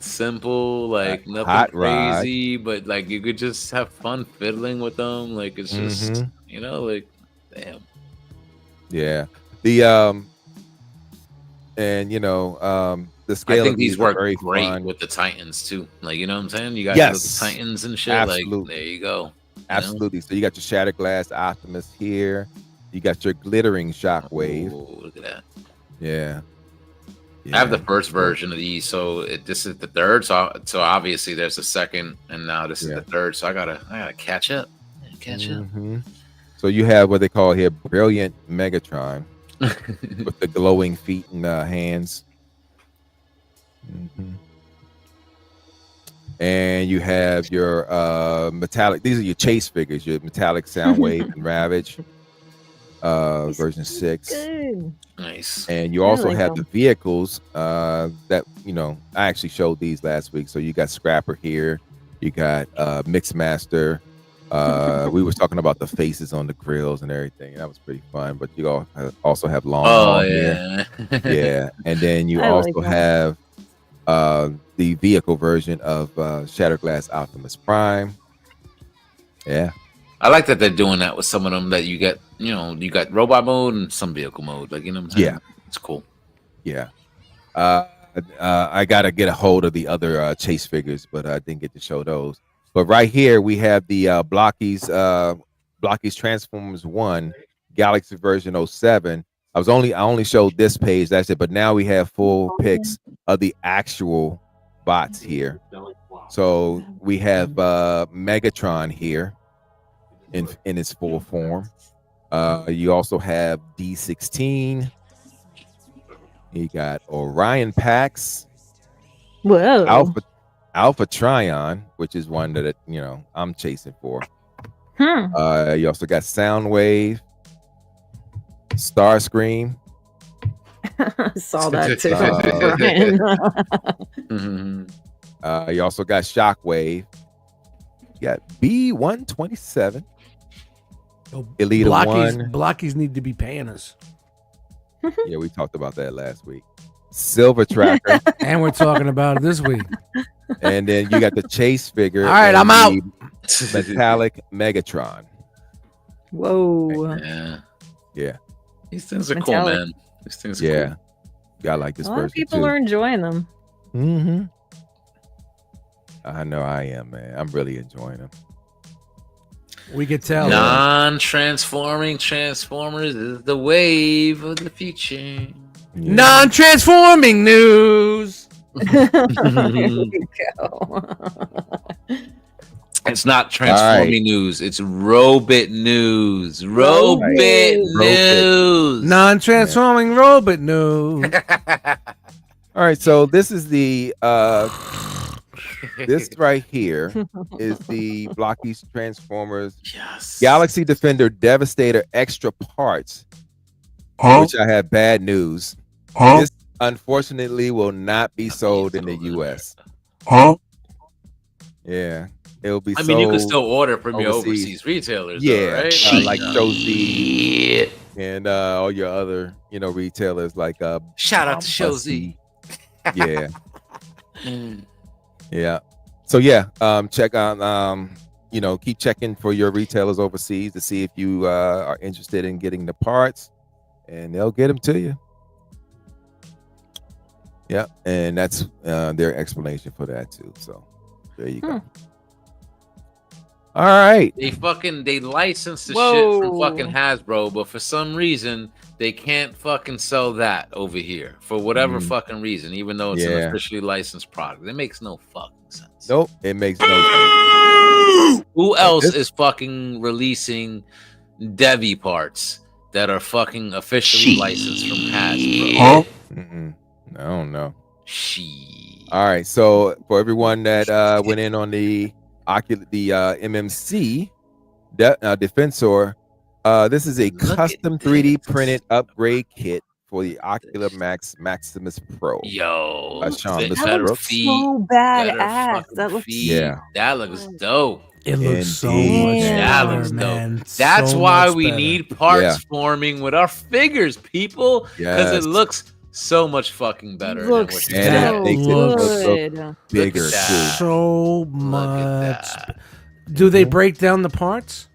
simple, like nothing Hot Rod. crazy, but like you could just have fun fiddling with them. Like it's just like damn. Yeah. The the scale. I think of these are work very great fun. with the Titans too. Like you know what I'm saying? You got Yes. the Titans and shit. Absolutely. Like there you go. Absolutely. So you got your Shatterglass Optimus here. You got your glittering Shockwave. Ooh, look at that. Yeah. I have the first version of these, so this is the third. So obviously there's a second, and now this is the third. So I gotta catch up. Catch up. So you have what they call here Brilliant Megatron with the glowing feet and hands. And you have your metallic. These are your chase figures. Your metallic Soundwave and Ravage, version 6. Good. Nice. And you also like have them. the vehicles that I actually showed these last week. So you got Scrapper here. You got Mixmaster. We were talking about the faces on the grills and everything. That was pretty fun. But you all also have Long Arm here. Yeah. And then you I also like that. have the vehicle version of Shatterglass Optimus Prime. Yeah. I like that they're doing that with some of them that you get. You got robot mode and some vehicle mode. Like you know what I'm saying? Yeah. It's cool. Yeah. I gotta get a hold of the other chase figures, but I didn't get to show those. But right here we have the Blockies Transformers 1 Galaxy version 07. I only showed this page, that's it. But now we have full pics of the actual bots here. So we have Megatron here in its full form. You also have D16. You got Orion Pax. Whoa. Alpha Trion, which is one that I'm chasing for. You also got Soundwave, Starscream. I saw that too. You also got Shockwave. You got B127. Elite One. Blockies need to be paying us. Yeah, we talked about that last week. Silver Tracker. And we're talking about it this week. And then you got the chase figure. All right, and I'm out. the Metallic Megatron. Whoa. Yeah. These things are Metallic. cool, man. These things are Yeah. I like this A lot of version people too. are enjoying them. Mm-hmm. I know I am, man. I'm really enjoying them. We could tell. Non-transforming Transformers is the wave of the future. Non-transforming news. Here we go. It's not transforming news. It's robot news. Robot news. Non-transforming robot news. All right, so this is the this right here is the Blockies Transformers Galaxy Defender Devastator extra parts, which I have bad news. This unfortunately will not be sold in the US. Yeah, it'll be. I mean, you can still order from your overseas retailers. Yeah, though, right? like Shozy and all your other retailers like shout out to Shozy. Yeah. Yeah. So yeah, check out keep checking for your retailers overseas to see if you are interested in getting the parts, and they'll get them to you. Yeah, and that's their explanation for that too. So there you go. All right. They licensed the shit from fucking Hasbro, but for some reason they can't fucking sell that over here for whatever fucking reason, even though it's an officially licensed product. It makes no fucking sense. Nope, it makes no sense. Who else is fucking releasing Devi parts that are fucking officially licensed from Hasbro? I don't know. All right, so for everyone that went in on the MMC Defensor, this is a custom 3D printed upgrade kit for the Ocular Maximus Pro. Yo, Sean, that looks so badass. That looks that looks dope. It looks so much better, man. That's why we need parts forming with our figures, people, because it looks so much fucking better. Looks and it good. Bigger too. So much. Do they break down the parts?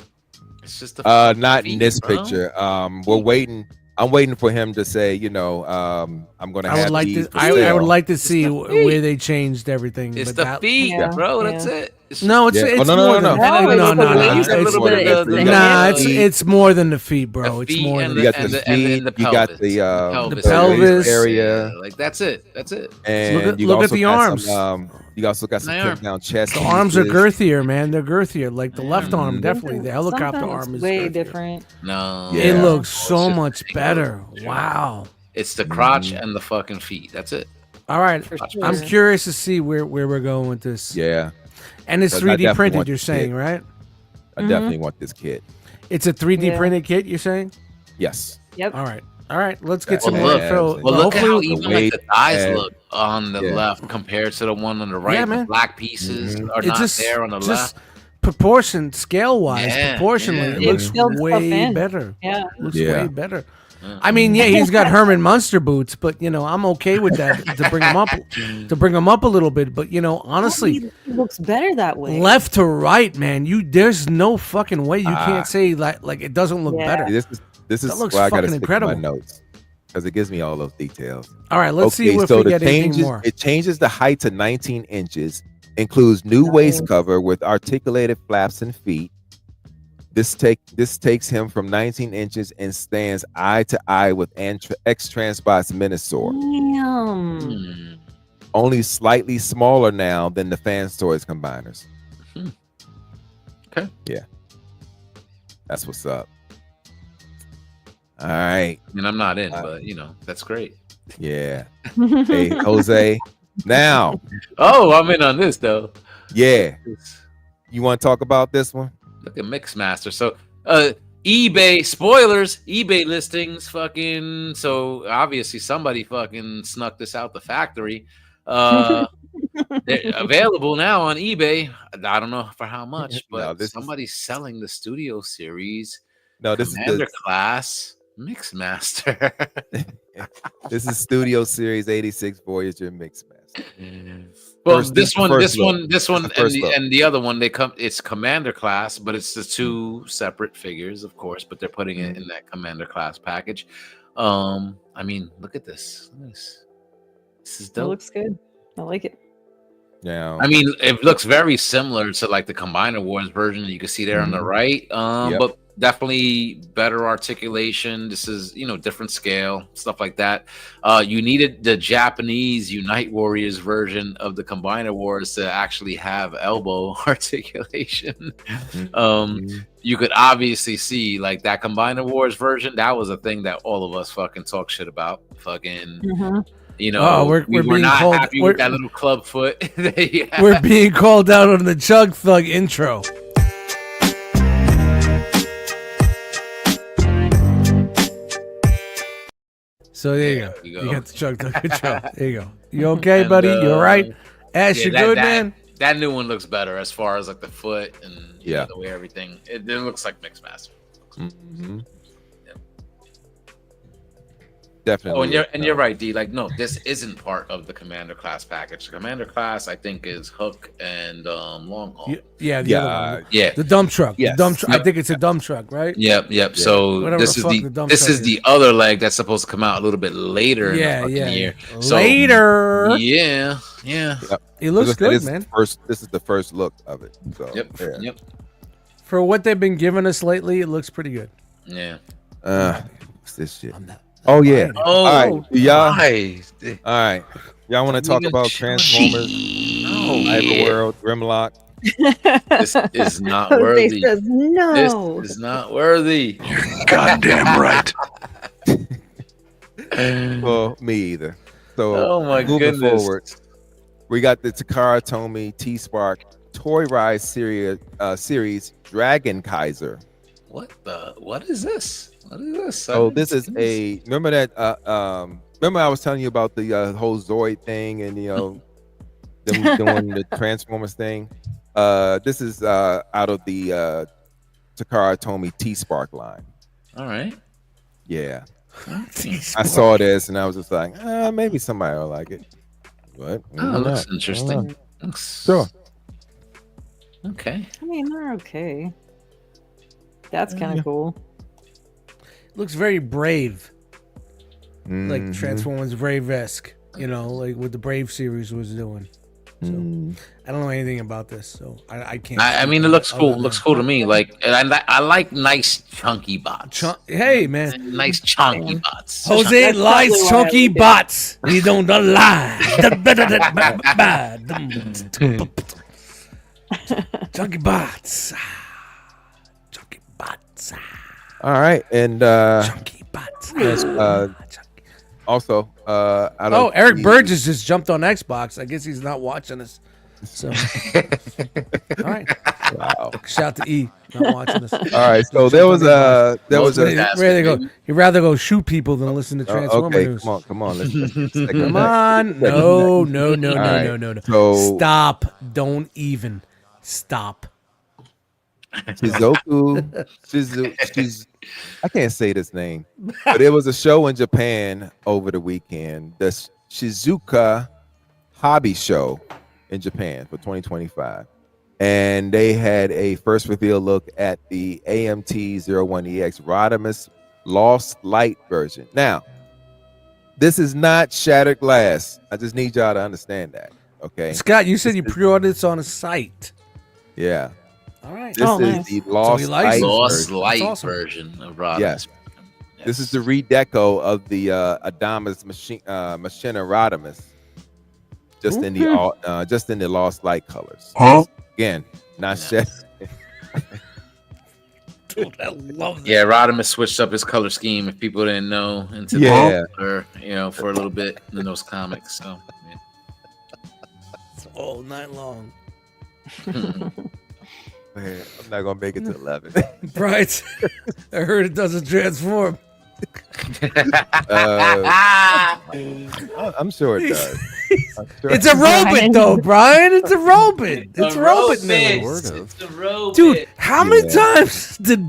It's just not in this picture. We're waiting. I'm waiting for him to say, I'm going to have these for sale. I would like to see where they changed everything. It's the feet, bro. That's it. No, it's more than it's more than the feet, bro. It's more than you got the feet. You got the pelvis area. Like that's it. And look at the arms. You also got some kick down chest. The arms are girthier, man. They're girthier. Like the left arm, definitely. The helicopter arm is way girthier. different. No, it looks so much better. Wow. It's the crotch and the fucking feet. That's it. All right, I'm curious to see where we're going with this. Yeah. And it's 3D printed, you're saying, right? I definitely want this kit. It's a 3D printed kit, you're saying? Yes. Yep. All right. Let's get some look. info. Well, look how even like the thighs look on the left compared to the one on the right. Yeah, man. The black pieces are not there on the left. Proportion, scale-wise, proportionally, it looks way better. Yeah. Looks way better. I mean, he's got Herman Munster boots, but I'm okay with that to bring him up a little bit. But honestly, it looks better that way. Left to right, man. There's no fucking way you can't say like it doesn't look better. This is looks why I gotta fucking stick incredible. to my notes because it gives me all those details. All right, let's see if we get anything more. It changes the height to 19 inches, includes new waist cover with articulated flaps and feet. This takes him from 19 inches and stands eye to eye with X-Transbot's Minosaur. Damn. Only slightly smaller now than the Fans Toys combiners. Okay. Yeah. That's what's up. All right. I mean, I'm not in, but that's great. Yeah. Hey, Jose. Now. Oh, I'm in on this though. Yeah. You want to talk about this one? Look at Mixmaster. So eBay spoilers, eBay listings, fucking. So obviously somebody fucking snuck this out the factory. They're available now on eBay. I don't know for how much, but somebody's selling the Studio Series. No, this Commander is class Mixmaster. This is Studio Series 86 Voyager Mixmaster. Well, this one, and the other one, it's Commander class, but it's the two separate figures, of course, but they're putting it in that Commander class package. I mean, look at this. This is dope. It looks good. I like it. Yeah. I mean, it looks very similar to like the Combiner Wars version that you can see there on the right. But definitely better articulation. This is, different scale, stuff like that. You needed the Japanese Unite Warriors version of the Combiner Wars to actually have elbow articulation. You could obviously see like that Combiner Wars version. That was a thing that all of us fucking talk shit about. Fucking. We were not happy with that little club foot. We're being called out on the Chug Thug intro. So there you go. You got the Chug Thug intro. There you go. You okay, buddy? You all right? Ash, you good, man? That new one looks better as far as like the foot and the way everything. It looks like Mixed Master. Definitely. Oh, and you're right, D. Like, no, this isn't part of the Commander class package. The Commander class, I think, is Hook and Long Haul. The other one. Yeah. The dump truck. Yes. The dump truck. I think it's a dump truck, right? Yep. Yeah. So Whatever this the is fuck this is the other leg that's supposed to come out a little bit later in the fucking year. So, later. Yeah. Yep. It looks good, this man. This is the first look of it. So, Yep. For what they've been giving us lately, it looks pretty good. Yeah. What's this shit? Oh yeah. Oh, all right. Y'all. right. All right. Y'all want to talk about Transformers? Cyberworld, Grimlock. This is not worthy. Says no. This is not worthy. Goddamn right. Well, me either. So, Oh my moving goodness. forward, we got the Takara Tomy T-Spark Toy Rise series Dragon Kaiser. What is this? What is this? So this is remember that remember I was telling you about the whole Zoid thing and them doing the Transformers thing. This is out of the Takara Tomy T-Spark line. All right. Yeah. I saw this and I was just like, maybe somebody will like it. But Looks interesting. Sure. Okay. I mean, they're okay. That's kind of cool. Looks very Brave. Like Mhm. Transformers Brave-esque. Like what the Brave series was doing. So I don't know anything about this, so I can't. I mean, it looks cool. It looks cool to me. Like, and I like nice chunky bots. Hey, man. Nice chunky bots. Jose That's likes probably why I chunky like it. bots. We don't lie. Chunky bots. Chunky bots. All right, and Chunky bots. also out of Eric the- Burgess just jumped on Xbox. I guess he's not watching us. So, all right. Wow. Shout to E, not watching us. All right, so there was a He'd rather go shoot people than listen to Transformer okay, news. come on, let's Come on, no. So Stop! Don't even stop. Shizu, I can't say this name, but it was a show in Japan over the weekend, the Shizuka Hobby Show in Japan for 2025. And they had a first reveal look at the AMT-01EX Rodimus Lost Light version. Now, this is not shattered glass. I just need y'all to understand that. Okay. Scott, you said you pre-ordered this on a site. Yeah. All right. This is the Lost Light version of Rodimus. Yes. This is the redeco of the Adamas Machina Rodimus. Just in the Lost Light colors. Again, not shattered. Dude, I love that. Yeah, Rodimus switched up his color scheme. If people didn't know, into for a little bit in those comics. So, It's all night long. Man, I'm not gonna make it to 11. Right? I heard it doesn't transform. I'm sure it does. It's a robot, though, Brian. It's a robot. It's a robot news. It's a robot. Dude, how many times did...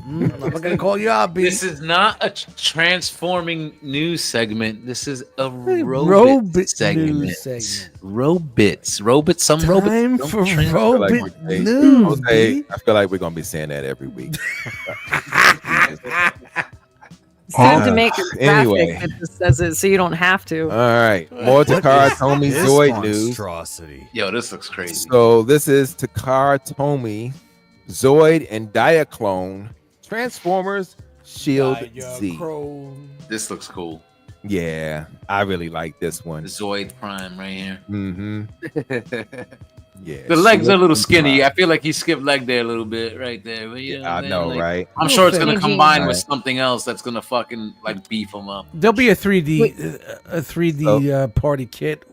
I'm not going to call you out, B. This is not a transforming news segment. This is a robot segment. News segment. Robots. Some Time robots. for don't robot news. I feel like we're gonna be saying that every week. It's time to make a graphic Anyway. that just says it so you don't have to. All right, more Takara Tomy Zoid news. Monstrosity. Yo, this looks crazy. So this is Takara Tomy Zoid and Diaclone Transformers Shield Z. This looks cool. Yeah, I really like this one. The Zoid Prime right here. Mm-hmm. Yeah. The legs are a little skinny. Prime. I feel like he skipped leg day a little bit right there. But you know, I know, like, right? I'm sure it's gonna combine with Right. something else that's gonna fucking like beef him up. There'll be a 3D party kit.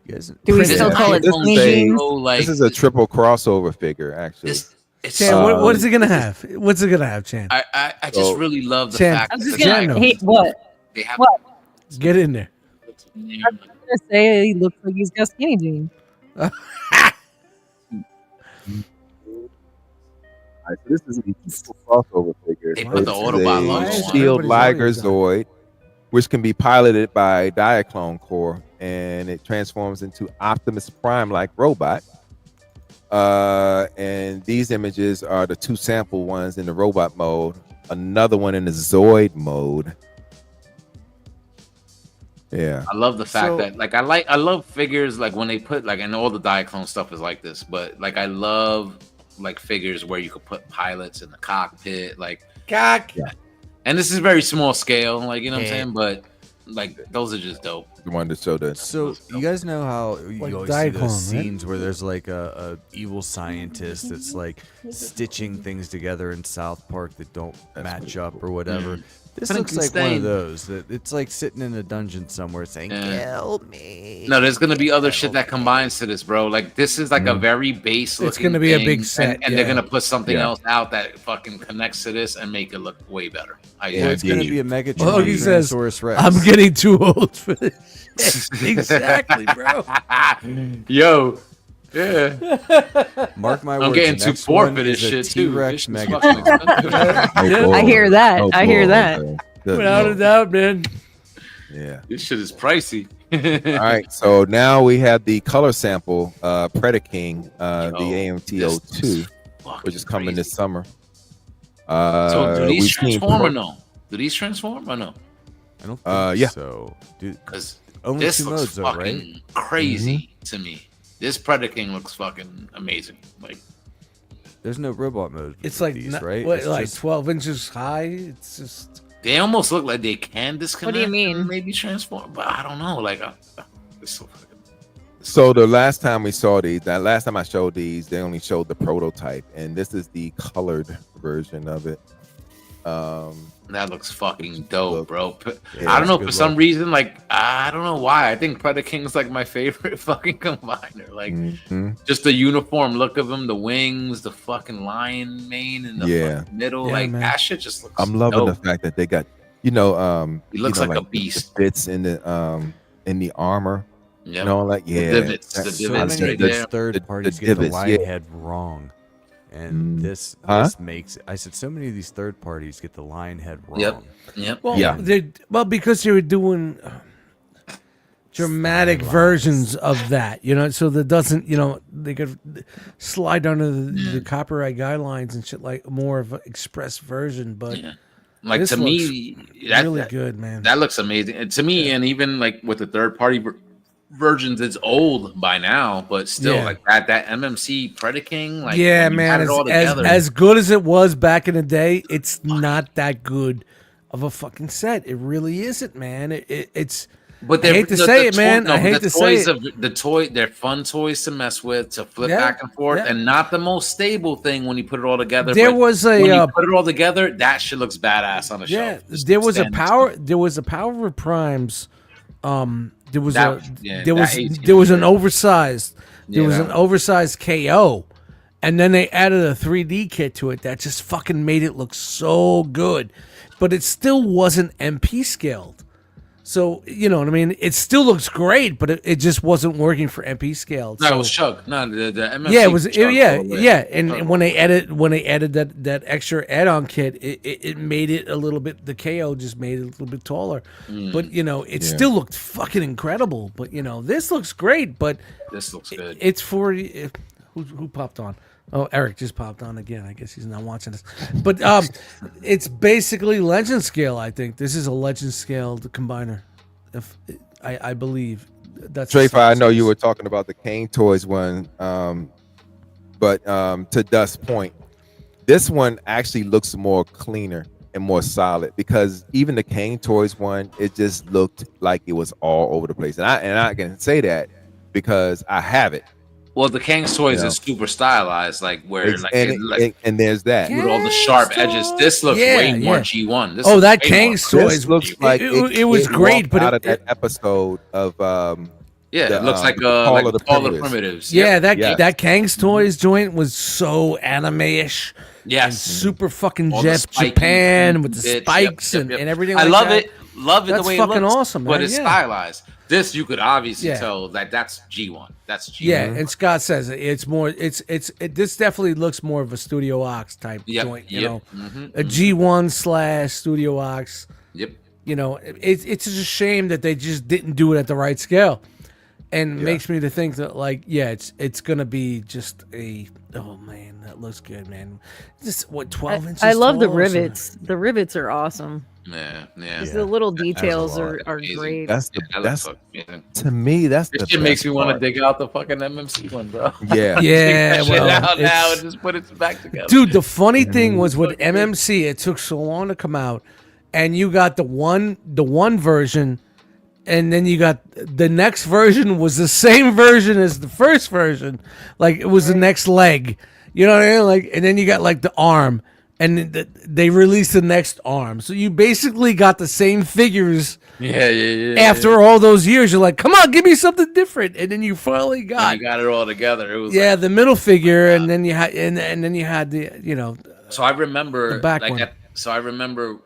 You guys, Do we still call it This skinny is a- jeans? This is a triple crossover figure, actually. Chan, what is it gonna have? What's it gonna have, Chan? I just really love the Chan, fact I'm that just the gonna guy- hate what? they have What? Get in there. I'm gonna say he looks like he's got skinny jeans. Alright, so this is a triple crossover figure. They So put the this is Autobot a logo on it. Shield Everybody's Liger always done. Zoid, which can be piloted by Diaclone Core, and it transforms into Optimus Prime-like robot. And these images are the 2 sample ones in the robot mode, another one in the Zoid mode. Yeah. I love the fact So- that I love figures like when they put like, and all the Diaclone stuff is like this, but like I love like figures where you could put pilots in the cockpit, like Cock. and this is very small scale, like you know what I'm Yeah. saying, but like those are just dope. The one that showed us. So you guys know how you Like always see those Diaclone, right? scenes where there's like a evil scientist that's like stitching things together in South Park that don't match up or whatever. This looks like one of Frankenstein. those that it's like sitting in a dungeon somewhere saying, Yeah. "Help me." No, there's gonna be other shit that combines to this, bro. Like this is like a very base looking. It's gonna be a thing, big set, and they're yeah. gonna put something Yeah. else out that fucking connects to this and make it look way better. Yeah, It's gonna indeed. be a Megatron Well, he says, Tyrannosaurus Rex. I'm getting too old for this shit. Exactly, bro. Yo, yeah. Mark my I'm words. getting the too next poor one for this is a shit too. T-Rex This shit's Megatron. fucking expensive. Oh, I hear boy. that. Oh, I hear boy. that. Good Without a Lord. doubt, man. Yeah. This shit is pricey. All right, so now we have the color sample Predaking, the Yo, AMT-02, which is coming this summer. So do these we've seen transform or pro- no? Do these transform or no? I don't think yeah. so. Dude, Because only this 2 looks modes though, fucking right? crazy to me. This Predaking looks fucking amazing. Like There's no robot mode. It's with like these, not- right? what, It's like just- 12 inches high. It's just they almost look like they can disconnect. What do you mean? and maybe transform, but I don't know. Like it's so fucking. So the last time we saw these, that last time I showed these, they only showed the prototype, and this is the colored version of it. That looks fucking dope, bro. Yeah, I don't know, good for some look. reason, like I don't know why. I think Predaking's like my favorite fucking combiner. Like Mhm. just the uniform look of him, the wings, the fucking lion mane in the Yeah. fucking middle. Yeah, like man. that shit just looks. I'm loving the dope. fact that they got, He you looks know, like a the beast. bits in the armor. Yep. You know, like yeah, The divots, the that's- So divots many right of these there. third the parties get the divots, line yeah. head wrong. And this Huh? makes I said so many of these third parties get the line head wrong. Yep. Yep. well, Yeah. because they were doing dramatic versions of that, you know, so that doesn't, you know, they could slide under the copyright guidelines and shit, like more of an express version. But Yeah. Like this to looks me, that, really that, good, man. that looks amazing. And to me, and even like with the third party versions, it's old by now, but still, Yeah. like that MMC Predaking, like yeah, when you had man, it all as together. good as it was back in the day, it's not that good of a fucking set. It really isn't, man. It's. But I hate to say it, man. I hate to say it. They're fun toys to mess with, to flip Yeah, back and forth, yeah. and not the most stable thing when you put it all together. There but was when a you put it all together, that shit looks badass on a yeah. shelf. There was a Stands power. There was a Power of Primes. There was That- yeah, there that was 18 there was was an oversized. There Yeah, was that an oversized KO, and then they added a 3D kit to it that just fucking made it look so good, but it still wasn't MP scaled. So you know what I mean. It still looks great, but it just wasn't working for MP scaled. No, so, it was Chug. No, the MMC. yeah, it was. Chug Yeah, all the way. yeah. And when they added that extra add-on kit, it made it a little bit. The KO just made it a little bit taller. But you know, it still looked fucking incredible. But you know, this looks great. But This looks good. it's for who popped on. Oh, Eric just popped on again. I guess he's not watching this. But it's basically legend scale. I think this is a legend scale combiner. If I believe that's Trafe, I know you were talking about the Kane Toys one, but to Dust's point, This one actually looks more cleaner and more solid because even the Kane Toys one, it just looked like it was all over the place. And I can say that because I have it. Well, the Kang's Toys You know. is super stylized, like where And there's that. with all the sharp edges. This looks way more G1. This looks that way Kang's more- Toys looks like it was great, but out of that episode of it looks like Call of the all the Primitives. primitives. yeah, Yep. that Kang's Toys joint was so anime-ish. Yes. And super fucking All the spiky Japan with the bits. spikes Yep. and everything. I like love that. it. Love it That's the way fucking it looks, awesome, but man. it's Yeah. stylized. This you could obviously Yeah. tell that that's G1. That's G1. Yeah, and Scott says it's more. This definitely looks more of a Studio Ox type joint. You know, a G1 / Studio Ox. Yep. You know, it's just a shame that they just didn't do it at the right scale, and makes me to think that it's gonna be just a man, that looks good, man. Just 12 inches. I love the tall or something? rivets. The rivets are awesome. Yeah. Just the little details are great. That's that's to me. That's this the shit makes best me want to part. dig out the fucking MMC one, bro. Yeah. Yeah, Take that shit well, out now it's- and just put it back together. Dude, the funny thing was with MMC, it took so long to come out, and you got the one version, and then you got the next version was the same version as the first version, like it was the next leg. You know what I mean? Like, and then you got like the arm, and they released the next arm. So you basically got the same figures. Yeah. After all those years, you're like, come on, give me something different, and then you finally got. You got it all together. It was The middle figure, and then you had, and then you had the, So I remember The back one. So I remember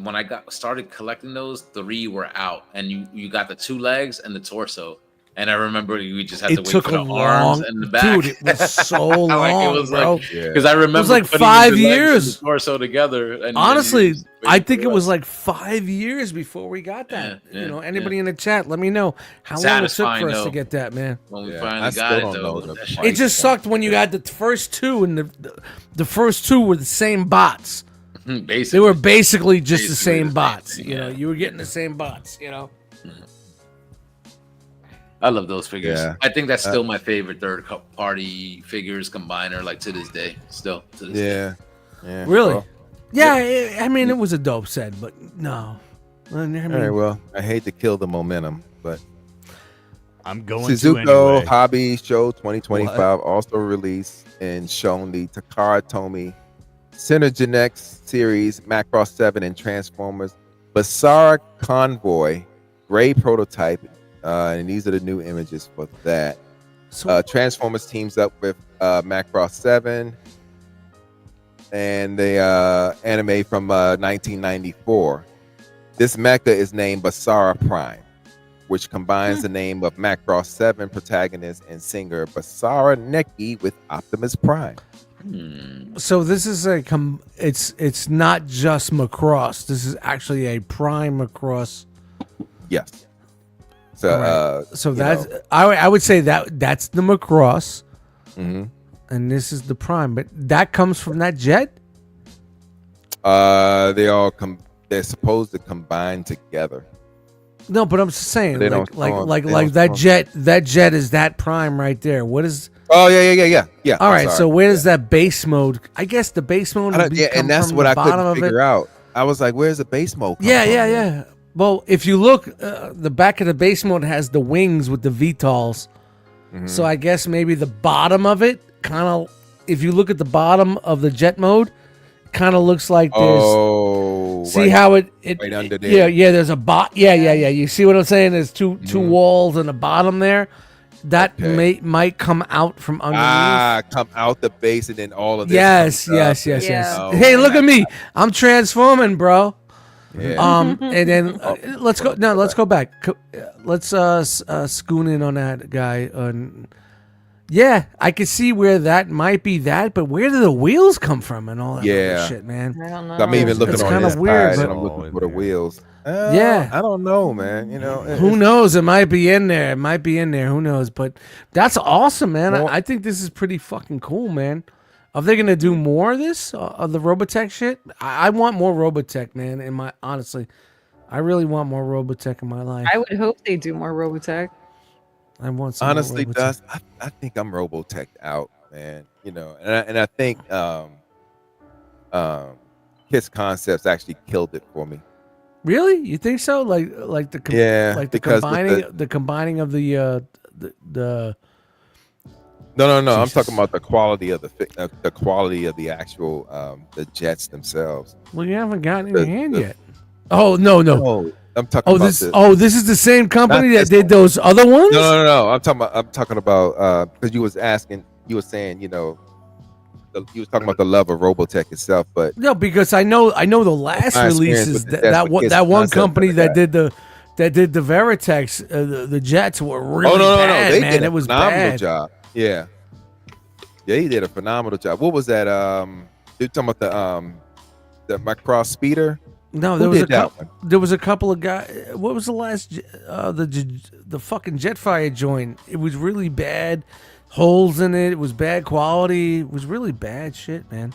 when I started collecting those, 3 were out, and you got the 2 legs and the torso. And I remember we just had to It wait took for the a long, arms and the back. dude. It was so long, it was bro. Because I remember It was like putting 5 the legs and years. the torso together. And Honestly, and I think it was like 5 years before we got that. Yeah, Anybody in the chat, let me know how long it took Satisfying, for us to though. get that, man. when we I finally still got it, don't though. know the that shit- price. It just sucked when you had the first 2, and the first 2 were the same bots. Basically, They were basically just the Basically same the same bots. thing, You know, yeah. you were getting the same bots. I love those figures. Yeah. I think that's still my favorite third-party figures combiner, like to this day. Still to this day. Yeah. Really? Well, Yeah, I mean, it was a dope set, but no. I mean, all right. Well, I hate to kill the momentum, but I'm going to Suzuko anyway. Hobby Show 2025 also released and shown the Takara Tomy Synergenex series, Macross 7, and Transformers Basara Convoy gray prototype. And these are the new images for that. So, Transformers teams up with Macross 7 and the anime from 1994. This mecha is named Basara Prime, which combines the name of Macross 7 protagonist and singer Basara Neki with Optimus Prime. so this is it's not just Macross. This is actually a Prime Macross. Yes. So, Alright. So you that's know. I would say that's the Macross, Mhm. and this is the Prime. But that comes from that jet. They're supposed to combine together. No, but I'm just saying, They like don't like spawn- like they like don't that spawn. jet. That jet is that Prime right there. What is? Oh yeah. All I'm right. sorry. So where does that base mode? I guess the base mode. I Would don't- be yeah, come and that's from what the I bottom couldn't of it. figure out. I was like, "Where's the base mode?" come Yeah, from? yeah. Well, if you look, the back of the base mode has the wings with the VTOLs. So I guess maybe the bottom of it kind of, if you look at the bottom of the jet mode, kind of looks like there's. Oh, See right, how it right under Yeah, there. yeah. There's a bot. Yeah. You see what I'm saying? There's two walls and a bottom there. That Okay. might come out from underneath. Come out the base and then all of this. Yes. Oh, Hey, look man. at me. I'm transforming, bro. Yeah. And then let's go. No, let's go back. Let's scoon in on that guy. Yeah, I can see where that might be that, but where do the wheels come from and all that Yeah. other shit, man? I don't know. I'm even looking It's on kinda this weird, side and but- I'm looking for the wheels. Yeah. I don't know, man. You know, Who knows? It might be in there. It might be in there. Who knows? But that's awesome, man. Well- I think this is pretty fucking cool, man. Are they gonna do more of this of the Robotech shit? I want more Robotech, man. Honestly, I really want more Robotech in my life. I would hope they do more Robotech. I want some honestly, more Robotech. Dust, I think I'm Robotech out, man. You know, and I think Kiss Concepts actually killed it for me. Really? You think so? Like the Yeah, like the because with combining of the No. I'm Jesus. talking about the quality of the quality of the actual the jets themselves. well, you haven't gotten in your hand yet. Oh no. No, I'm talking about This is the same company Not that this did one. those other ones? No. I'm talking about because you was saying, you was talking about the love of Robotech itself, but No, because I know the last My experience releases with the that Jets with Kiss that one Concepts company like that that. did the Veritex the Jets were really no, bad, they man. did a It was phenomenal bad. job. Yeah, he did a phenomenal job. What was that? You're talking about the Macross Speeder? No, Who there was did that one? there was a couple of guys. What was the last the fucking Jetfire joint? It was really bad. Holes in it. It was bad quality. It was really bad shit, man.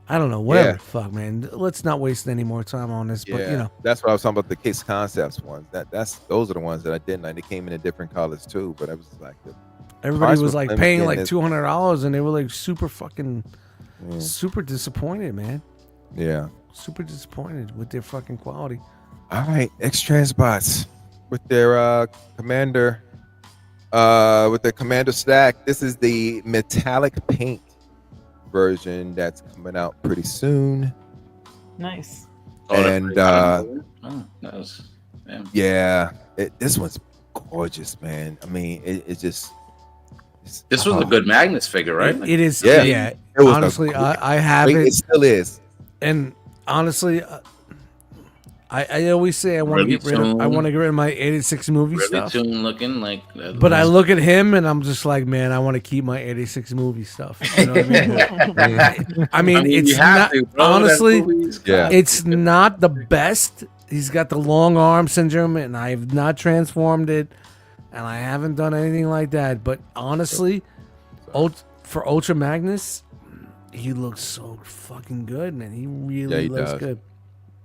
I don't know. Whatever. Yeah. Fuck, man. Let's not waste any more time on this. Yeah, But you know, that's what I was talking about. The Kiss Concepts ones. Those are the ones that I didn't like. They came in different colors too, but I was like, everybody price was was like limited paying and like it's- $200, and they were like super fucking Yeah. super disappointed, man. yeah. Super disappointed with their fucking quality. All right, X-Transbots with their commander, with the commander stack. This is the metallic paint version that's coming out pretty soon. Nice. And nice. yeah, this one's gorgeous, man. I mean, it just. This was a good Magnus figure, right? It is. Yeah. Yeah. It was honestly, I have it. it. It still is. And honestly, I always say I want to Really get rid of my 86 movie Really stuff. tune looking like. But I look at him and I'm just like, man, I want to keep my 86 movie stuff. You know what I mean? I mean, it's you have not to, bro. honestly, That movie's Yeah. it's not the best. He's got the long arm syndrome, and I've not transformed it, and I haven't done anything like that. But honestly, for Ultra Magnus, he looks so fucking good, man. He really he looks does. good.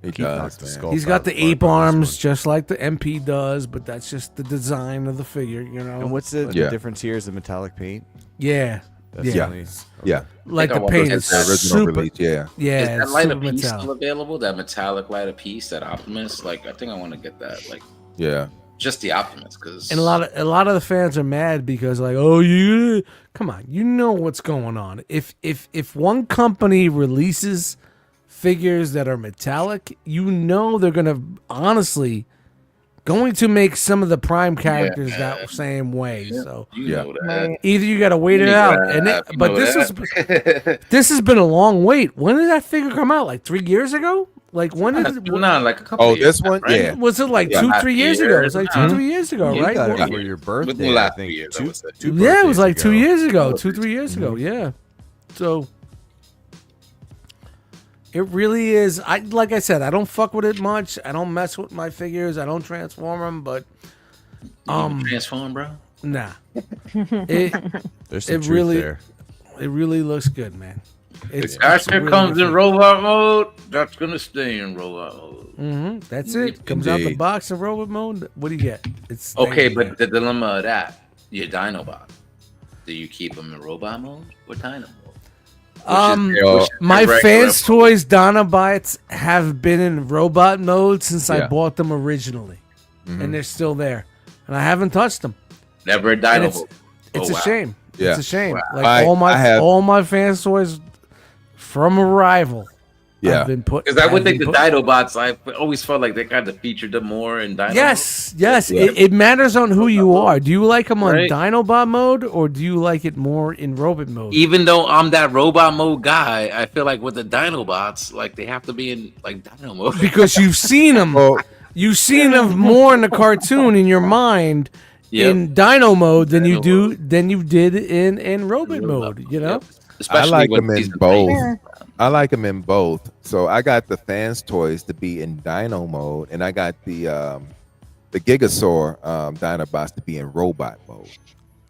He knocked the does, man. skull He's out got of the the park ape on this arms one. just like the MP does, but that's just the design of the figure, you know. And what's the Yeah. difference here? Is the metallic paint? Yeah, That's yeah. only- Yeah, Like I the want paint to is get the original super. release. Yeah, Yeah, Is that it's light super of piece metallic. still available? That metallic light of piece, that Optimus? Like, I think I want to get that. Like, yeah. just the Optimus, because And a lot of the fans are mad because like, oh, you come on, you know what's going on. If one company releases figures that are metallic, you know they're gonna honestly going to make some of the prime characters that same way. So you Yeah. know that. either you got to wait it out, and but this has been a long wait. When did that figure come out? Like 3 years ago? Like when did it? No, like a couple. Oh, of years this one? now, right? Yeah. Was it like Yeah. 2-3 years ago? It was like Mhm. 2-3 years ago, You right? got Well, it for your birthday. Within the I last think 2 years, I two, would say. two Yeah, it was birthdays like 2 ago. years ago, 2-3 years ago. Yeah. So it really is. Like I said, I don't fuck with it much. I don't mess with my figures. I don't transform them, but Transform, bro. nah. It There's some It truth really- there. it really looks good, man. It's Character really comes in good. robot mode. That's gonna stay in robot mode. Mhm, that's it. Comes out the Indeed. box in robot mode. What do you get? It's Okay, thank you. but the dilemma of that, your Dinobot. Do you keep them in robot mode or Dino mode? My regular fans mode. toys Dustmightz have been in robot mode since I Yeah. bought them originally, Mhm. and they're still there, and I haven't touched them. Never a And Dino it's mode. it's Oh, a wow. shame. Yeah. It's a shame. Wow. Like I have- all my fans toys from Arrival. Yeah. have been put. Because I would have think been the put- Dinobots, I always felt like they kind of featured them more in Dino. Yes, yes. Yeah. It matters on who you are. Do you like them on Right. Dinobot mode or do you like it more in robot mode? Even though I'm that robot mode guy, I feel like with the Dinobots, like they have to be in like Dino mode. Because you've seen them. Well, You've seen them more in the cartoon in your mind Yep. in Dino mode than you Dino did in robot mode. You know. Yep. Especially I like with them in season both. 3. I like them in both. So I got the fans toys to be in Dino mode, and I got the Gigasaur Dinobots to be in robot mode.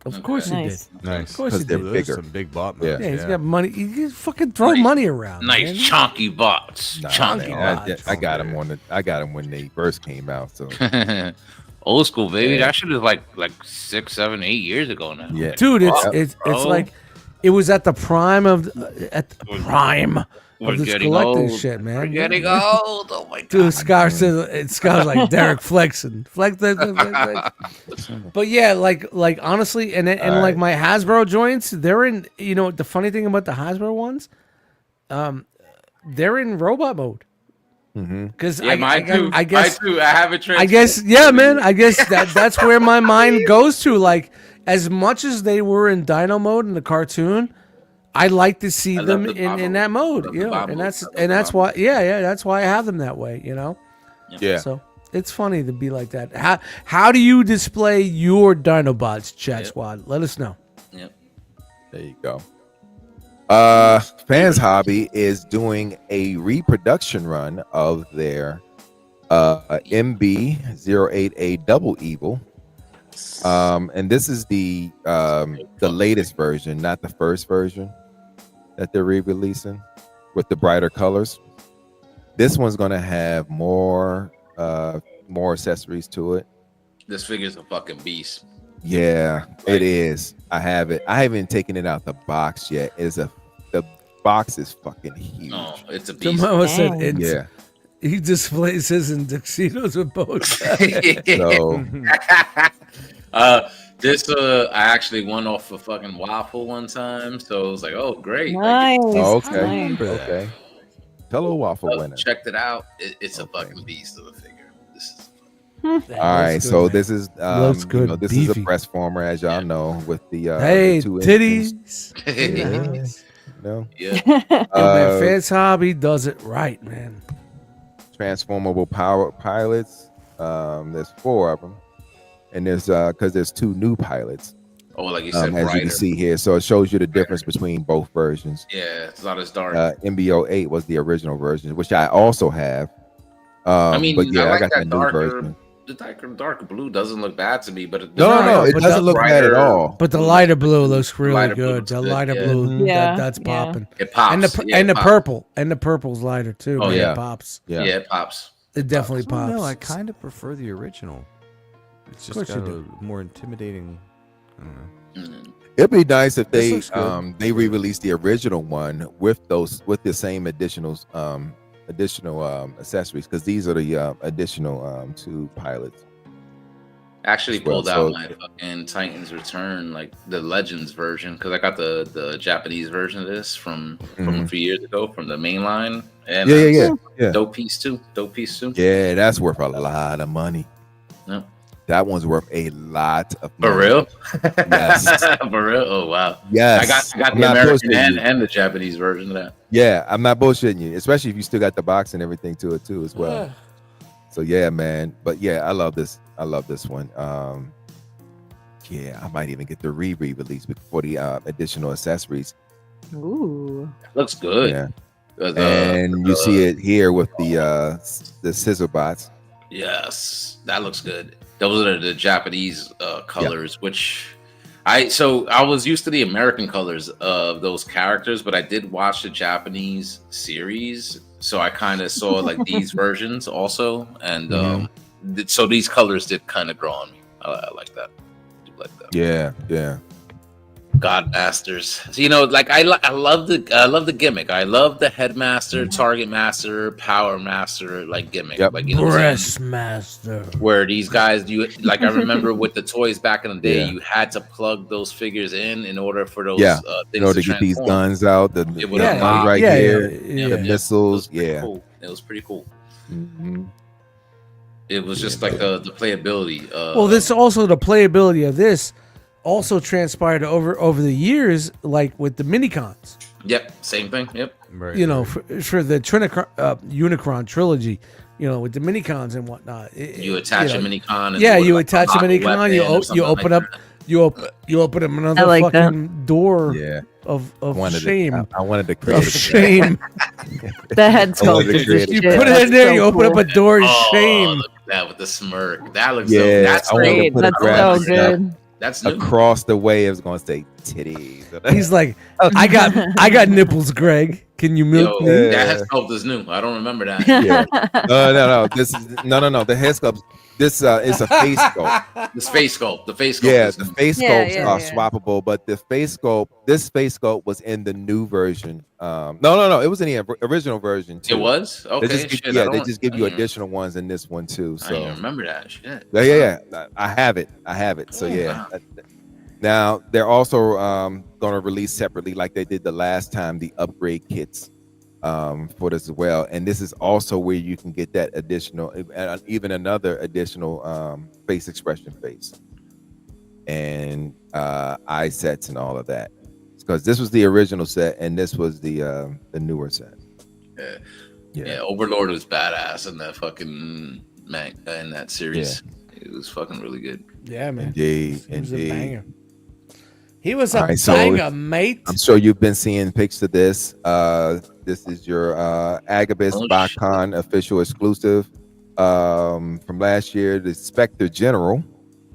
Of course Nice. you did. Nice. Of course Because you they're did. Those bigger. Some big bot Yeah. moves. Yeah, he's got money. He throw Nice. money around. Nice man. chunky bots. Nah, Chunky man, bots. I got them I got them when they first came out. So bots. Old school, baby. Yeah. That shit is like 6, 7, 8 years ago now. yeah, Dude, it's Wow, it's bro. like it was at the prime of at the prime We're this getting collecting old. shit, man. We're getting Yeah. old. Oh my god. Dude, Scar says Scar's like Derek flexing. Flex. But yeah, like honestly, and like my Hasbro joints, they're in. You know, the funny thing about the Hasbro ones, they're in robot mode. Because mine too. I have it. I guess, yeah, man. I guess that's where my mind goes to. Like, as much as they were in Dino mode in the cartoon, I like to see them in that mode. You know, and that's why. Yeah, that's why I have them that way. You know. Yeah. So it's funny to be like that. How do you display your Dinobots, Chat Squad? Let us know. Yep. There you go. Fans Hobby is doing a reproduction run of their MB-08A Double Evil. And this is the latest version, not the first version that they're re-releasing with the brighter colors. This one's gonna have more accessories to it. This figure's a fucking beast. Yeah, it is. I have it. I haven't taken it out the box yet. The box is fucking huge. Oh, it's a beast. Tomorrow said he displays his in tuxedos with bows. So this I actually won off a fucking waffle one time, so it was like, oh great. Nice. Okay. Nice. Okay. Hello, waffle winner. Checked it out. It's a fucking beast of a figure. This is all right, so this is Looks good, this is a beefy. breast former, as y'all know, with the Hey, the two titties. engines. No. Yeah. Man, Fans Hobby does it right, man. Transformable power pilots. There's 4 of them, and there's because there's 2 new pilots. Oh, like you said, as brighter. you can see here, so it shows you the difference between both versions. Yeah, it's not as dark. MB-08 was the original version, which I also have. I mean, but yeah, I like got that the new darker. version. The darker blue doesn't look bad to me, but it No, it doesn't look bad at all. But the lighter blue looks really Lighter blue good. looks The good, lighter yeah. blue, Yeah, that's yeah. popping. It pops. And the it pops. purple, and the purple's lighter too. Oh, man. yeah. It pops. Yeah. Yeah, it pops. It definitely pops. No, I kind of prefer the original. It's just course you got do. a more intimidating. I don't know. It'd be nice if they looks good. they re-released the original one with the same additional accessories, because these are the additional 2 pilots. Actually Well, pulled so- out my fucking Titans Return, like the Legends version, because I got the Japanese version of this from a few years ago from the main line. And Yeah. dope piece too. Yeah, that's worth a lot of money. Yep. That one's worth a lot of For money. real? Yes. For real? Oh wow. Yes. I got I'm the not American bullshitting you. and the Japanese version of that. Yeah, I'm not bullshitting you, especially if you still got the box and everything to it too as well. So yeah, man. But yeah, I love this. I love this one. Yeah, I might even get the re-release for the additional accessories. Ooh. Looks good. Yeah. And you see it here with the scissor bots. Yes, that looks good. Those are the Japanese colors, which I was used to the American colors of those characters, but I did watch the Japanese series, so I kind of saw like these versions also, and so these colors did kind of grow on me. I like that. I do like that. Yeah. God Masters. So, you know, like I love the gimmick. I love the Headmaster, Target Master, Power Master like gimmick. Yep. Like, you know what I'm saying? Breast Master. Where these guys, you like, I remember with the toys back in the day, Yeah. you had to plug those figures in order for those Yeah. things In order to to get these transform. guns out, the It would guns unlock. right Yeah, here, yeah. the missiles. It was pretty Yeah. cool. It was pretty cool. Mhm. It was just like the playability. Well, this also the playability of this also transpired over the years, like with the minicons. Yep, same thing. Yep. Right, You know, right. for the Unicron trilogy, you know, with the minicons and whatnot. You attach a minicon. And Yeah, do it you like attach a unlock minicon. weapon You or something open like up. that. You open up another I like that. fucking door Yeah. of I wanted shame. I wanted to create Of shame. The head I wanted to sculptures. create and a- You shit. put it That's in there. so You open cool. up a door of Oh, shame. look at that with the smirk. That looks Yeah, so. That's I wanted to great. put a That's so graphic good. That's new. across the way. It was going to say titties. He's like, I got nipples, Greg. Can you milk me? That head sculpt is new. I don't remember that. Yeah. No. This is no. The head sculpt. This is a face sculpt. The face sculpt. The face sculpt. Yeah, is the new. face Yeah, sculpts yeah, are yeah. swappable, but the face sculpt, this face sculpt was in the new version. No. It was in the original version too. It was? Okay. They just, shit, they just give you additional ones in this one too. I So don't remember that shit. yeah. I have it. So yeah. Now they're also going to release separately, like they did the last time, the upgrade kits for this as well. And this is also where you can get that additional, even another additional face expression face and eye sets and all of that. Because this was the original set and this was the newer set. Yeah. Overlord was badass in that fucking in that series. It was fucking really good. Yeah, man. Indeed. He was a banger. He was a Right, so banger, mate. I'm sure you've been seeing pics of this. This is your Agabus BotCon official exclusive from last year, the Spectre General.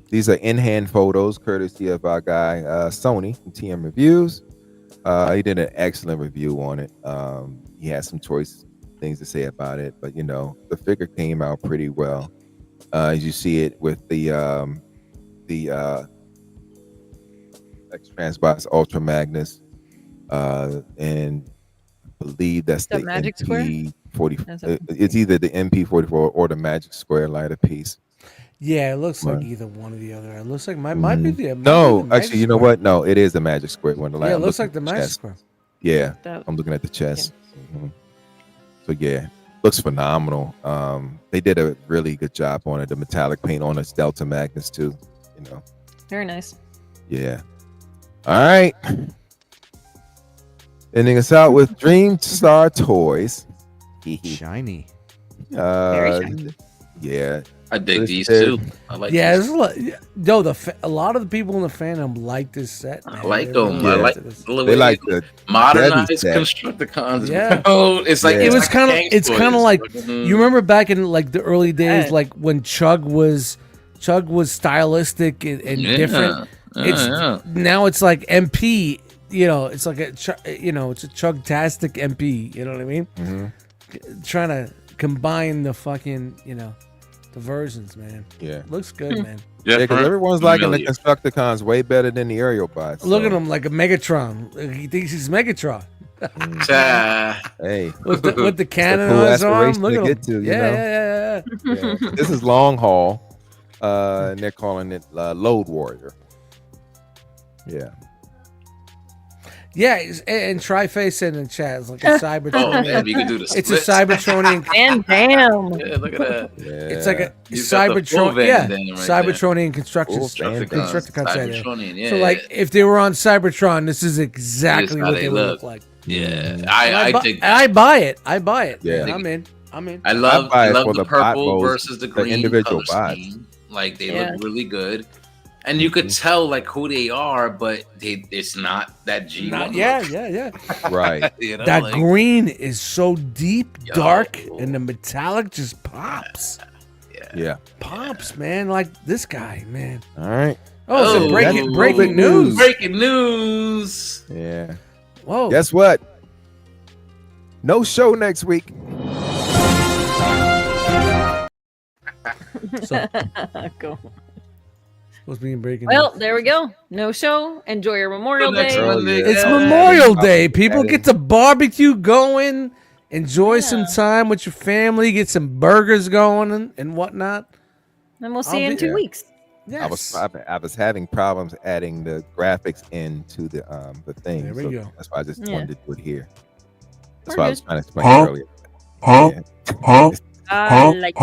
These are in-hand photos, courtesy of our guy Sony from TM Reviews. He did an excellent review on it. He had some choice things to say about it, but you know, the figure came out pretty well. As you see it with the X-Transbox Ultra Magnus, and I believe that's the Magic Square? MP40. It's either the MP44 or the Magic Square lighter piece. Yeah, it looks like either one or the other. It looks like might be the No, Magic actually, you know Square. what? No, it is the Magic Square one. Yeah, it looks like the Magic Square. Yeah, That- I'm looking at the chest. So yeah, looks phenomenal. They did a really good job on it. The metallic paint on its Delta Magnus too. You know. Very nice. Yeah. All right. Ending us out with Dream Star Toys. Shiny. Very shiny. Yeah. I dig This these is- too. I like Yeah, these. a lot of the people in the fandom like this set. I man. like They're them. really I like into this. the way They like the modernized Debbie set. Constructicons. Yeah. Bro. It's like Yeah. It it's was like kind of. gang It's kind of toys. like Mhm. you remember back in like the early days, Yeah. like when Chug was stylistic and different. It's now it's like MP. You know, it's like it's a Chug-tastic MP. You know what I mean? Trying to combine the fucking the versions, man. Yeah. Looks good, man. Yeah, because everyone's liking the Constructicons way better than the aerial bots. Look so, at him like a Megatron. He thinks he's Megatron. Hey, with the cannon cool on his arm. aspiration Look to at him. get to, you know? Yeah. yeah. This is Long Haul, and they're calling it Load Warrior. Yeah. Yeah, and Triface said in the chat, it's like a Cybertronian. Oh man, you can do the It's a splits. Cybertronian. And damn. Yeah, look at that. It's like a He's got the full Cybertron. Van Yeah, Damme right Cybertronian construction. Full Van Damme. Constructicons right there. Cybertronian, yeah. So like, if they were on Cybertron, this is exactly how what they they would look. look like. Yeah, I think I buy it. I buy it. Yeah. I'm in. I'm in. I love buy it the for the bot purple modes, versus the green individual color bots. scheme. Like they Yeah. look really good, and you could tell like who they are, but it's not that G1. Not, look. yeah. Right. You know, That like, green is so deep, Yo. dark, and the metallic just pops. Yeah. Pops, man. Like this guy, man. All right. Oh, so Oh, breaking breaking news. Breaking news. Yeah. Whoa. Guess what? No show next week. So, Cool. supposed to be in breaking Well, news. there we go. No show. Enjoy your Memorial Next Day. Monday. It's Yeah. Memorial Day. People get is- the barbecue going. Enjoy some Yeah. time with your family. Get some burgers going and whatnot. And we'll see I'll you in be 2 there. weeks. Yes. I was having problems adding the graphics into the thing. There we so go. That's why I just Yeah. wanted to do it here. That's We're why I was good. trying to explain earlier. Like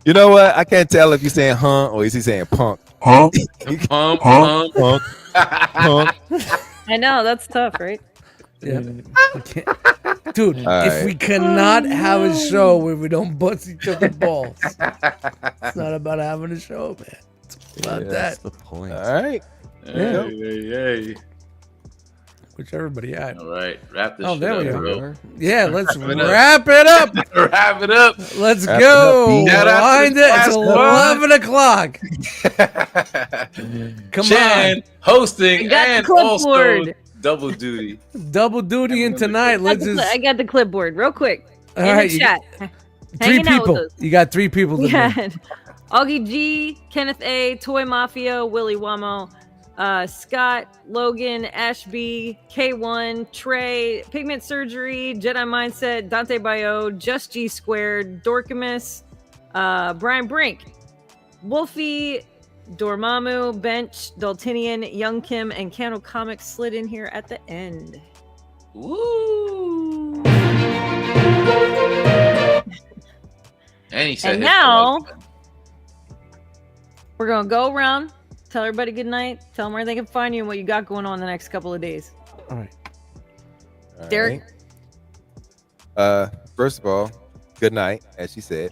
You know what? I can't tell if you're saying or is he saying punk. Pump. Punk. Punk. I know that's tough, right? Yeah. We can't- Dude, if right. we cannot have a show where we don't bust each other's balls, it's not about having a show, man. It's about That's that, the point. All right. Hey. which everybody had. All right, wrap this Oh, shit there up, we bro. go. Yeah, let's Wrap it up. wrap it up. Wrap it up. Let's Wrap it go. up, B. Shout out to Wind the it. It's class 11 o'clock. Come Chan on. hosting I got the and also clipboard. double duty. Double duty in tonight. Let's just. I got the clipboard real quick. All in right, the you chat. Three Hanging out with people. us. You got 3 people. We tonight. had Augie G, Kenneth A, Toy Mafia, Willie Wamo, Scott, Logan, Ashby, K1, Trey, Pigment Surgery, Jedi Mindset, Dante Bio, Just G Squared, Dorkamus, Brian Brink, Wolfie, Dormammu, Bench, Daltinian, Young Kim, and Candle Comics slid in here at the end. Woo! And he said, And now we're gonna go around, tell everybody good night, tell them where they can find you and what you got going on the next couple of days. All right. Derek? First of all, good night, as she said.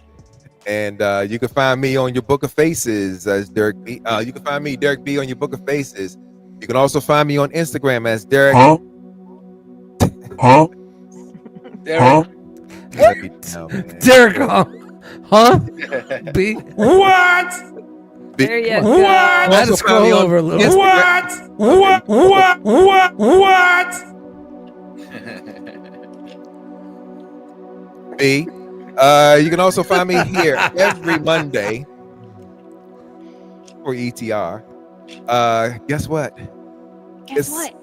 And you can find me on your Book of Faces as Derek B. You can find me, Derek B, on your Book of Faces. You can also find me on Instagram as Derek. Derek. Derek, huh? B. What? There you Come go. on. What? I had to Also scroll find me on over a little. Instagram. What? B. You can also find me here every Monday for ETR. Guess what? Guess what?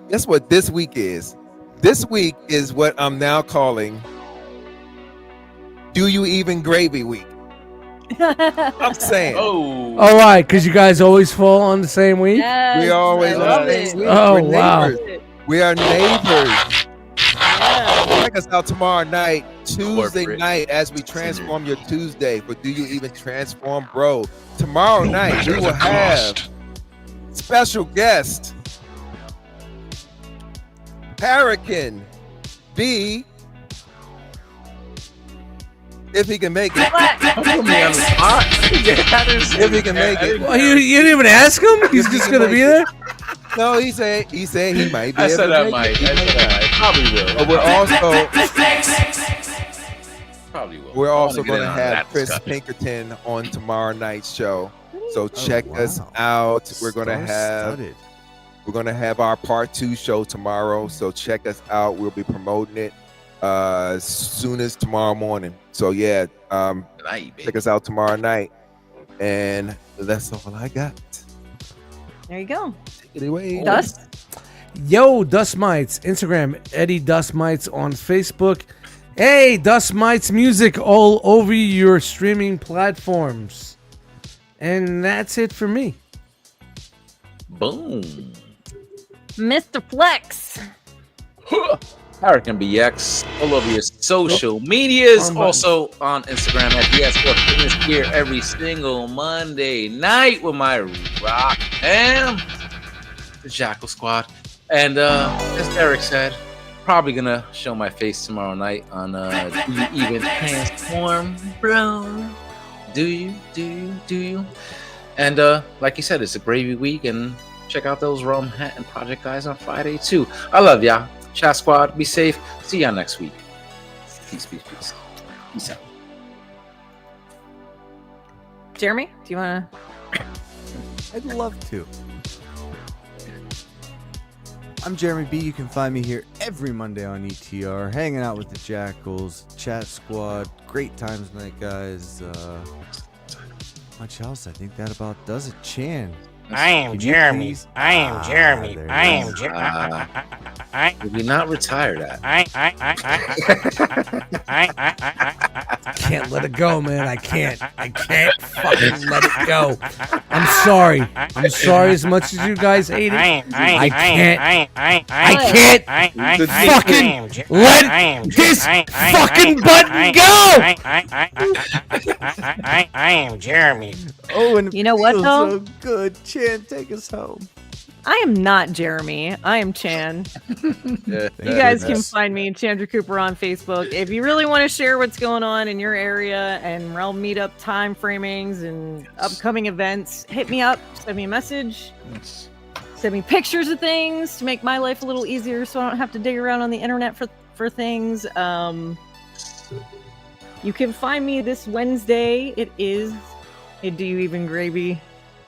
Guess what this week is? This week is what I'm now calling Do You Even Gravy Week. I'm saying. Oh. All right, because you guys always fall on the same week. Yes, We always I on love the same it. week. Oh, We're wow. neighbors. We are neighbors. Yeah. Check us out tomorrow night, Tuesday Corporate. night, as we transform your Tuesday for Do You Even Transform, Bro? Tomorrow night, we will have special guest, Hurricane B, if he can make it. Don't put me on the spot. If he can make it. Well, you didn't even ask him? He's just going to be there? No, he said he might be I able said to I make might. it. I said I might. Probably will. But Probably will. we're I also wanna get going to in on have that Chris discussion. Pinkerton on tomorrow night's show. So Oh, check us wow. out. We're going to Star-studded. have our part 2 show tomorrow. So check us out. We'll be promoting it as soon as tomorrow morning. So yeah, Night, baby. check us out tomorrow night. And that's all I got. There you go. Take it away. Dust? Yo, Dustmightz, Instagram, Eddie Dustmightz on Facebook. Hey, Dustmightz music all over your streaming platforms. And that's it for me. Boom. Mr. Flex. Hurricane BX all over your social medias. Wrong button. Also on Instagram at BS4 Fitness here every single Monday night with my rock fam, the Jackal Squad. And as Derek said, probably gonna show my face tomorrow night on Do You Even Transform, Bro? Do you? And like you said, it's a gravy week, and check out those Rome Hat and Project guys on Friday too. I love y'all. Chat Squad, be safe. See y'all next week. Peace. Peace out. Jeremy, do you want to? I'd love to. I'm Jeremy B. You can find me here every Monday on ETR, hanging out with the Jackals, Chat Squad. Great times tonight, guys. Much else. I think that about does it. Chan. I am Can you Jeremy. please- I am Jeremy. there I it am is. Jeremy. Did we not retire that? Can't let it go, man. I can't fucking let it go. I'm sorry. I'm sorry as much as you guys hate it. I can't fucking let this fucking button go. I am Jeremy. Oh, and it You know what, feels though? so good. Chan, take us home. I am not Jeremy. I am Chan. You guys can find me, Chandra Cooper, on Facebook. If you really want to share what's going on in your area and realm meetup time framings and upcoming events, hit me up, send me a message, send me pictures of things to make my life a little easier so I don't have to dig around on the internet for things. You can find me this Wednesday. It is a Do You Even Gravy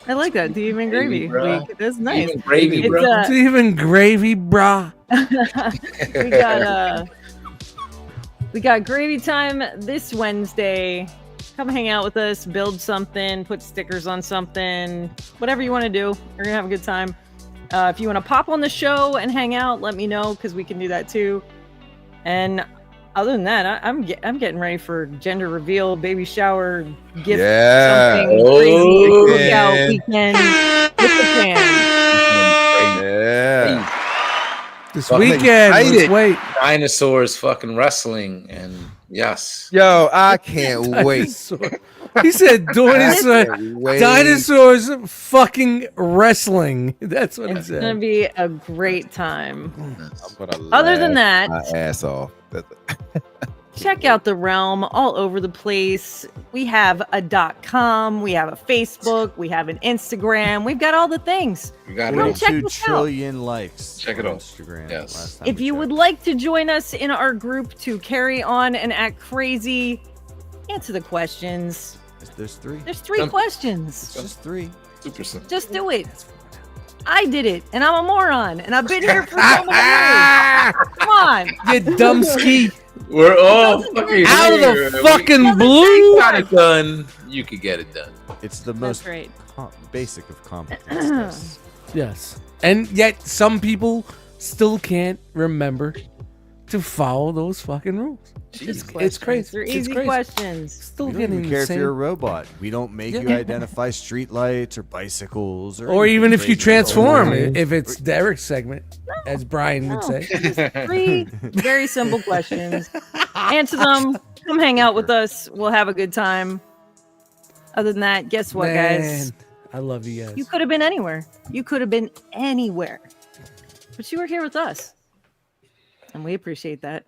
I like that. Demon Gravy bro. week. That's nice. Demon Gravy, It's, bro. Even gravy, brah. we got gravy time this Wednesday. Come hang out with us, build something, put stickers on something, whatever you want to do. We're gonna have a good time. If you want to pop on the show and hang out, let me know because we can do that too. And other than that, I'm getting ready for gender reveal, baby shower, gift, something crazy cookout weekend with the fam. Yeah. This weekend, let's wait. Dinosaurs fucking wrestling, and yes. Yo, I can't wait. He said Wait. dinosaurs fucking wrestling. That's what he It's said. gonna be a great time. I'm gonna Other than laugh that, my ass off. check out the realm all over the place. We have a .com, we have a Facebook, we have an Instagram. We've got all the things. We got Come it. check 2 us out. trillion likes. Check it on out. Instagram. Yes. last time If we you checked. would like to join us in our group to carry on and act crazy, answer the questions. There's 3. There's 3 Done. questions. It's just 3. Super simple. Just do it. I did it, and I'm a moron, and I've been here for so many years. Come on. You dumb ski. We're all fucking Out of here. the fucking We blue. got it done. You could get it done. It's the That's most right. basic of competence. Yes. And yet some people still can't remember to follow those fucking rules. It's crazy. They're It's easy crazy. questions. Still We don't getting even care the if same. you're a robot. We don't make you Yeah. identify streetlights or bicycles Or anything even if you crazy. transform, if it's Derek's segment, as Brian would No. say. 3 very simple questions. Answer them. Come hang out with us. We'll have a good time. Other than that, guess what, guys? Man, I love you guys. You could have been anywhere. You could have been anywhere. But you were here with us. And we appreciate that.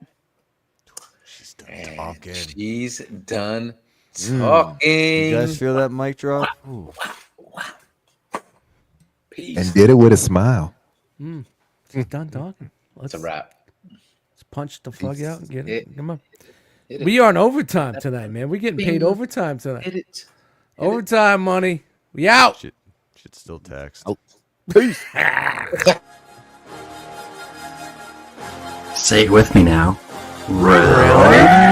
She's done talking. She's done talking. You guys feel that mic drop? Ooh. Peace. And did it with a smile. She's done talking. It's a wrap. Let's punch the fuck out and get it. Come on. Hit it. We are on overtime tonight, man. We're getting paid overtime tonight. Hit it. Overtime money. We out. Should still text. Oh. Say it with me now. Really?